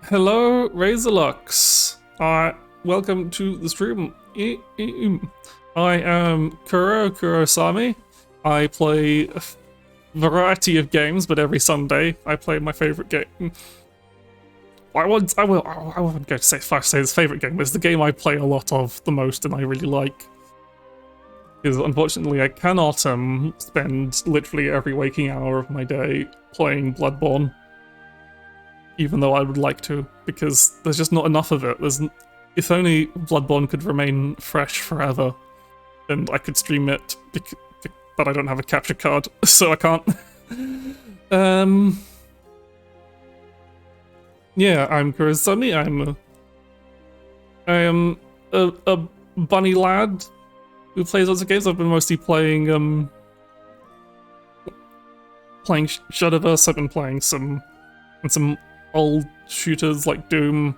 Hello, Razorlux. Welcome to the stream. I am Kurosami. I play a variety of games, but every Sunday I play my favorite game. I won't go to say his favorite game, but it's the game I play a lot of the most and I really like. Because unfortunately I cannot spend literally every waking hour of my day playing Bloodborne, even though I would like to, because there's just not enough of it. If only Bloodborne could remain fresh forever, and I could stream it, but I don't have a capture card, so I can't. Yeah, I'm Kurosami. I am a bunny lad who plays lots of games. I've been mostly playing Shadowverse. I've been playing some old shooters like Doom,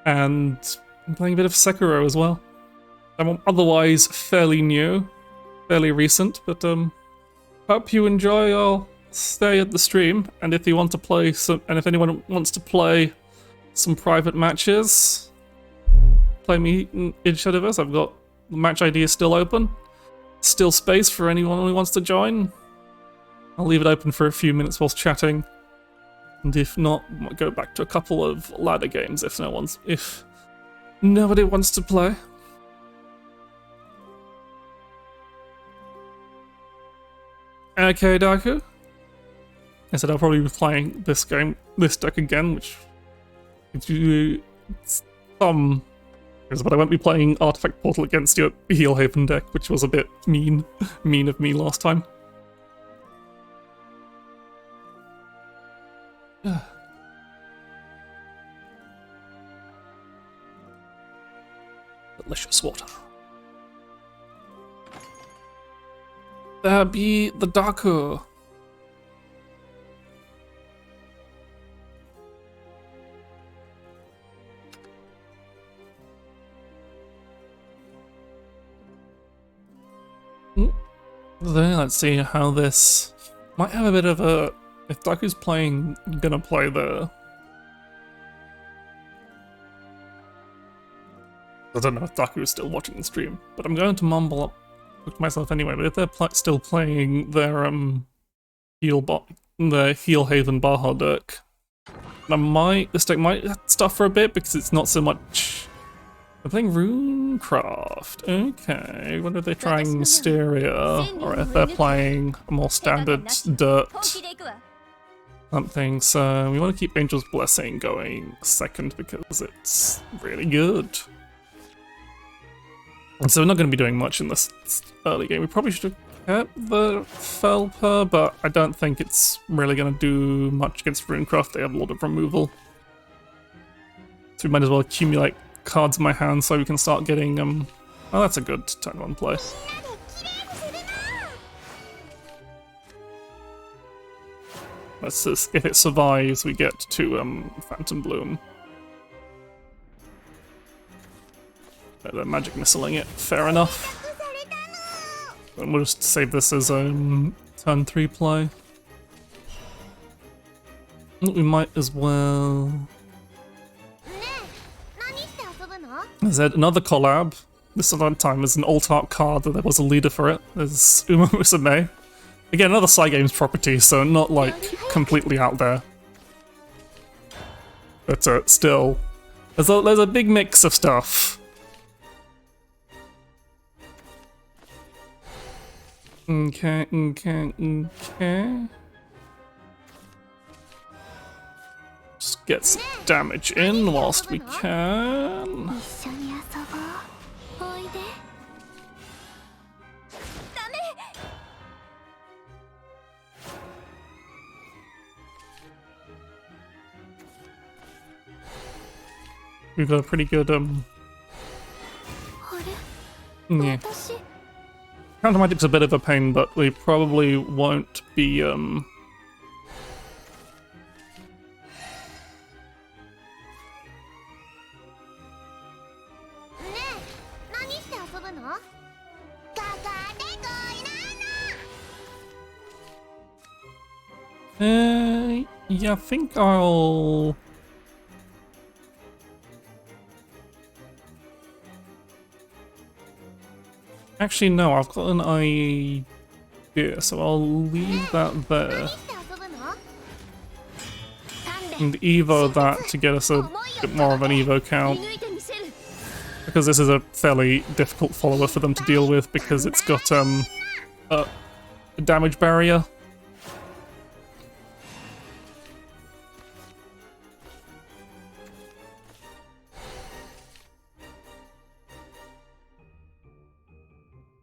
and I'm playing a bit of Sekiro as well. I'm otherwise fairly new, fairly recent, but hope you enjoy our stay at the stream. And if you want to play and if anyone wants to play some private matches, play me in Shadowverse. I've got the match ID is still open. Still space for anyone who wants to join. I'll leave it open for a few minutes whilst chatting. And if not, I'll go back to a couple of ladder games if nobody wants to play. Okay, Daku. I said I'll probably be playing this deck again, which gives you some. But I won't be playing Artifact Portal against your Heal Haven deck, which was a bit mean of me last time. Delicious water. There be the Daku. Then let's see how this might have a bit of a. If Daku's playing, gonna play the. I don't know if Daku is still watching the stream, but I'm going to mumble up to myself anyway. But if they're still playing their the Heel Haven Baja deck, this deck might stuff for a bit because it's not so much. They're playing Runecraft. Okay, I wonder if they're trying Mysteria or if they're playing a more standard Dirt something. So we want to keep Angel's Blessing going second because it's really good. And so we're not going to be doing much in this early game. We probably should have kept the Felper, but I don't think it's really going to do much against Runecraft. They have a lot of removal. So we might as well accumulate cards in my hand so we can start getting oh, that's a good turn one play. Let's just, if it survives, we get to Phantom Bloom. They're magic missiling it, fair enough. And we'll just save this as turn 3 play. We might as well. There's another collab. This time is an alt art card that there was a leader for it. There's Uma Musume. Again, another Cygames property, so not like completely out there. But still, there's a big mix of stuff. Okay. Just get some damage in whilst we can. We've got a pretty good yeah. Counter Magic's a bit of a pain, but we probably won't be yeah, I think I'll actually, no, I've got an idea, so I'll leave that there. And Evo that to get us a bit more of an Evo count. Because this is a fairly difficult follower for them to deal with because it's got a damage barrier.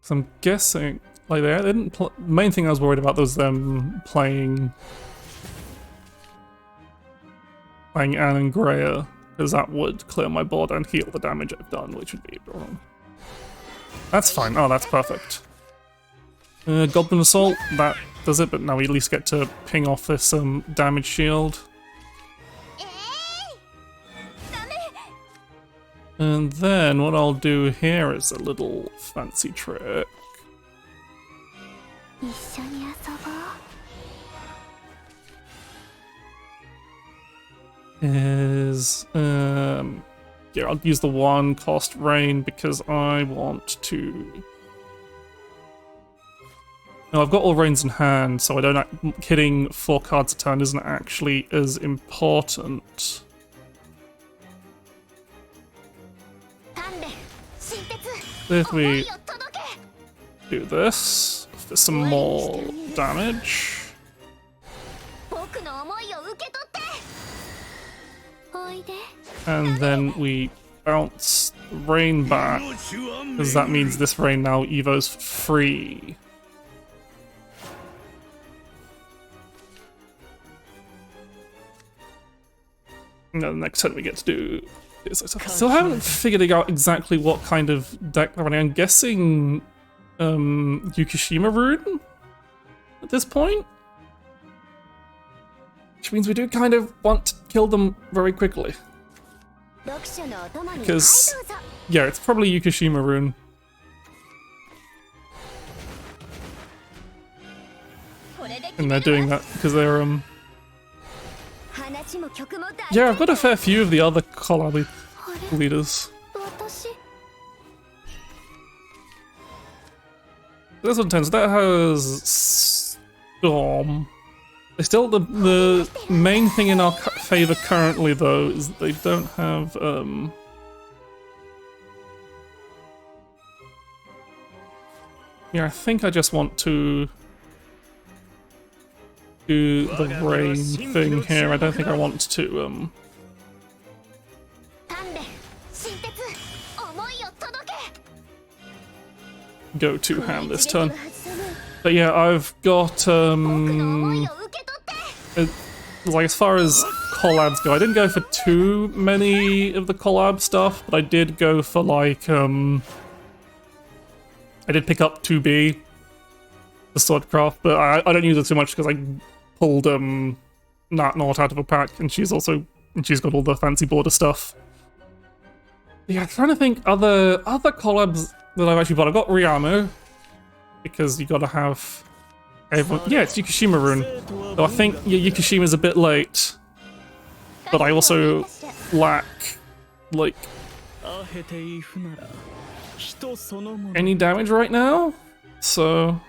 So I'm guessing, like they didn't. The main thing I was worried about was them playing Anne and Greya, because that would clear my board and heal the damage I've done, which would be wrong. That's fine. Oh, that's perfect. Goblin Assault, that does it, but now we at least get to ping off this damage shield. And then what I'll do here is a little fancy trick. Yeah, I'll use the 1 cost Rain because I want to. No, I've got all Rains in hand, so I don't. Hitting 4 cards a turn isn't actually as important. If we do this, for some more damage. And then we bounce Rain back, because that means this Rain now Evo's free. And then the next turn we get to do is I still haven't figured out exactly what kind of deck they're running. I'm guessing Yukishima Rune at this point. Which means we do kind of want to kill them very quickly. Because, yeah, it's probably Yukishima Rune. And they're doing that because they're yeah, I've got a fair few of the other collab leaders. This one turns that has Storm. They still the main thing in our favor currently though is that they don't have yeah, I think I just want to do the rain thing here. I don't think I want to go too ham this turn. But yeah, I've got like as far as collabs go, I didn't go for too many of the collab stuff, but I did go for like I did pick up 2B, the Swordcraft, but I don't use it too much because I pulled Nat Nort out of a pack, and she's got all the fancy border stuff. Yeah, I'm trying to think other collabs that I've actually bought. I've got Riamu, because you gotta have everyone. Yeah, it's Yukishima Rune. So I think Yukishima's a bit late, but I also lack like any damage right now, so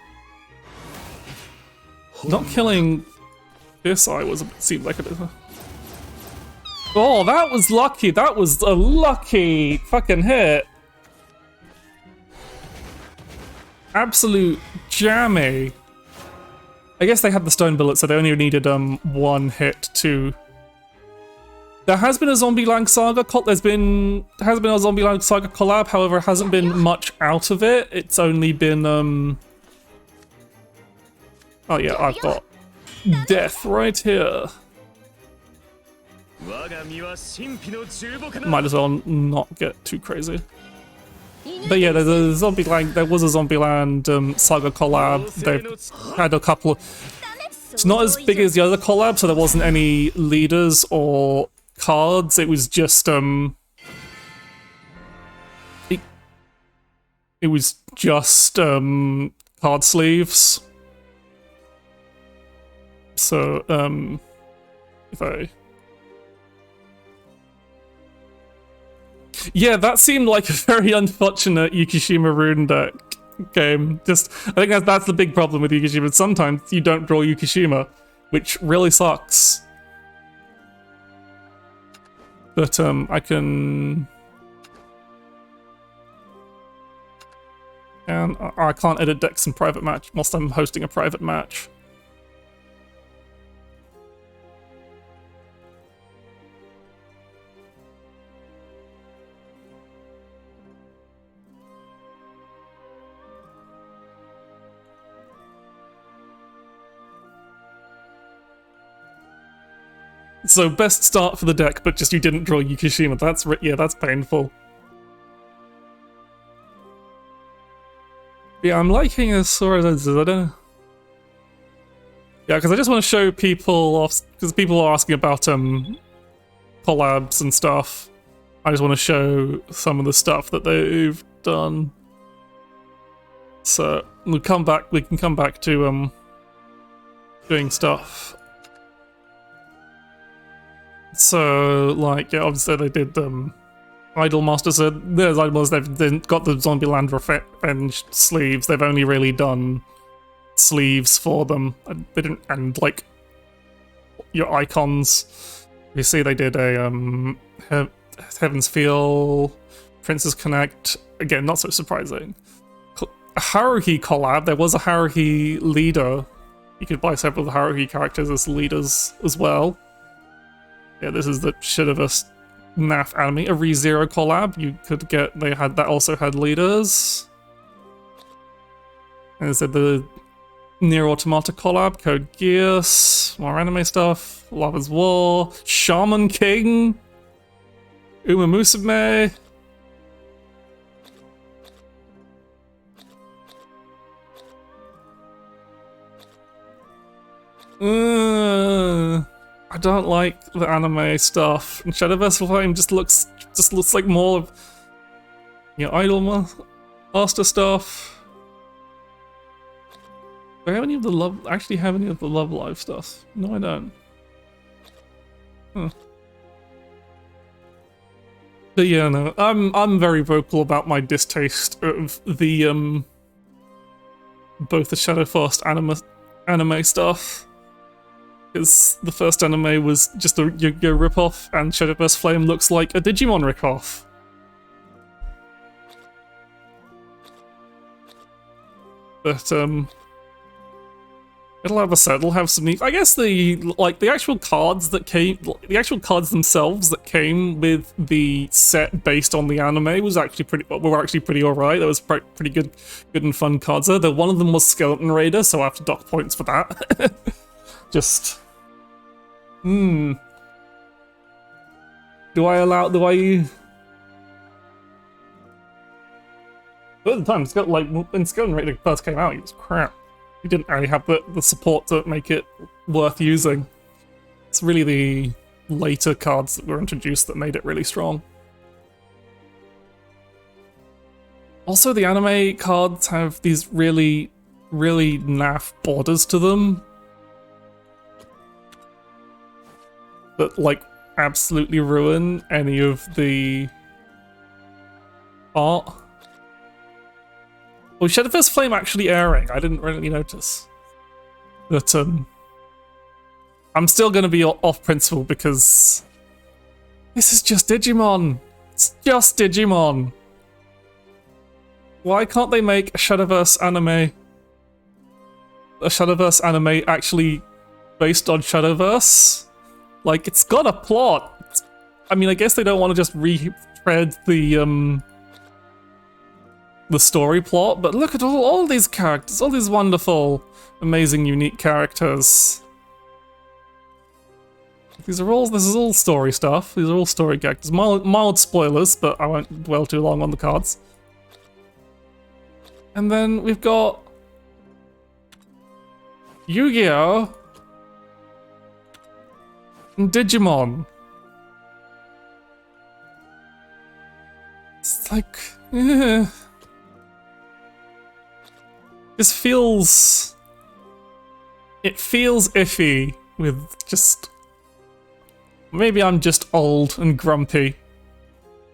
not killing this eye seemed like a bit of a... Oh, that was lucky. That was a lucky fucking hit. Absolute jammy. I guess they had the stone bullet, so they only needed one hit to... There has been a Zombieland Saga has been a Zombieland Saga collab, however, it hasn't been much out of it. It's only been oh yeah, I've got death right here. Might as well not get too crazy. But yeah, there was a Zombieland Saga collab. They've had a couple of... It's not as big as the other collab, so there wasn't any leaders or cards. It was just it was just card sleeves. So if I... Yeah, that seemed like a very unfortunate Yukishima Rune deck game. I think that's the big problem with Yukishima. Sometimes you don't draw Yukishima, which really sucks. But I can... And I can't edit decks in private match whilst I'm hosting a private match. So best start for the deck, but just you didn't draw Yukishima. That's painful. Yeah, I'm liking as Sora as I don't know. Yeah, because I just want to show people off, because people are asking about collabs and stuff. I just want to show some of the stuff that they've done. So we can come back to doing stuff. So, like, yeah, obviously they did Idolmaster, so there's Idolmaster, they've got the Zombieland Revenge sleeves, they've only really done sleeves for them, they didn't, and like, your icons, you see they did a Heaven's Feel, Princess Connect, again, not so surprising. A Haruhi collab, there was a Haruhi leader, you could buy several of the Haruhi characters as leaders as well. Yeah, this is the Shadowverse NAF anime. A ReZero collab, you could get, that also had leaders. And there's the Nier Automata collab, Code Geass, more anime stuff, Lava's War, Shaman King, Uma Musume. I don't like the anime stuff. And Shadowverse Flame just looks like more of, you know, Idolmaster stuff. Do I have any of the Love... actually have any of the Love Live stuff? No, I don't. Huh. But yeah, no, I'm very vocal about my distaste of the both the Shadowverse anime stuff. Because the first anime was just a Yu-Gi-Oh ripoff, and Shadowverse Flame looks like a Digimon ripoff. But it'll have a set. It'll have some neat. I guess the actual cards that came, the actual cards themselves that came with the set based on the anime was actually pretty alright. There was pretty good and fun cards there. One of them was Skeleton Raider, so I have to dock points for that. Just, Do I? But at the time, when Skeleton Raider first came out, it was crap. He didn't really have the support to make it worth using. It's really the later cards that were introduced that made it really strong. Also, the anime cards have these really naff borders to them that, like, absolutely ruin any of the art. Well, Shadowverse Flame actually airing, I didn't really notice. But, I'm still gonna be off principle because this is just Digimon. It's just Digimon. Why can't they make a Shadowverse anime? A Shadowverse anime actually based on Shadowverse? Like, it's got a plot. I mean, I guess they don't want to just retread the story plot, but look at all these characters, all these wonderful, amazing, unique characters. This is all story stuff. These are all story characters. Mild spoilers, but I won't dwell too long on the cards. And then we've got Yu-Gi-Oh! And Digimon. It's like, This feels... It feels iffy with just... Maybe I'm just old and grumpy.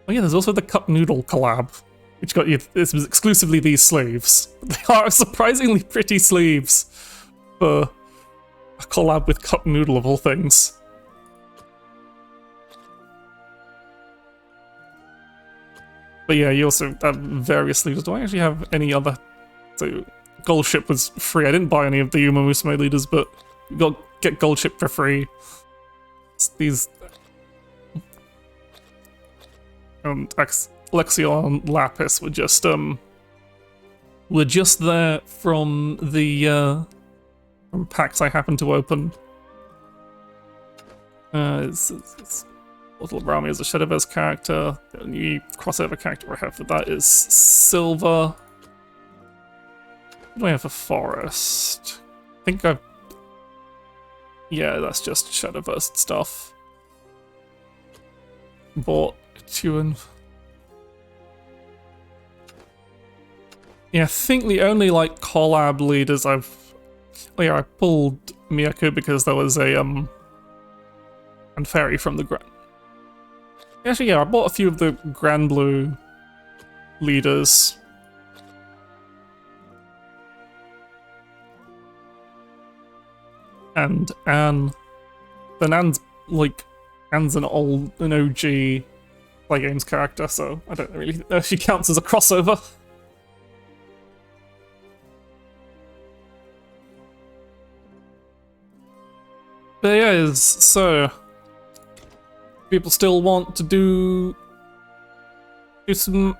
Oh yeah, there's also the Cup Noodle collab, which got you... This was exclusively these sleeves. They are surprisingly pretty sleeves for a collab with Cup Noodle of all things. But yeah, you also have various sleeves. Do I actually have any other... So, Gold Ship was free. I didn't buy any of the Uma Musume leaders, but you get Gold Ship for free. It's these... And Lexion and Lapis were just there from the from packs I happened to open. Little Rami is a Shadowverse character. The only crossover character I have for that is Silver. What do I have for Forest? I think I've... Yeah, that's just Shadowverse stuff. Bought Tuan. Yeah, I think the only, like, collab leaders I've... Oh yeah, I pulled Miyako because there was a, and Fairy from the Grand... Actually, yeah, I bought a few of the Grand Blue leaders. And Anne. Then Anne's, like, Anne's an OG Play Games character, so I don't really know if she counts as a crossover. But yeah, so... People still want to do some...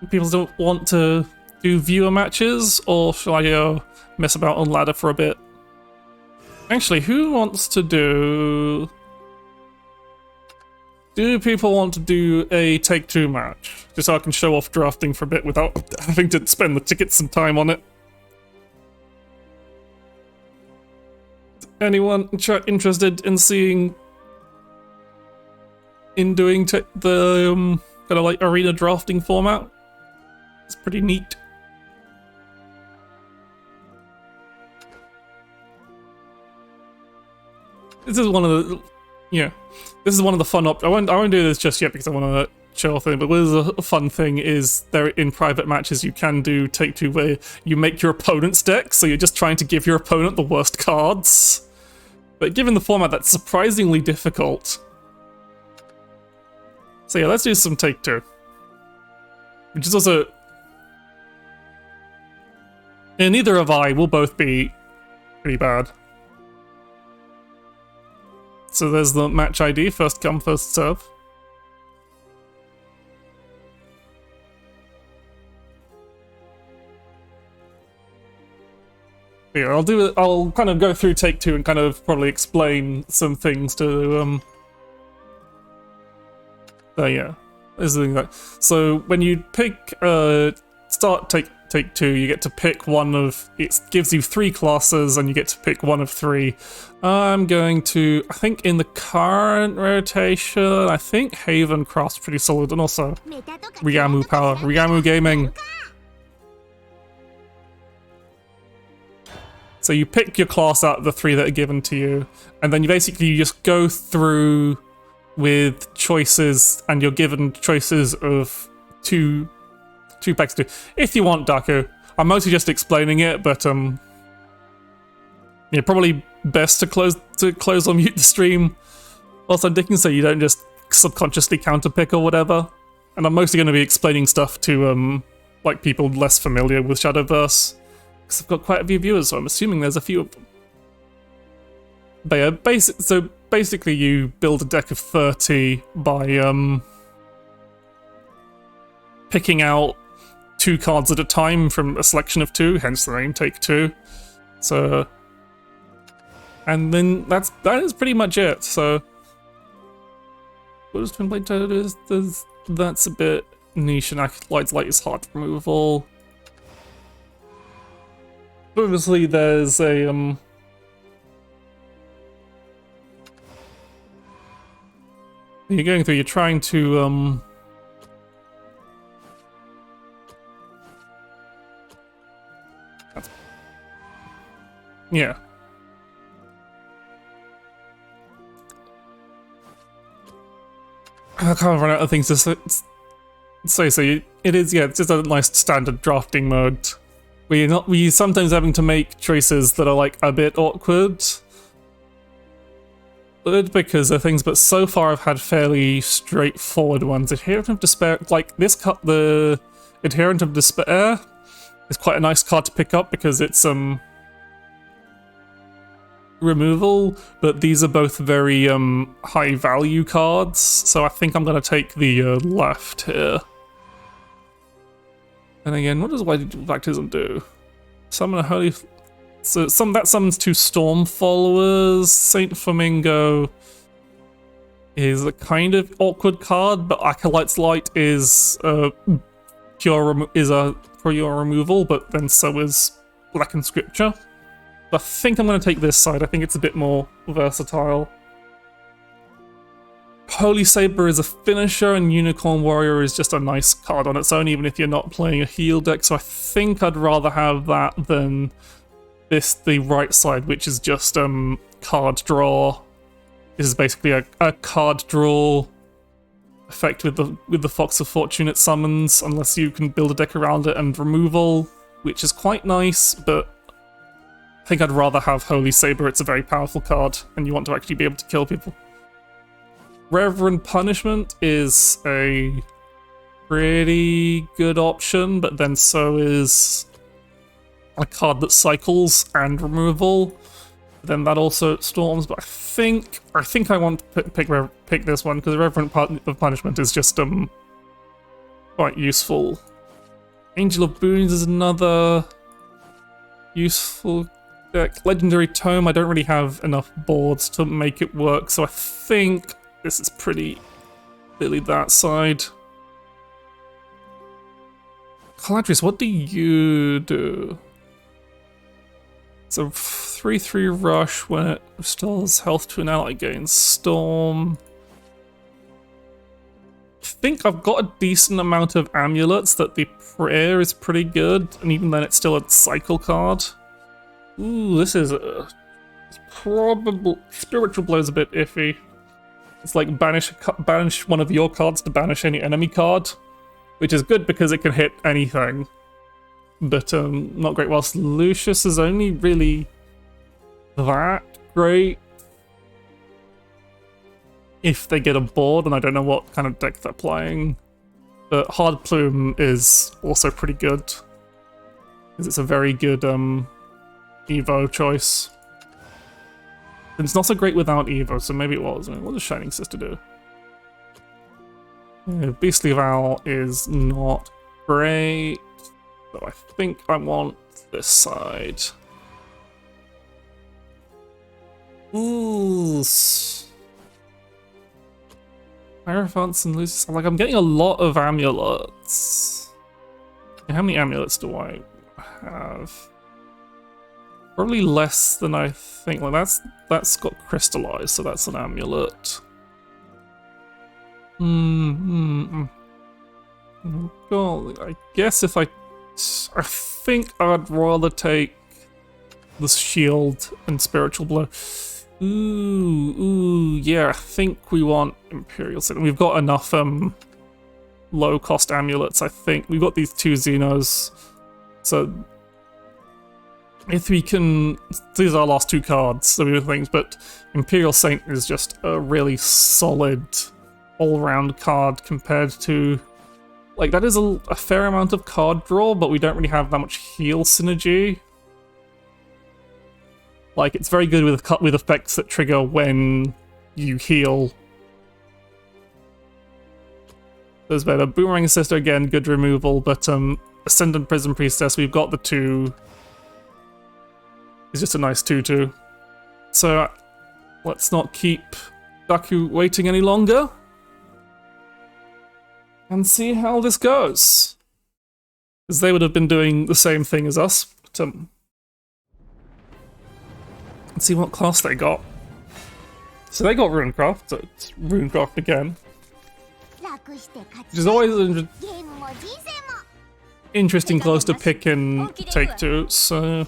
People still want to do viewer matches, or shall I mess about on ladder for a bit? Actually, who wants to do... Do people want to do a Take-Two match? Just so I can show off drafting for a bit without having to spend the tickets some time on it. Anyone interested in seeing... In doing the kind of like arena drafting format? It's pretty neat. This is one of the, yeah, this is one of the fun I won't do this just yet because I want to show off thing, but what is a fun thing is there in private matches you can do take two where you make your opponent's deck, so you're just trying to give your opponent the worst cards. But given the format, that's surprisingly difficult. So yeah, let's do some take two. Which is also... yeah, neither of I will both be pretty bad. So there's the match ID, first come, first serve. Yeah, I'll kind of go through take two and kind of probably explain some things to, yeah. This is the thing so when you pick, start take two, you get to pick one of, it gives you 3 classes and you get to pick one of 3. I'm going to, I think in the current rotation, I think Haven Craft's pretty solid, and also Rigamu Power, Rigamu Gaming. So you pick your class out of the 3 that are given to you, and then you basically just go through with choices, and you're given choices of two packs to do. If you want, Daku. I'm mostly just explaining it, but yeah, probably best to close or mute the stream whilst I'm dicking, so you don't just subconsciously counterpick or whatever. And I'm mostly going to be explaining stuff to like people less familiar with Shadowverse. Because I've got quite a few viewers, so I'm assuming there's a few of them. But yeah, so basically you build a deck of 30 by picking out 2 cards at a time from a selection of 2, hence the name Take Two. So, and then that is pretty much it. So, what does twin blade turret is? That's a bit niche, and Acolyte's Light is hard removal. Obviously, there's a you're going through. You're trying to yeah. I can't run out of things to say. So it is, yeah. It's just a nice standard drafting mode. We're sometimes having to make choices that are like a bit awkward. Because of things, but so far I've had fairly straightforward ones. Adherent of Despair, like this the Adherent of Despair is quite a nice card to pick up because it's removal, but these are both very high value cards, so I think I'm gonna take the left here. And again, what does White Baptism do? Summon a holy... So that summons 2 Storm Followers. Saint Flamingo is a kind of awkward card, but Acolyte's Light is pure removal, but then so is Blackened Scripture. I think I'm going to take this side. I think it's a bit more versatile. Holy Saber is a finisher, and Unicorn Warrior is just a nice card on its own, even if you're not playing a heal deck, so I think I'd rather have that than the right side, which is just card draw. This is basically a card draw effect with the Fox of Fortune it summons, unless you can build a deck around it, and removal, which is quite nice, but I think I'd rather have Holy Saber. It's a very powerful card, and you want to actually be able to kill people. Reverend Punishment is a pretty good option, but then so is a card that cycles and removal. Then that also storms, but I think I want to pick this one because Reverend Punishment is just quite useful. Angel of Boons is another useful deck. Legendary Tome, I don't really have enough boards to make it work, so I think this is pretty clearly that side. Caladrius, what do you do? It's a 3/3 rush when it restores health to an ally gains Storm. I think I've got a decent amount of amulets that the prayer is pretty good, and even then it's still a cycle card. Ooh, this is a It's probably spiritual blow's a bit iffy. It's like banish one of your cards to banish any enemy card, which is good because it can hit anything, but not great. Whilst Lucius is only really that great if they get a board, and I don't know what kind of deck they're playing. But Hard Plume is also pretty good because it's a very good Evo choice. And it's not so great without Evo, so maybe it was. I mean, what does Shining Sister do? Yeah, Beastly Val is not great, so I think I want this side. Ooh. Hierophants and Lucius. Like, I'm getting a lot of amulets. How many amulets do I have? Probably less than I think. Like, that's got crystallized, so that's an amulet. God, I guess if I think I'd rather take the shield and spiritual blow. Ooh, yeah, I think we want Imperial Sin. We've got enough low-cost amulets, I think. We've got these 2 Xenos, so if we can... These are our last 2 cards, so we do things, but Imperial Saint is just a really solid all-round card compared to... Like, that is a fair amount of card draw, but we don't really have that much heal synergy. Like, it's very good with effects that trigger when you heal. There's better. Boomerang Sister, again, good removal, but Ascendant Prison Priestess, we've got the 2. It's just a nice 2/2. So, let's not keep Daku waiting any longer. And see how this goes. Because they would have been doing the same thing as us, but, let's see what class they got. So they got Runecraft, so it's Runecraft again. Which is always an interesting close to pick and take to, so...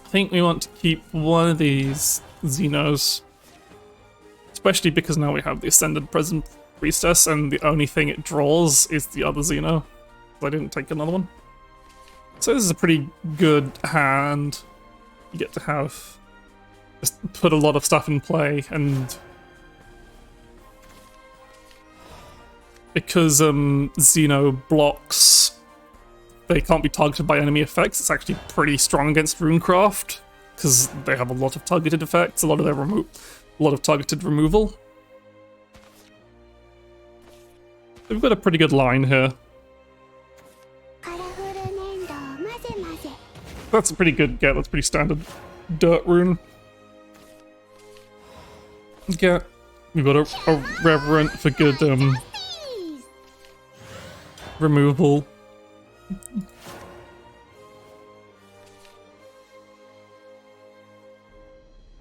I think we want to keep one of these Xenos. Especially because now we have the Ascended Present Priestess, and the only thing it draws is the other Xeno. I didn't take another one. So this is a pretty good hand. You get to have just put a lot of stuff in play, and because Xeno blocks, they can't be targeted by enemy effects. It's actually pretty strong against Runecraft because they have a lot of targeted effects, a lot of targeted removal. We've got a pretty good line here. That's a pretty good get. That's pretty standard dirt rune. Yeah, we've got a Reverent for good removal.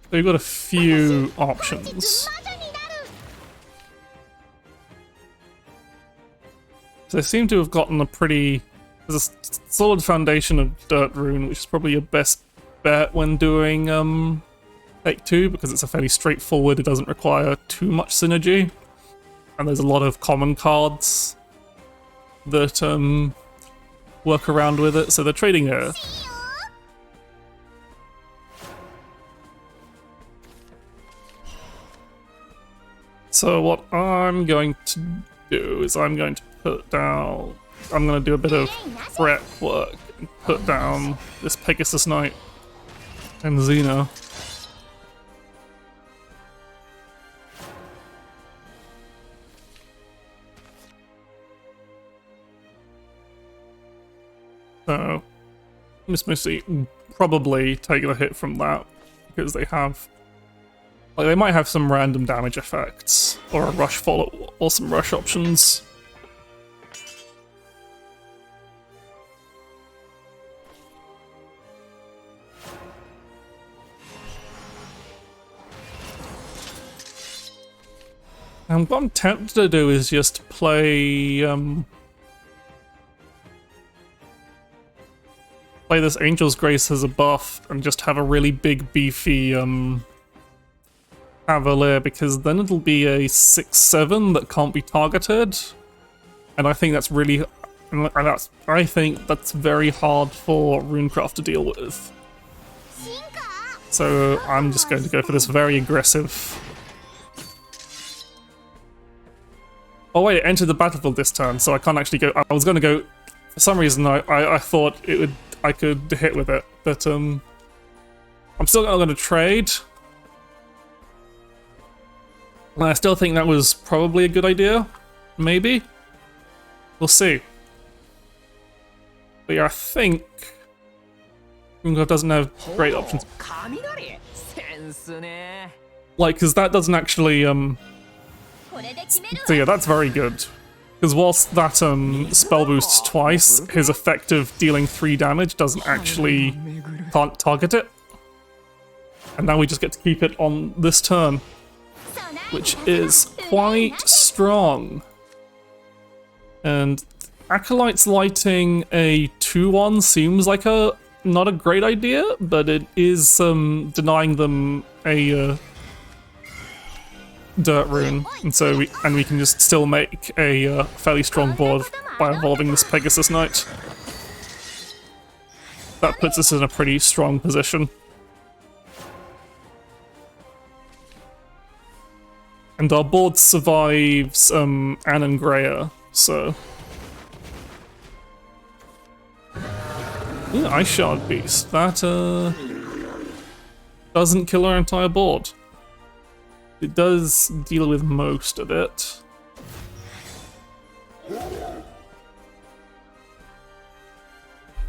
So we've got a few options. So they seem to have gotten a pretty... There's a solid foundation of Dirt Rune, which is probably your best bet when doing Take 2, because it's a fairly straightforward, it doesn't require too much synergy. And there's a lot of common cards that work around with it, so they're trading here. So what I'm going to do is I'm going to put down... I'm going to do a bit of prep work and put down this Pegasus Knight and Xeno. So, Miss Missy probably take a hit from that because they have... Like, they might have some random damage effects or a rush follow or some rush options. And what I'm tempted to do is just play play this Angel's Grace as a buff and just have a really big, beefy Cavalier, because then it'll be a 6/7 that can't be targeted, and I think that's really, I think that's very hard for Runecraft to deal with. So I'm just going to go for this very aggressive. Oh wait, it entered the battlefield this turn, so I can't actually go. I was going to go. For some reason, I thought I could hit with it, but I'm still not going to trade. And I still think that was probably a good idea. Maybe. We'll see. But yeah, I think Runecraft doesn't have great options. Like, because that doesn't actually, so yeah, that's very good. Because whilst that spell boosts twice, his effective dealing 3 damage doesn't actually, can't target it. And now we just get to keep it on this turn, which is quite strong. And Acolyte's lighting a 2/1 seems like not a great idea, but it is denying them a dirt rune, and so we can just still make a fairly strong board by evolving this Pegasus Knight. That puts us in a pretty strong position. And our board survives Anne and Greya, so yeah, Ice Shard Beast. That doesn't kill our entire board. It does deal with most of it.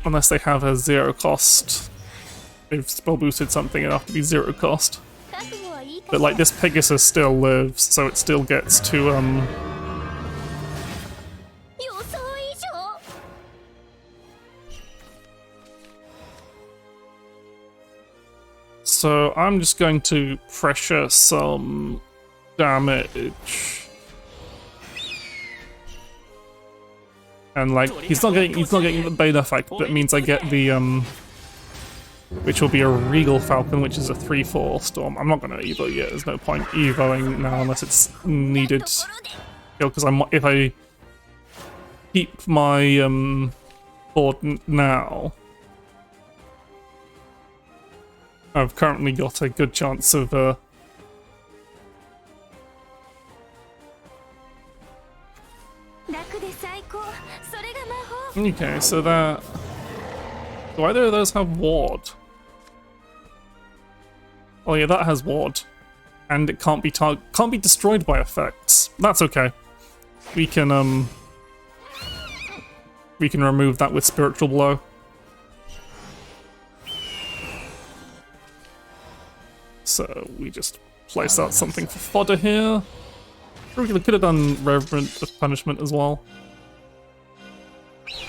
Unless they have a 0 cost. They've spell boosted something enough to be 0 cost. But like, this Pegasus still lives, so it still gets to so I'm just going to pressure some damage. And like, he's not getting the Bane effect, but it means I get the which will be a Regal Falcon, which is a 3/4 storm. I'm not gonna evo yet, there's no point evoing now unless it's needed. Because if I keep my board now, I've currently got a good chance of okay, so that, do either of those have ward? Oh yeah, that has ward, and it can't be destroyed by effects. That's okay. We can remove that with Spiritual Blow. So we just place out something for fodder here. We could have done Reverent of Punishment as well.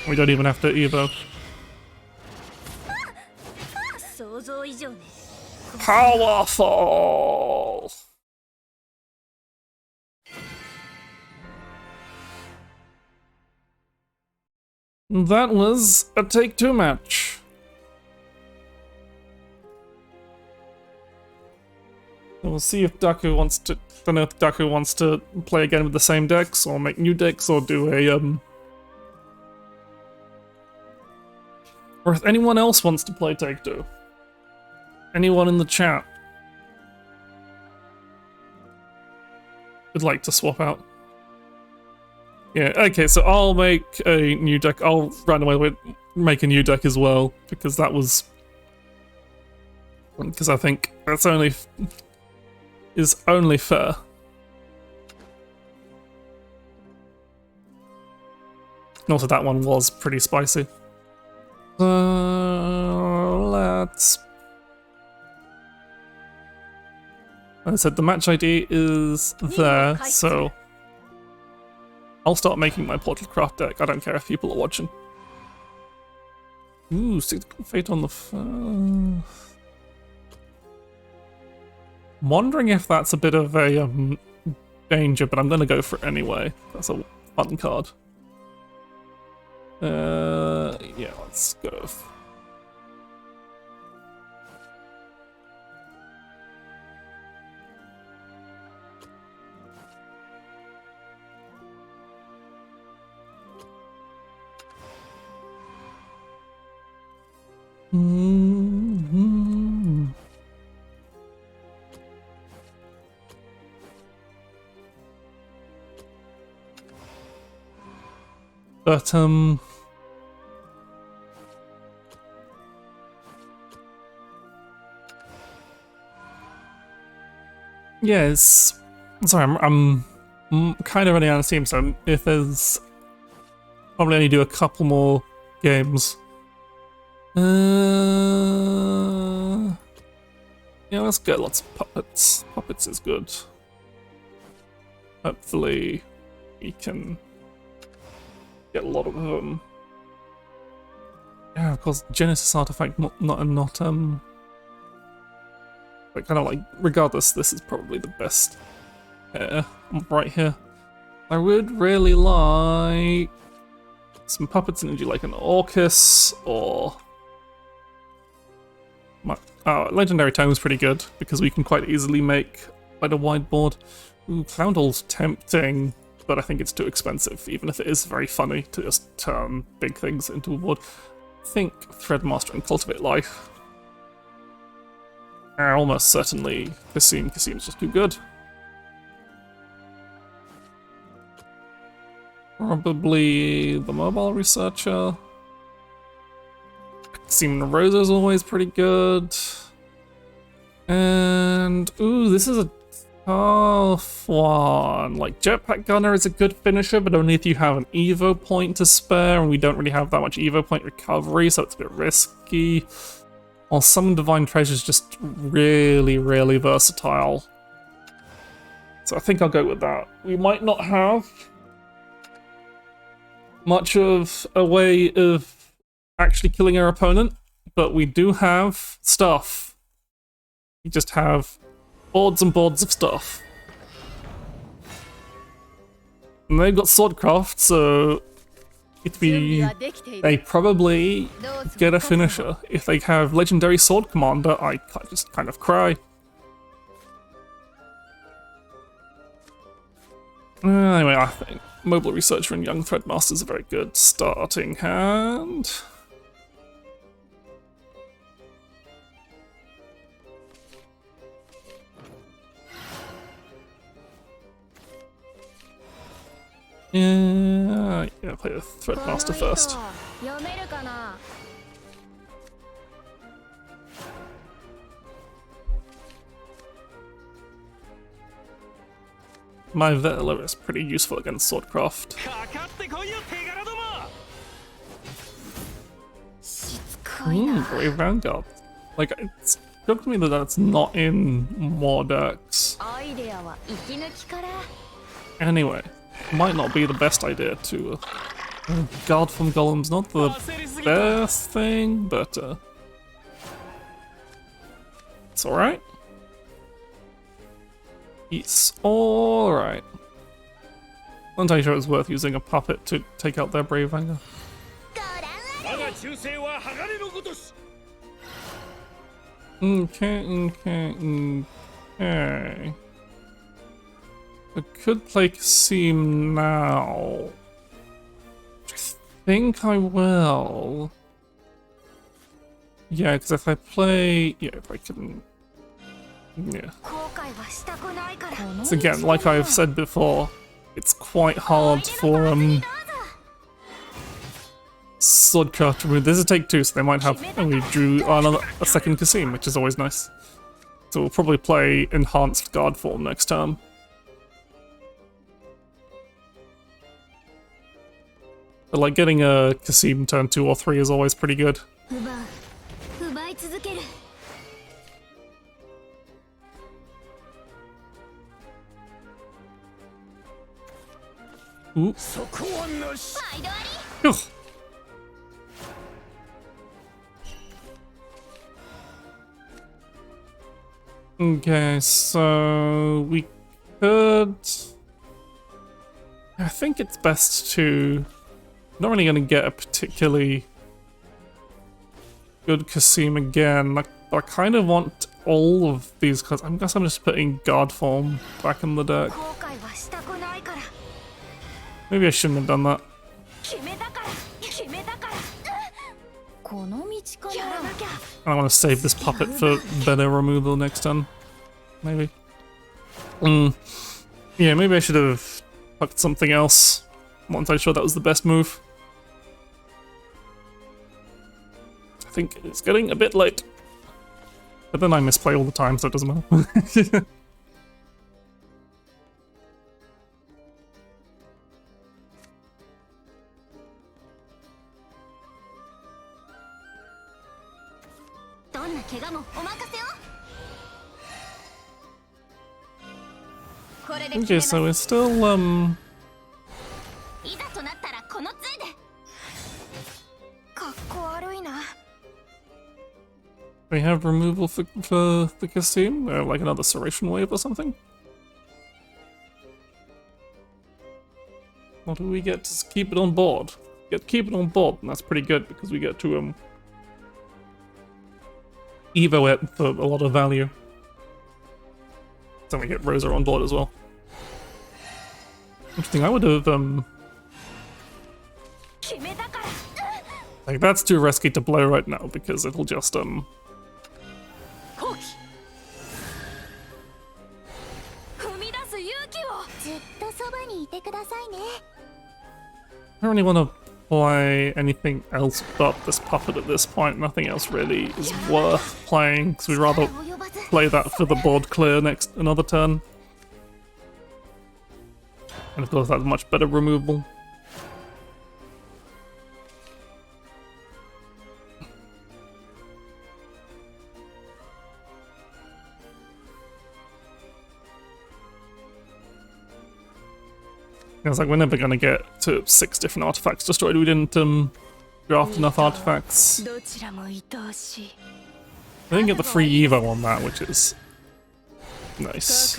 We don't even have to evoke. Powerful! That was a take-2 match. We'll see if Daku wants to. Don't know if Daku wants to play again with the same decks, or make new decks, or do a or if anyone else wants to play Take-Two. Anyone in the chat would like to swap out. Yeah, okay, so I'll make a new deck. I'll run away with make a new deck as well, because that was, because I think that's only fair. Also, that one was pretty spicy. Let's. As I said, the match ID is there, so I'll start making my Portal Craft deck. I don't care if people are watching. Ooh, Fate on the First. I'm wondering if that's a bit of a danger, but I'm gonna go for it anyway. That's a fun card. Yeah, let's go. Mm-hmm. But yeah, it's sorry, I'm kind of running out of steam, so if there's probably only do a couple more games. Yeah, let's get lots of puppets. Puppets is good. Hopefully, we can get a lot of them. Yeah, of course, Genesis artifact, but kind of like, regardless, this is probably the best here, right here. I would really like some puppets energy, like an Orcus, or Legendary Tome's pretty good, because we can quite easily make quite a wide board. Ooh, Cloudall's tempting, but I think it's too expensive, even if it is very funny to just turn big things into a board. I think Threadmaster and Cultivate Life. Almost certainly Kasim. Kasim's just too good. Probably the Mobile Researcher. Kasim Rosa's always pretty good. And ooh, this is a tough one. Like, Jetpack Gunner is a good finisher, but only if you have an Evo point to spare, and we don't really have that much Evo point recovery, so it's a bit risky. While some Divine Treasure is just really, really versatile. So I think I'll go with that. We might not have much of a way of actually killing our opponent, but we do have stuff. We just have boards and boards of stuff. And they've got Swordcraft, so they probably get a finisher. If they have Legendary Sword Commander, I just kind of cry. Anyway, I think Mobile Researcher and Young Threadmaster is a very good starting hand. Yeah, play the Threadmaster first. My Vettler is pretty useful against Swordcraft. Brave Vanguard. Like, it's shocked me that that's not in more decks. Anyway, might not be the best idea to guard from golems. Not the best thing, but it's alright. It's alright. I'm not sure it's worth using a puppet to take out their Brave Vanguard. Okay. I could play Kasim now. I think I will. Yeah, because if I play... Yeah, if I can... Yeah. So again, like I've said before, it's quite hard for Swordcraft to remove. This is take 2, so they might have... And we drew a second Kasim, which is always nice. So we'll probably play Enhanced Guard form next turn. But like getting a Kasim turn 2 or 3 is always pretty good. Ooh. Okay, so we could... I think it's best to... Not really going to get a particularly good Kasim again. But I kind of want all of these cards. I guess I'm just putting guard form back in the deck. Maybe I shouldn't have done that. I want to save this puppet for better removal next turn. Maybe. Yeah, maybe I should have fucked something else once I saw that was the best move. I think it's getting a bit late. But then I misplay all the time, so it doesn't matter. Okay, so we're still, we have removal for the Kasim, like another Serration Wave or something? Or do we get to keep it on board? Keep it on board, and that's pretty good because we get to Evo it for a lot of value. Then we get Rosa on board as well. Interesting, I would have like that's too risky to blow right now because it'll just I don't really want to play anything else but this puppet at this point. Nothing else really is worth playing, because we'd rather play that for the board clear next another turn. And of course that's much better removal. It was like we're never gonna get to 6 different artifacts destroyed. We didn't draft enough artifacts. I didn't get the free Evo on that, which is nice.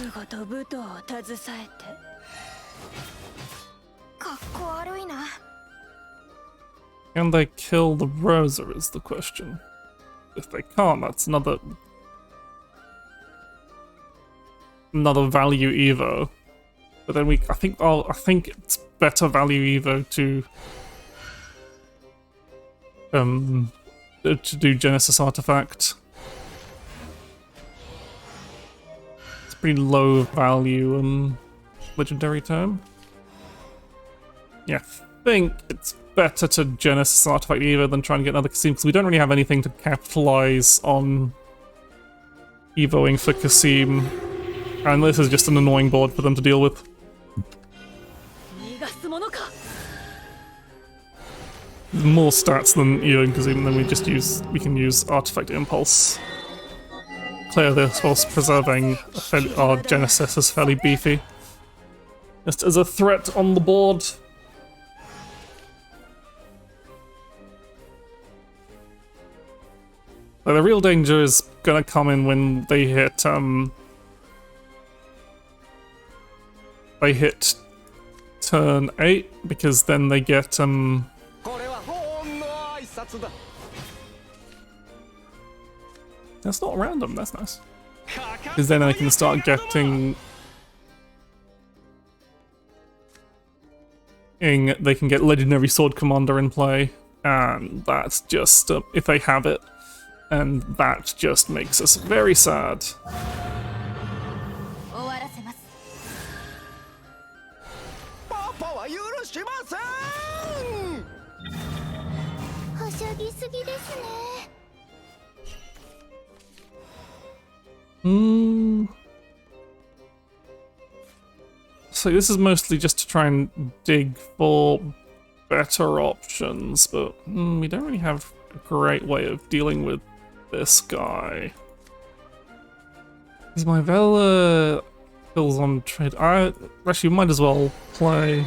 Can they kill the Rosa is the question. If they can't, that's another value Evo. But then I think it's better value Evo to do Genesis Artifact. It's a pretty low value legendary term. Yeah, I think it's better to Genesis Artifact Evo than try and get another Kasim, because we don't really have anything to capitalize on Evoing for Kasim. And this is just an annoying board for them to deal with. More stats than Evoing Kasim, then we can use Artifact Impulse. Clear this whilst preserving our Genesis is fairly beefy. Just as a threat on the board. But the real danger is gonna come in when they hit turn 8, because then they get that's not random, that's nice. Because then I can start getting they can get Legendary Sword Commander in play, and that's just if they have it, and that just makes us very sad. So this is mostly just to try and dig for better options, but we don't really have a great way of dealing with this guy. Is my Vela kills on trade? I actually might as well play.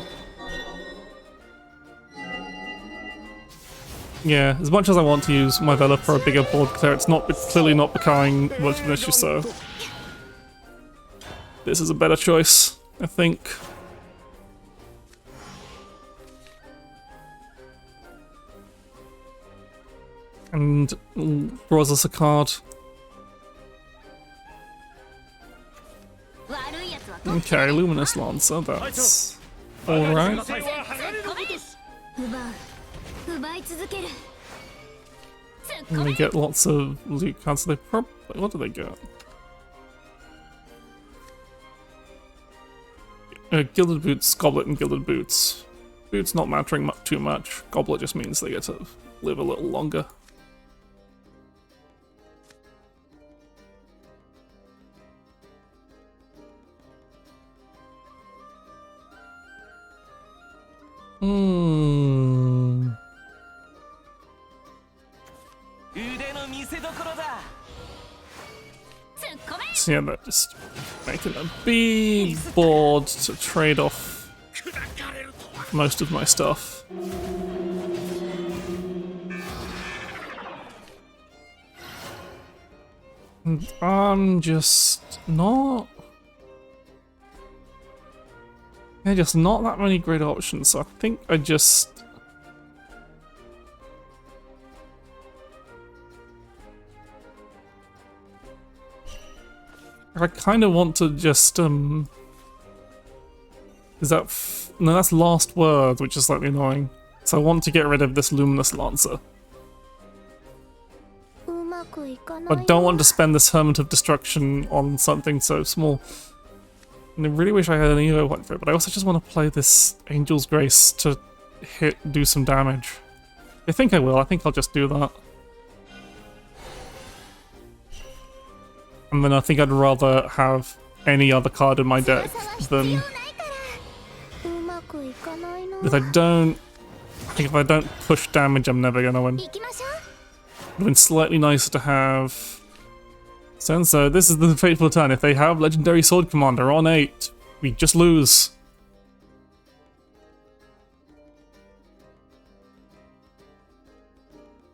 Yeah, as much as I want to use my Vela for a bigger board clear, it's clearly not becoming much of an issue, so this is a better choice, I think. And draws us a card. Okay, Luminous Lancer, that's alright. And they get lots of loot cards. So they probably, what do they get? Gilded Boots, Goblet, and Gilded Boots. Boots not mattering too much. Goblet just means they get to live a little longer. So yeah, they're just making a big board to trade off most of my stuff. And I'm just not... Yeah, just not that many great options, so I think I just... I kind of want to just, is that... No, that's Last Word, which is slightly annoying. So I want to get rid of this Luminous Lancer. I don't want to spend this Hermit of Destruction on something so small. And I really wish I had an Evo point for it, but I also just want to play this Angel's Grace to do some damage. I think I will. I think I'll just do that. And then I think I'd rather have any other card in my deck than... If I don't... I think if I don't push damage, I'm never gonna win. Would have been slightly nicer to have... So this is the fateful turn. If they have Legendary Sword Commander on 8, we just lose.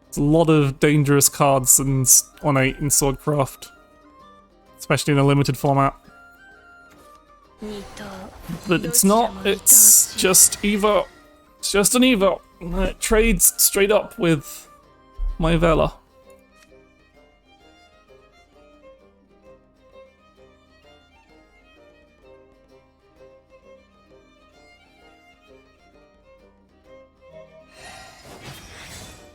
It's a lot of dangerous cards on 8 in Swordcraft. Especially in a limited format. But it's not, it's just Evo. It's just an Evo. It trades straight up with my Vela.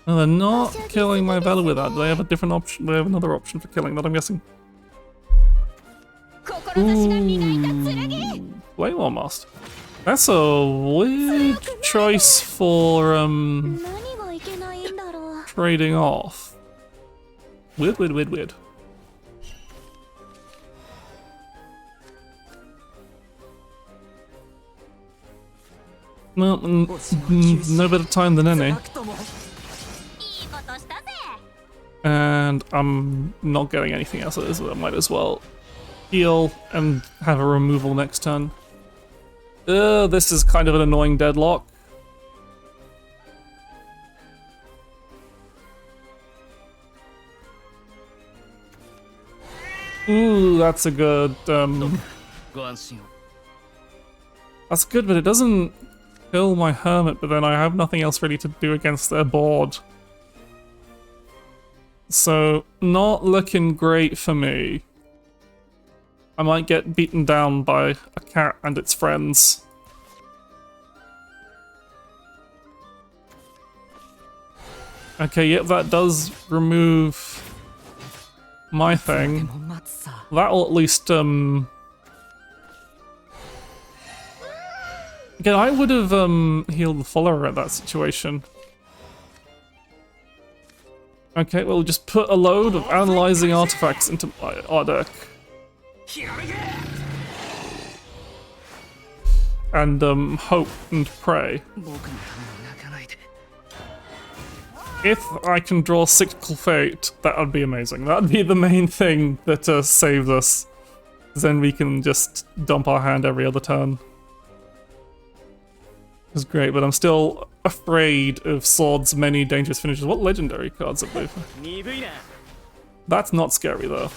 No, they're not killing my Vela with that. They have a different option. They have another option for killing that, I'm guessing. Ooh, Flame Master. That's a weird choice for trading off. Weird. Well, no better time than any. And I'm not getting anything else, so I might as well heal and have a removal next turn. This is kind of an annoying deadlock. Ooh, that's a good, that's good, but it doesn't kill my Hermit, but then I have nothing else really to do against their board. So, not looking great for me. I might get beaten down by a cat and its friends. Okay, yep, that does remove my thing. That'll at least, Again, I would have, healed the follower at that situation. Okay, we'll just put a load of analyzing artifacts into our deck. And, hope and pray. If I can draw Cyclical Fate, that would be amazing. That would be the main thing that saves us. Then we can just dump our hand every other turn. It's great, but I'm still afraid of Sword's many dangerous finishes. What legendary cards have they? That's not scary though.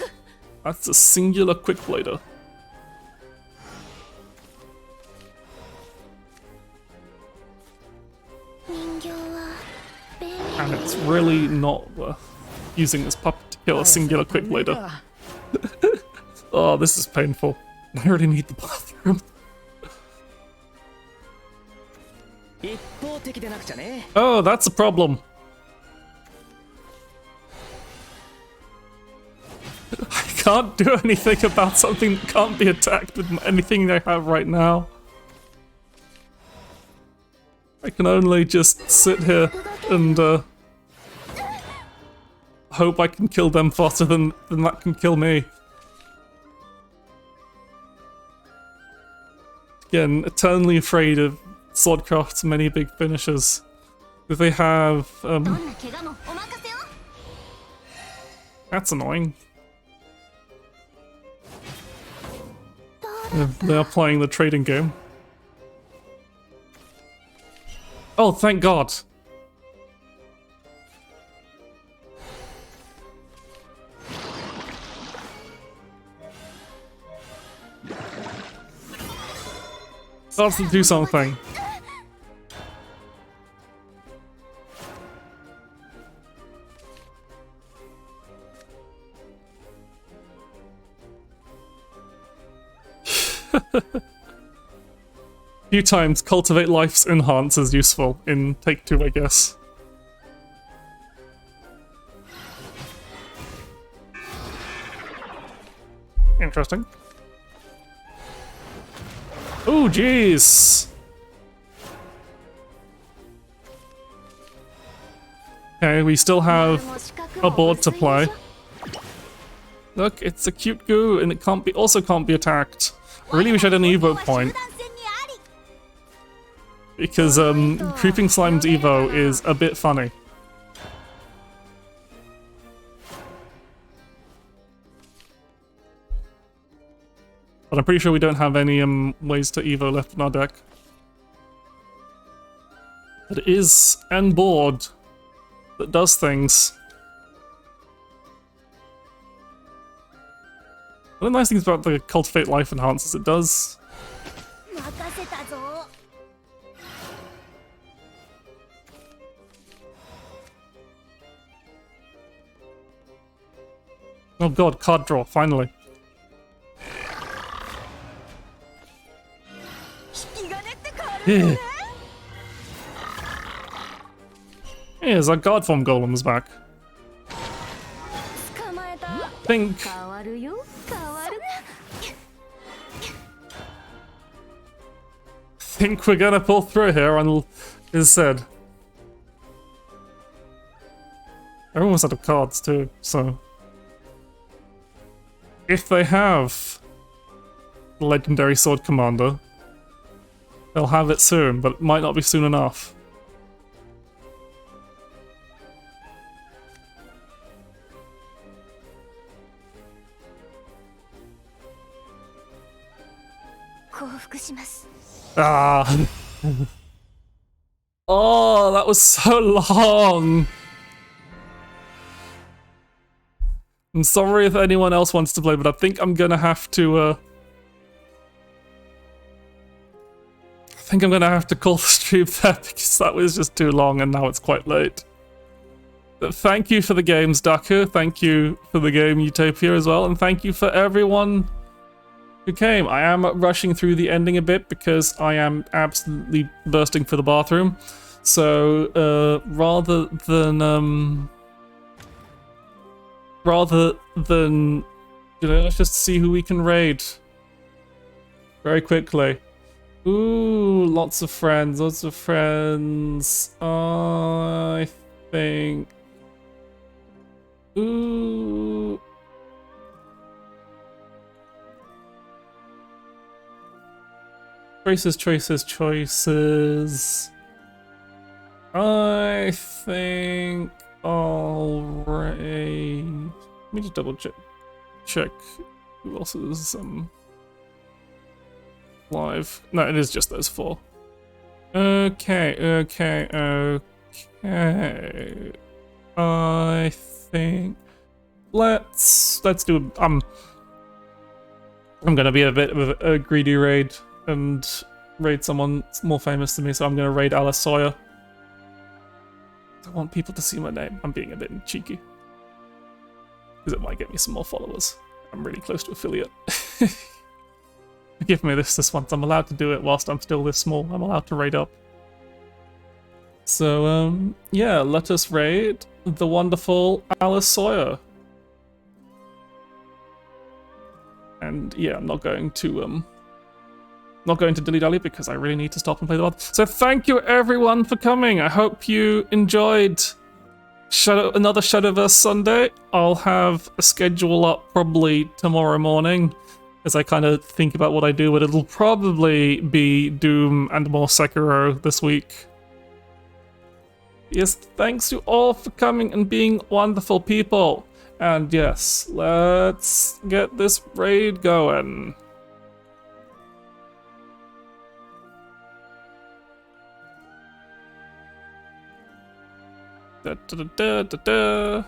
That's a singular Quickblader. And it's really not worth using this puppet to kill a singular Quickblader. Oh, this is painful. I already need the bathroom. Oh, that's a problem. can't do anything about something that can't be attacked with anything they have right now. I can only just sit here and hope I can kill them faster than that can kill me. Again, eternally afraid of Swordcraft's many big finishers. Do they have that's annoying. They are playing the trading game. Oh, thank God. Starts to do something. Few times, cultivate life's enhance is useful in Take Two, I guess. Interesting. Oh, jeez. Okay, we still have a board to play. Look, it's a cute goo, and it also can't be attacked. I really wish I had an Evo point. Because Creeping Slime's Evo is a bit funny. But I'm pretty sure we don't have any ways to Evo left in our deck. But it is an board that does things. One of the nice things about the Cultivate Life Enhance is it does... Oh god, card draw, finally. Yeah. Yes, our guard form golem's back. Think we're gonna pull through here on is said. Everyone's out of cards too, so if they have the Legendary Sword Commander, they'll have it soon, but it might not be soon enough. Ah. Oh, that was so long. I'm sorry if anyone else wants to play, but I think I'm gonna have to call the stream there because that was just too long and now it's quite late. But thank you for the games, Daku. Thank you for the game, Utopia, as well. And thank you for everyone who came. I am rushing through the ending a bit because I am absolutely bursting for the bathroom. So, rather than, you know, let's just see who we can raid very quickly. Ooh, lots of friends, lots of friends. I think. Ooh. Choices. I think I'll raid. Let me just double check who else is live. No, it is just those four. Okay. I think let's do I'm gonna be a bit of a greedy raid and raid someone more famous than me, so I'm gonna raid Alice Sawyer. I want people to see my name. I'm being a bit cheeky. Because it might get me some more followers. I'm really close to affiliate. Give me this once. I'm allowed to do it whilst I'm still this small. I'm allowed to raid up. So, yeah, let us raid the wonderful Alice Sawyer. And yeah, I'm not going to dilly-dally because I really need to stop and play the VOD. So thank you everyone for coming. I hope you enjoyed another Shadowverse Sunday. I'll have a schedule up probably tomorrow morning as I kind of think about what I do, but it'll probably be Doom and more Sekiro this week. Yes, thanks to all for coming and being wonderful people. And yes, let's get this raid going. Da, da, da, da, da, da.